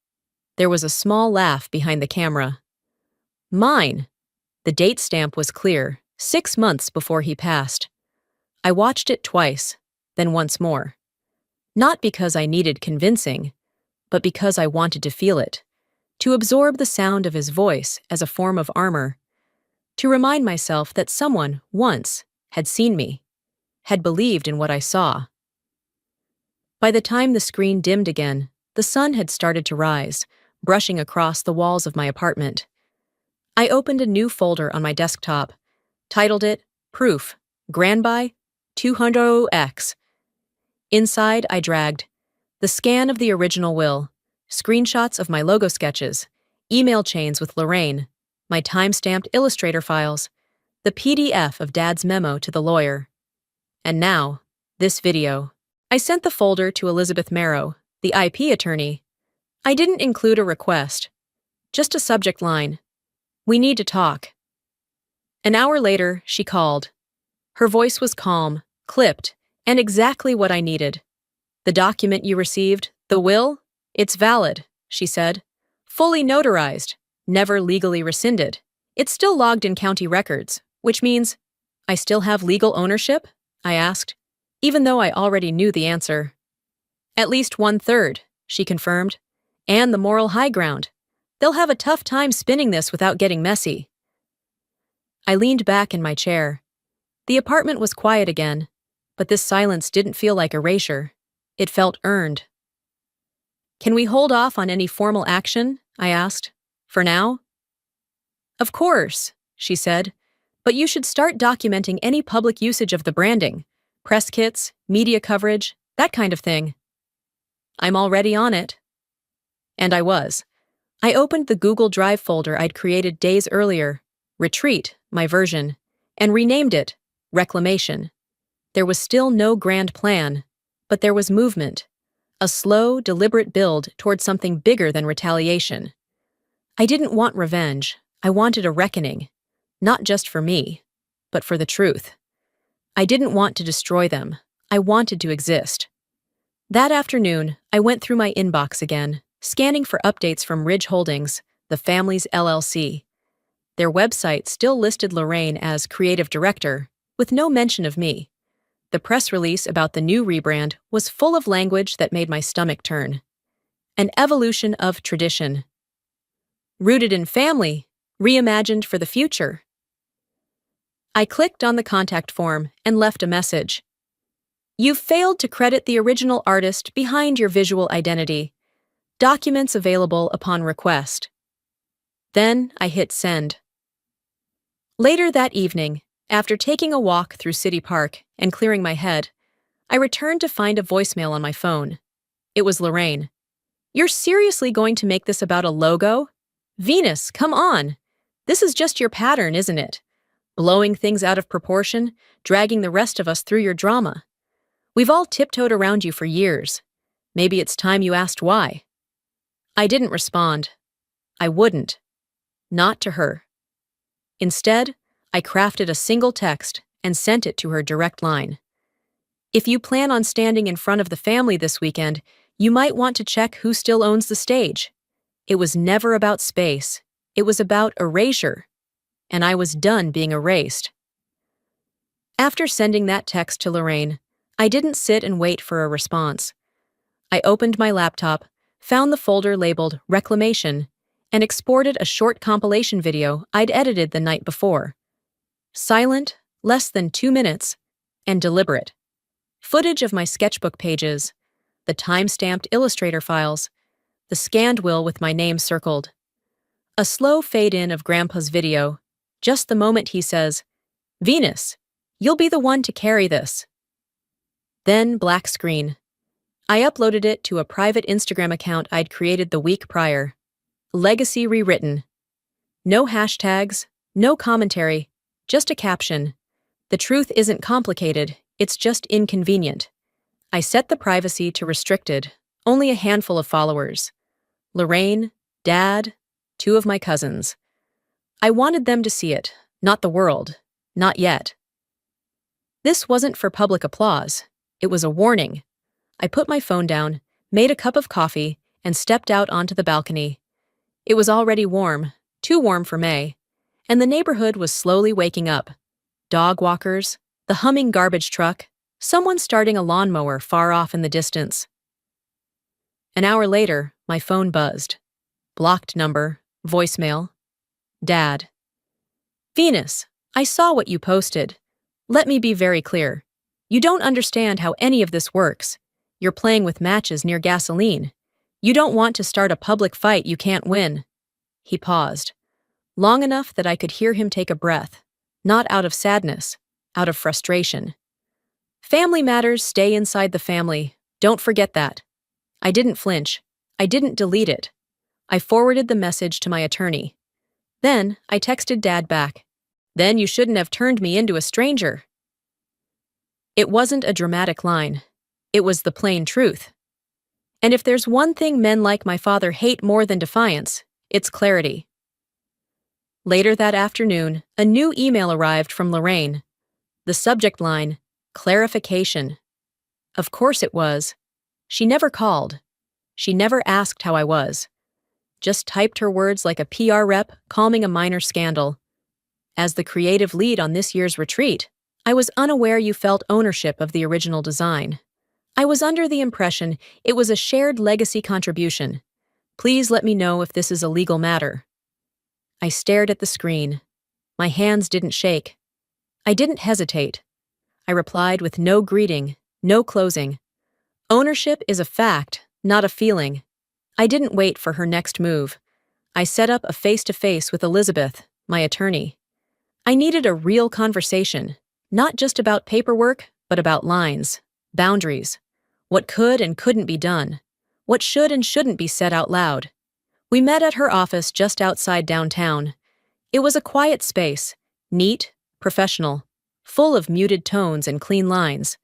There was a small laugh behind the camera. Mine. The date stamp was clear, 6 months before he passed. I watched it twice, then once more. Not because I needed convincing, but because I wanted to feel it, to absorb the sound of his voice as a form of armor, to remind myself that someone, once, had seen me, had believed in what I saw. By the time the screen dimmed again, the sun had started to rise, brushing across the walls of my apartment. I opened a new folder on my desktop, titled it Proof, Granby 200X. Inside, I dragged the scan of the original will, screenshots of my logo sketches, email chains with Lorraine, my time-stamped Illustrator files, the PDF of Dad's memo to the lawyer. And now, this video. I sent the folder to Elizabeth Marrow, the IP attorney. I didn't include a request, just a subject line. We need to talk. An hour later, she called. Her voice was calm, clipped, and exactly what I needed. The document you received, The will? It's valid, she said. Fully notarized, never legally rescinded. It's still logged in county records, which means I still have legal ownership? I asked, even though I already knew the answer. At least 1/3, she confirmed, and the moral high ground. They'll have a tough time spinning this without getting messy. I leaned back in my chair. The apartment was quiet again, but this silence didn't feel like erasure. It felt earned. Can we hold off on any formal action? I asked. For now? Of course, she said, but you should start documenting any public usage of the branding, press kits, media coverage, that kind of thing. I'm already on it. And I was. I opened the Google Drive folder I'd created days earlier, Retreat, my version, and renamed it Reclamation. There was still no grand plan, but there was movement, a slow, deliberate build toward something bigger than retaliation. I didn't want revenge. I wanted a reckoning, not just for me, but for the truth. I didn't want to destroy them. I wanted to exist. That afternoon, I went through my inbox again, scanning for updates from Ridge Holdings, the family's LLC. Their website still listed Lorraine as creative director, with no mention of me. The press release about the new rebrand was full of language that made my stomach turn. An evolution of tradition. Rooted in family, reimagined for the future. I clicked on the contact form and left a message. You've failed to credit the original artist behind your visual identity. Documents available upon request. Then I hit send. Later that evening, after taking a walk through City Park and clearing my head, I returned to find a voicemail on my phone. It was Lorraine. You're seriously going to make this about a logo? Venus, come on! This is just your pattern, isn't it? Blowing things out of proportion, dragging the rest of us through your drama. We've all tiptoed around you for years. Maybe it's time you asked why. I didn't respond. I wouldn't. Not to her. Instead, I crafted a single text and sent it to her direct line. If you plan on standing in front of the family this weekend, you might want to check who still owns the stage. It was never about space. It was about erasure. And I was done being erased. After sending that text to Lorraine, I didn't sit and wait for a response. I opened my laptop, found the folder labeled Reclamation, and exported a short compilation video I'd edited the night before. Silent, less than 2 minutes, and deliberate. Footage of my sketchbook pages, the time-stamped Illustrator files, the scanned will with my name circled. A slow fade-in of Grandpa's video, just the moment he says, Venus, you'll be the one to carry this. Then black screen. I uploaded it to a private Instagram account I'd created the week prior. Legacy rewritten. No hashtags, no commentary, just a caption. The truth isn't complicated, it's just inconvenient. I set the privacy to restricted, only a handful of followers. Lorraine, Dad, 2 of my cousins. I wanted them to see it, not the world, not yet. This wasn't for public applause. It was a warning. I put my phone down, made a cup of coffee, and stepped out onto the balcony. It was already warm, too warm for May, and the neighborhood was slowly waking up. Dog walkers, the humming garbage truck, someone starting a lawnmower far off in the distance. An hour later, my phone buzzed. Blocked number, voicemail. Dad. Venus, I saw what you posted. Let me be very clear. You don't understand how any of this works. You're playing with matches near gasoline. You don't want to start a public fight you can't win. He paused, long enough that I could hear him take a breath, not out of sadness, out of frustration. Family matters stay inside the family. Don't forget that. I didn't flinch. I didn't delete it. I forwarded the message to my attorney. Then I texted Dad back. Then you shouldn't have turned me into a stranger. It wasn't a dramatic line. It was the plain truth. And if there's one thing men like my father hate more than defiance, it's clarity. Later that afternoon, a new email arrived from Lorraine. The subject line, clarification. Of course it was. She never called. She never asked how I was, just typed her words like a PR rep calming a minor scandal. As the creative lead on this year's retreat, I was unaware you felt ownership of the original design. I was under the impression it was a shared legacy contribution. Please let me know if this is a legal matter. I stared at the screen. My hands didn't shake. I didn't hesitate. I replied with no greeting, no closing. Ownership is a fact, not a feeling. I didn't wait for her next move. I set up a face-to-face with Elizabeth, my attorney. I needed a real conversation, not just about paperwork, but about lines, boundaries, what could and couldn't be done, what should and shouldn't be said out loud. We met at her office just outside downtown. It was a quiet space, neat, professional, full of muted tones and clean lines.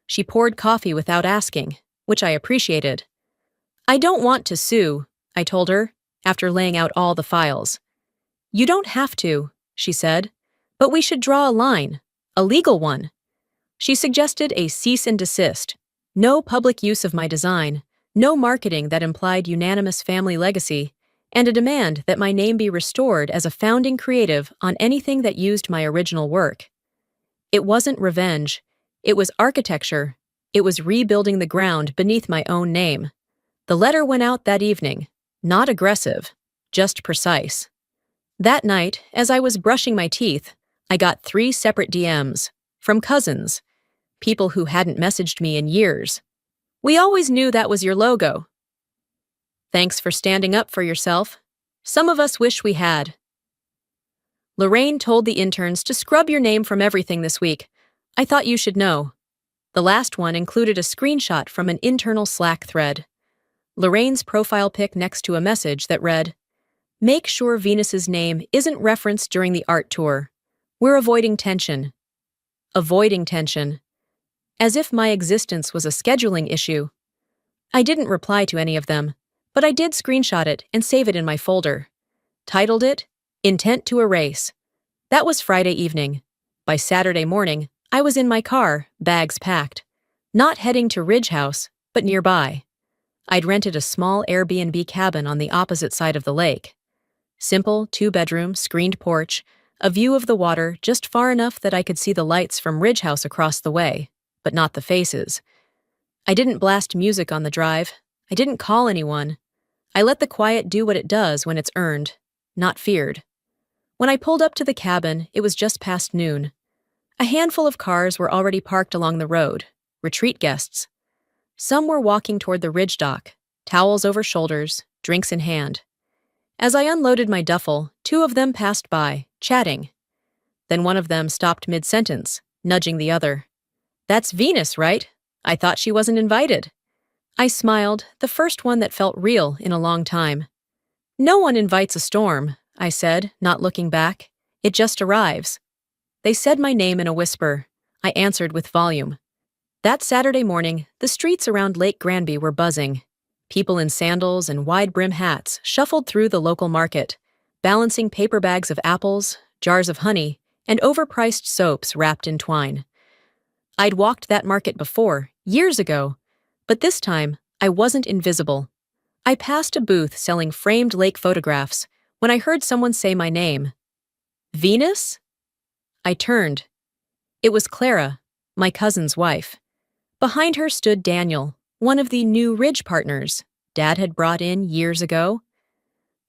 She poured coffee without asking, which I appreciated. I don't want to sue, I told her, after laying out all the files. You don't have to, she said, but we should draw a line, a legal one. She suggested a cease and desist, no public use of my design, no marketing that implied unanimous family legacy, and a demand that my name be restored as a founding creative on anything that used my original work. It wasn't revenge. It was architecture. It was rebuilding the ground beneath my own name. The letter went out that evening, not aggressive, just precise. That night, as I was brushing my teeth, I got 3 separate DMs from cousins, people who hadn't messaged me in years. We always knew that was your logo. Thanks for standing up for yourself. Some of us wish we had. Lorraine told the interns to scrub your name from everything this week. I thought you should know. The last one included a screenshot from an internal Slack thread. Lorraine's profile pic next to a message that read, "Make sure Venus's name isn't referenced during the art tour. We're avoiding tension." Avoiding tension. As if my existence was a scheduling issue. I didn't reply to any of them, but I did screenshot it and save it in my folder. Titled it, Intent to Erase. That was Friday evening. By Saturday morning, I was in my car, bags packed. Not heading to Ridge House, but nearby. I'd rented a small Airbnb cabin on the opposite side of the lake. Simple, 2-bedroom, screened porch, a view of the water just far enough that I could see the lights from Ridge House across the way, but not the faces. I didn't blast music on the drive. I didn't call anyone. I let the quiet do what it does when it's earned, not feared. When I pulled up to the cabin, it was just past noon. A handful of cars were already parked along the road, retreat guests. Some were walking toward the ridge dock, towels over shoulders, drinks in hand. As I unloaded my duffel, 2 of them passed by, chatting. Then one of them stopped mid-sentence, nudging the other. "That's Venus, right? I thought she wasn't invited." I smiled, the first one that felt real in a long time. "No one invites a storm," I said, not looking back. "It just arrives." They said my name in a whisper. I answered with volume. That Saturday morning, the streets around Lake Granby were buzzing. People in sandals and wide-brim hats shuffled through the local market, balancing paper bags of apples, jars of honey, and overpriced soaps wrapped in twine. I'd walked that market before, years ago, but this time, I wasn't invisible. I passed a booth selling framed lake photographs when I heard someone say my name. "Venus?" I turned. It was Clara, my cousin's wife. Behind her stood Daniel, one of the new Ridge partners Dad had brought in years ago.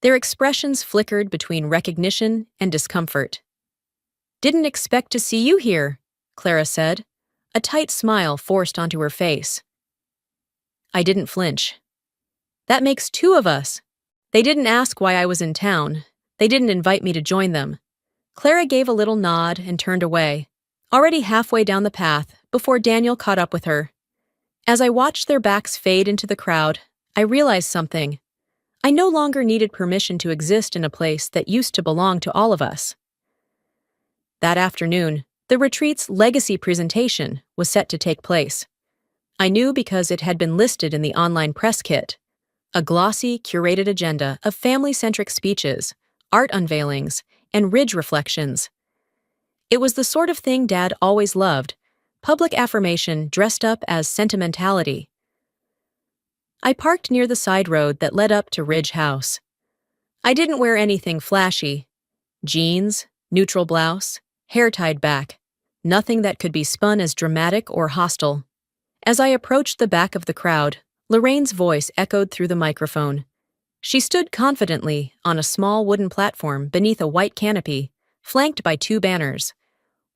Their expressions flickered between recognition and discomfort. "Didn't expect to see you here," Clara said, a tight smile forced onto her face. I didn't flinch. "That makes 2 of us. They didn't ask why I was in town. They didn't invite me to join them." Clara gave a little nod and turned away, already halfway down the path before Daniel caught up with her. As I watched their backs fade into the crowd, I realized something. I no longer needed permission to exist in a place that used to belong to all of us. That afternoon, the retreat's legacy presentation was set to take place. I knew because it had been listed in the online press kit. A glossy, curated agenda of family-centric speeches, art unveilings, and Ridge reflections. It was the sort of thing Dad always loved, public affirmation dressed up as sentimentality. I parked near the side road that led up to Ridge House. I didn't wear anything flashy. Jeans, neutral blouse, hair tied back. Nothing that could be spun as dramatic or hostile. As I approached the back of the crowd, Lorraine's voice echoed through the microphone. She stood confidently on a small wooden platform beneath a white canopy, flanked by two banners.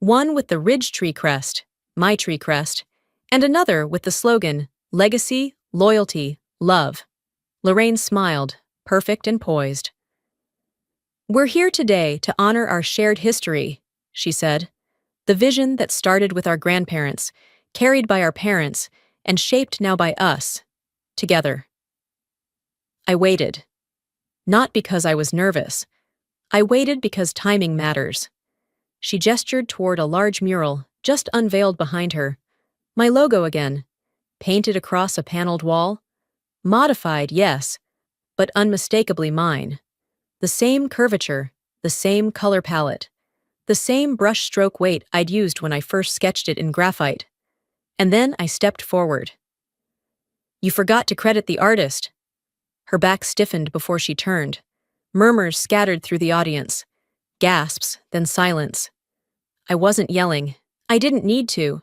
One with the Ridge Tree crest, my tree crest, and another with the slogan, Legacy, Loyalty, Love. Lorraine smiled, perfect and poised. "We're here today to honor our shared history," she said. "The vision that started with our grandparents, carried by our parents, and shaped now by us, together." I waited. Not because I was nervous. I waited because timing matters. She gestured toward a large mural just unveiled behind her. My logo again, painted across a paneled wall. Modified, yes, but unmistakably mine. The same curvature, the same color palette, the same brushstroke weight I'd used when I first sketched it in graphite. And then I stepped forward. "You forgot to credit the artist." Her back stiffened before she turned. Murmurs scattered through the audience. Gasps, then silence. I wasn't yelling. I didn't need to.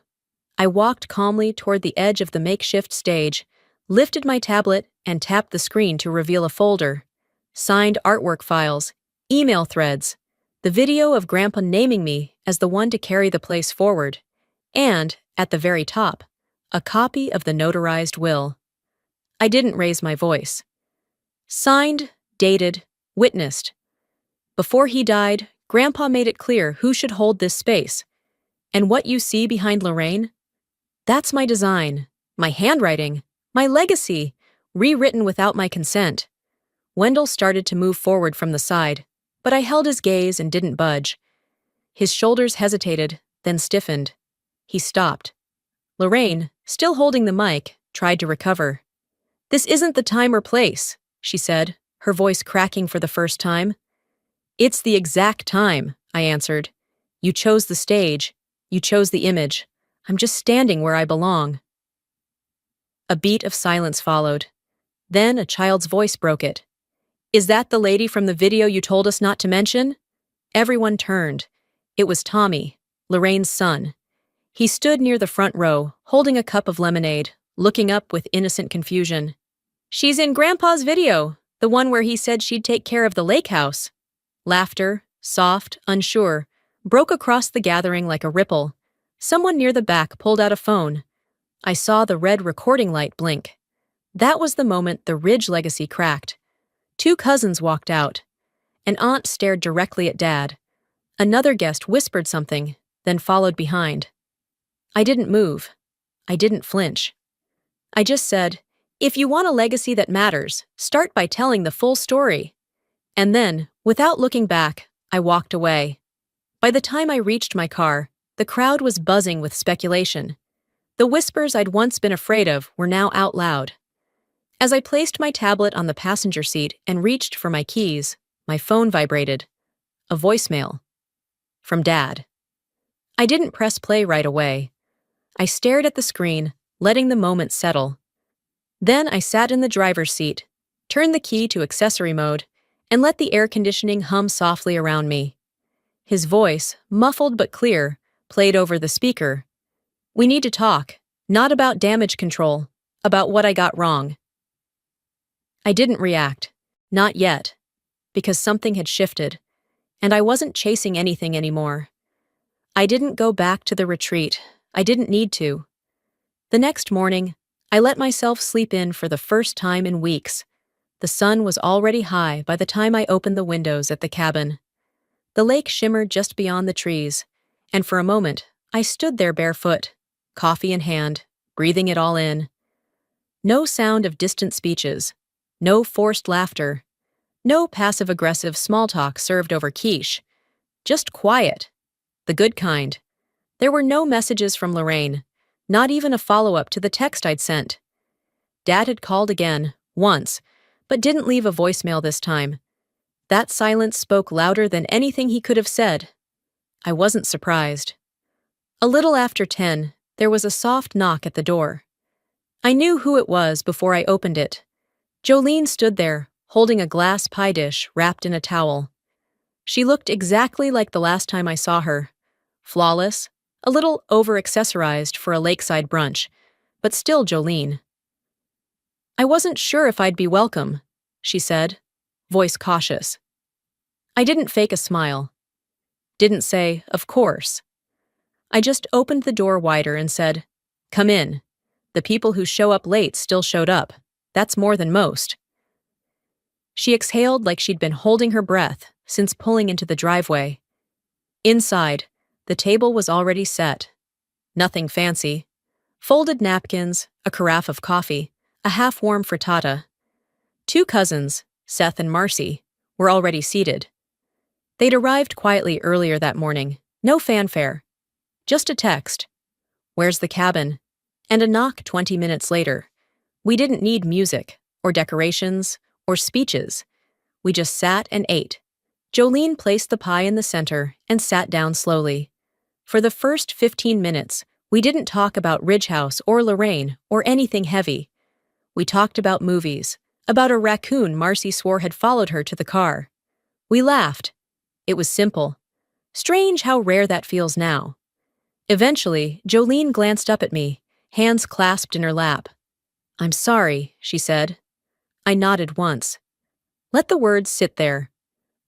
I walked calmly toward the edge of the makeshift stage, lifted my tablet, and tapped the screen to reveal a folder. Signed artwork files, email threads, the video of Grandpa naming me as the one to carry the place forward, and, at the very top, a copy of the notarized will. I didn't raise my voice. Signed, dated, witnessed. Before he died, Grandpa made it clear who should hold this space. And what you see behind Lorraine? That's my design, my handwriting, my legacy, rewritten without my consent. Wendell started to move forward from the side, but I held his gaze and didn't budge. His shoulders hesitated, then stiffened. He stopped. Lorraine, still holding the mic, tried to recover. "This isn't the time or place," she said, her voice cracking for the first time. "It's the exact time," I answered. "You chose the stage. You chose the image. I'm just standing where I belong." A beat of silence followed. Then a child's voice broke it. "Is that the lady from the video you told us not to mention?" Everyone turned. It was Tommy, Lorraine's son. He stood near the front row, holding a cup of lemonade, looking up with innocent confusion. "She's in Grandpa's video, the one where he said she'd take care of the lake house." Laughter, soft, unsure, broke across the gathering like a ripple. Someone near the back pulled out a phone. I saw the red recording light blink. That was the moment the Ridge legacy cracked. Two cousins walked out. An aunt stared directly at Dad. Another guest whispered something, then followed behind. I didn't move. I didn't flinch. I just said, "If you want a legacy that matters, start by telling the full story." And then, without looking back, I walked away. By the time I reached my car, the crowd was buzzing with speculation. The whispers I'd once been afraid of were now out loud. As I placed my tablet on the passenger seat and reached for my keys, my phone vibrated. A voicemail. From Dad. I didn't press play right away. I stared at the screen, letting the moment settle. Then I sat in the driver's seat, turned the key to accessory mode, and let the air conditioning hum softly around me. His voice, muffled but clear, played over the speaker. "We need to talk, not about damage control, about what I got wrong." I didn't react, not yet, because something had shifted, and I wasn't chasing anything anymore. I didn't go back to the retreat. I didn't need to. The next morning, I let myself sleep in for the first time in weeks. The sun was already high by the time I opened the windows at the cabin. The lake shimmered just beyond the trees, and for a moment, I stood there barefoot, coffee in hand, breathing it all in. No sound of distant speeches, no forced laughter, no passive-aggressive small talk served over quiche. Just quiet. The good kind. There were no messages from Lorraine, not even a follow-up to the text I'd sent. Dad had called again, once, but didn't leave a voicemail this time. That silence spoke louder than anything he could have said. I wasn't surprised. A little after 10, there was a soft knock at the door. I knew who it was before I opened it. Jolene stood there, holding a glass pie dish wrapped in a towel. She looked exactly like the last time I saw her. Flawless, a little over-accessorized for a lakeside brunch, but still Jolene. "I wasn't sure if I'd be welcome," she said, voice cautious. I didn't fake a smile. Didn't say, "Of course." I just opened the door wider and said, "Come in. The people who show up late still showed up. That's more than most." She exhaled like she'd been holding her breath since pulling into the driveway. Inside, the table was already set. Nothing fancy. Folded napkins, a carafe of coffee, a half-warm frittata. Two cousins, Seth and Marcy, were already seated. They'd arrived quietly earlier that morning, no fanfare. Just a text. "Where's the cabin?" And a knock 20 minutes later. We didn't need music, or decorations, or speeches. We just sat and ate. Jolene placed the pie in the center and sat down slowly. For the first 15 minutes, we didn't talk about Ridge House or Lorraine or anything heavy. We talked about movies, about a raccoon Marcy swore had followed her to the car. We laughed. It was simple. Strange how rare that feels now. Eventually, Jolene glanced up at me, hands clasped in her lap. "I'm sorry," she said. I nodded once. Let the words sit there.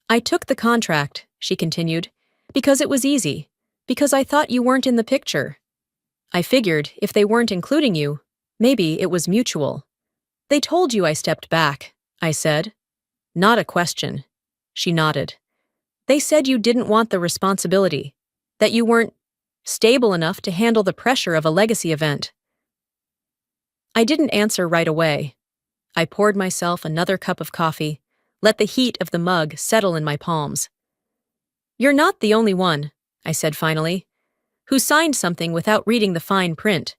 "I took the contract," she continued, "because it was easy, because I thought you weren't in the picture. I figured if they weren't including you, maybe it was mutual." "They told you I stepped back," I said. "Not a question." She nodded. "They said you didn't want the responsibility, that you weren't stable enough to handle the pressure of a legacy event." I didn't answer right away. I poured myself another cup of coffee, let the heat of the mug settle in my palms. "You're not the only one," I said finally, "who signed something without reading the fine print."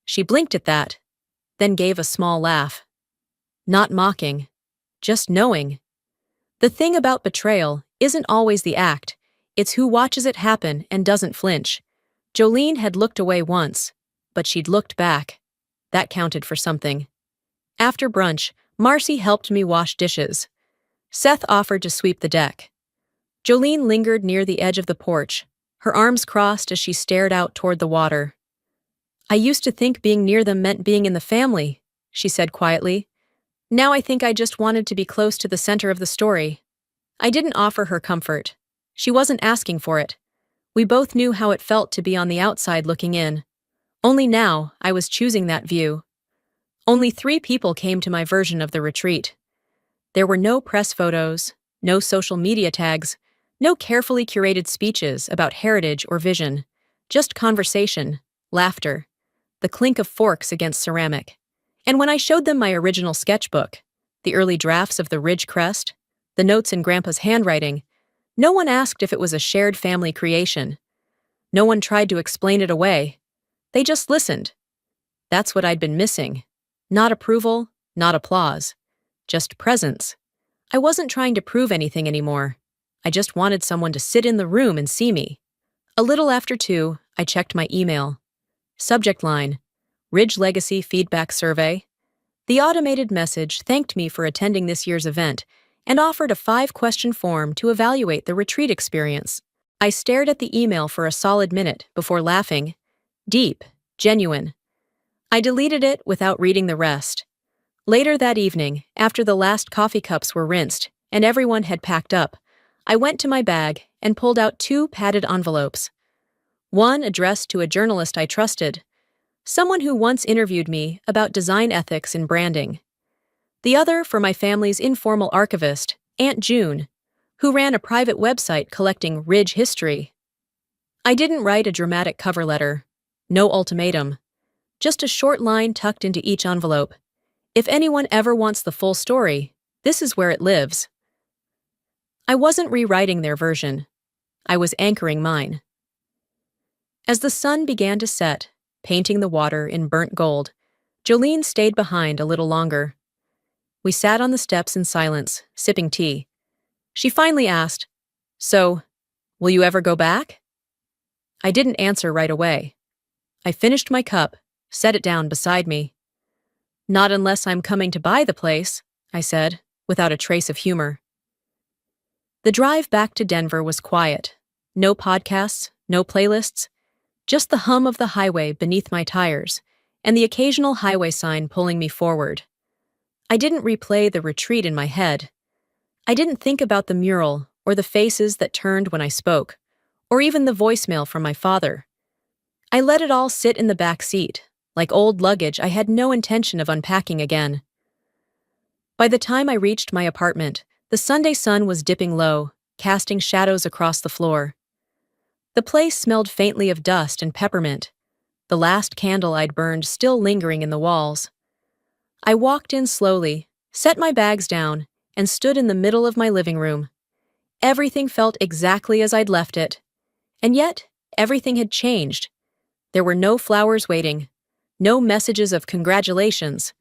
She blinked at that, then gave a small laugh. Not mocking, just knowing. The thing about betrayal isn't always the act, it's who watches it happen and doesn't flinch. Jolene had looked away once, but she'd looked back. That counted for something. After brunch, Marcy helped me wash dishes. Seth offered to sweep the deck. Jolene lingered near the edge of the porch, her arms crossed as she stared out toward the water. "I used to think being near them meant being in the family," she said quietly. "Now I think I just wanted to be close to the center of the story." I didn't offer her comfort. She wasn't asking for it. We both knew how it felt to be on the outside looking in. Only now, I was choosing that view. Only 3 people came to my version of the retreat. There were no press photos, no social media tags, no carefully curated speeches about heritage or vision, just conversation, laughter, the clink of forks against ceramic. And when I showed them my original sketchbook, the early drafts of the Ridge Crest, the notes in Grandpa's handwriting, no one asked if it was a shared family creation. No one tried to explain it away. They just listened. That's what I'd been missing. Not approval, not applause. Just presence. I wasn't trying to prove anything anymore. I just wanted someone to sit in the room and see me. A little after 2, I checked my email. Subject line: Ridge Legacy Feedback Survey. The automated message thanked me for attending this year's event and offered a 5-question form to evaluate the retreat experience. I stared at the email for a solid minute before laughing. Deep, genuine. I deleted it without reading the rest. Later that evening, after the last coffee cups were rinsed and everyone had packed up, I went to my bag and pulled out 2 padded envelopes. One addressed to a journalist I trusted, someone who once interviewed me about design ethics and branding. The other for my family's informal archivist, Aunt June, who ran a private website collecting Ridge history. I didn't write a dramatic cover letter. No ultimatum. Just a short line tucked into each envelope. If anyone ever wants the full story, this is where it lives. I wasn't rewriting their version. I was anchoring mine. As the sun began to set, painting the water in burnt gold, Jolene stayed behind a little longer. We sat on the steps in silence, sipping tea. She finally asked, "So, will you ever go back?" I didn't answer right away. I finished my cup, set it down beside me. "Not unless I'm coming to buy the place," I said, without a trace of humor. The drive back to Denver was quiet. No podcasts, no playlists, just the hum of the highway beneath my tires and the occasional highway sign pulling me forward. I didn't replay the retreat in my head. I didn't think about the mural or the faces that turned when I spoke, or even the voicemail from my father. I let it all sit in the back seat, like old luggage I had no intention of unpacking again. By the time I reached my apartment, the Sunday sun was dipping low, casting shadows across the floor. The place smelled faintly of dust and peppermint, the last candle I'd burned still lingering in the walls. I walked in slowly, set my bags down, and stood in the middle of my living room. Everything felt exactly as I'd left it. And yet, everything had changed. There were no flowers waiting, no messages of congratulations,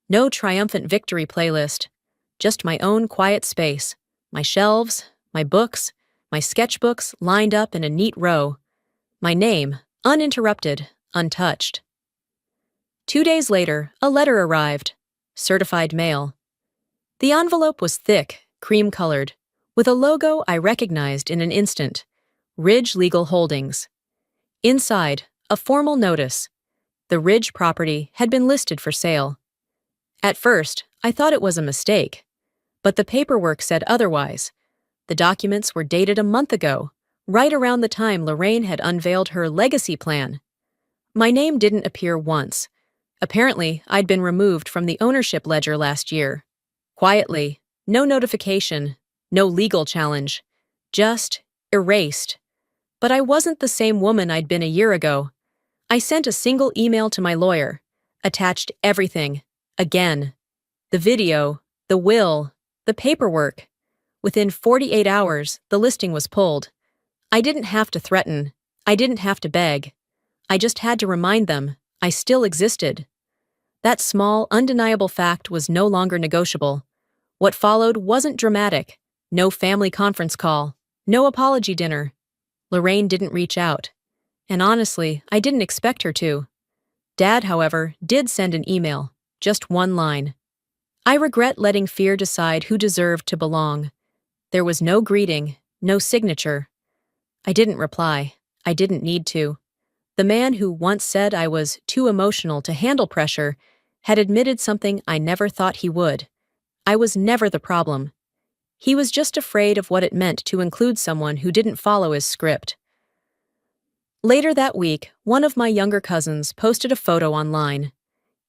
no triumphant victory playlist, just my own quiet space, my shelves, my books, my sketchbooks lined up in a neat row, my name, uninterrupted, untouched. 2 days later, a letter arrived, certified mail. The envelope was thick, cream-colored, with a logo I recognized in an instant, Ridge Legal Holdings. Inside, a formal notice. The Ridge property had been listed for sale. At first, I thought it was a mistake, but the paperwork said otherwise. The documents were dated a month ago, right around the time Lorraine had unveiled her legacy plan. My name didn't appear once. Apparently, I'd been removed from the ownership ledger last year. Quietly, no notification, no legal challenge, just erased. But I wasn't the same woman I'd been a year ago. I sent a single email to my lawyer, attached everything, again. The video, the will, the paperwork. Within 48 hours, the listing was pulled. I didn't have to threaten. I didn't have to beg. I just had to remind them I still existed. That small, undeniable fact was no longer negotiable. What followed wasn't dramatic. No family conference call. No apology dinner. Lorraine didn't reach out. And honestly, I didn't expect her to. Dad, however, did send an email. Just one line. I regret letting fear decide who deserved to belong. There was no greeting, no signature. I didn't reply. I didn't need to. The man who once said I was too emotional to handle pressure had admitted something I never thought he would. I was never the problem. He was just afraid of what it meant to include someone who didn't follow his script. Later that week, one of my younger cousins posted a photo online.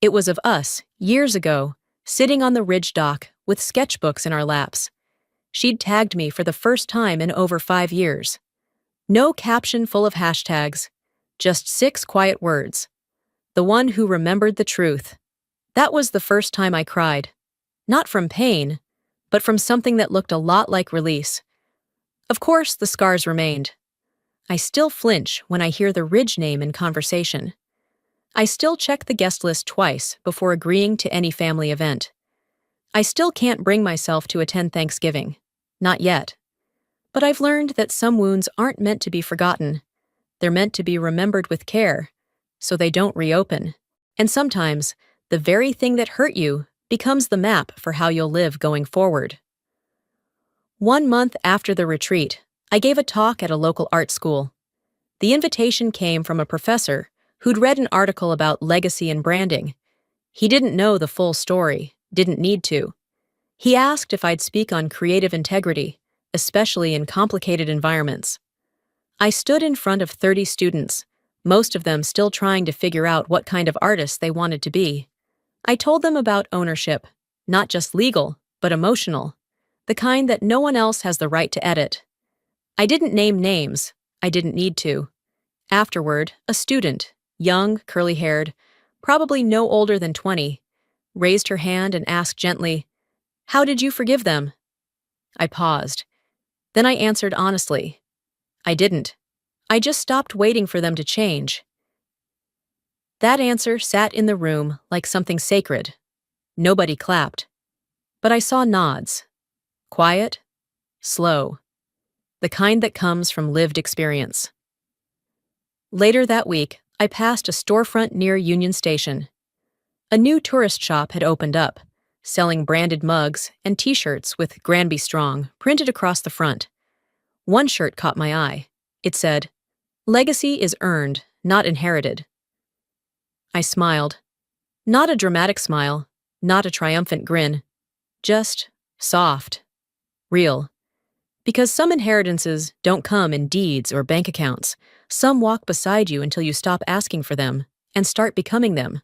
It was of us, years ago, sitting on the Ridge dock with sketchbooks in our laps. She'd tagged me for the first time in over 5 years. No caption full of hashtags, just 6 quiet words. The one who remembered the truth. That was the first time I cried. Not from pain, but from something that looked a lot like release. Of course, the scars remained. I still flinch when I hear the Ridge name in conversation. I still check the guest list twice before agreeing to any family event. I still can't bring myself to attend Thanksgiving. Not yet. But I've learned that some wounds aren't meant to be forgotten. They're meant to be remembered with care, so they don't reopen. And sometimes, the very thing that hurt you becomes the map for how you'll live going forward. 1 month after the retreat, I gave a talk at a local art school. The invitation came from a professor who'd read an article about legacy and branding. He didn't know the full story, didn't need to. He asked if I'd speak on creative integrity, especially in complicated environments. I stood in front of 30 students, most of them still trying to figure out what kind of artist they wanted to be. I told them about ownership, not just legal, but emotional, the kind that no one else has the right to edit. I didn't name names. I didn't need to. Afterward, a student, young, curly-haired, probably no older than 20, raised her hand and asked gently, "How did you forgive them?" I paused. Then I answered honestly, "I didn't. I just stopped waiting for them to change." That answer sat in the room like something sacred. Nobody clapped. But I saw nods. Quiet, slow. The kind that comes from lived experience. Later that week, I passed a storefront near Union Station. A new tourist shop had opened up, selling branded mugs and t-shirts with Granby Strong printed across the front. One shirt caught my eye. It said, "Legacy is earned, not inherited." I smiled. Not a dramatic smile, not a triumphant grin. Just soft. Real. Because some inheritances don't come in deeds or bank accounts. Some walk beside you until you stop asking for them and start becoming them.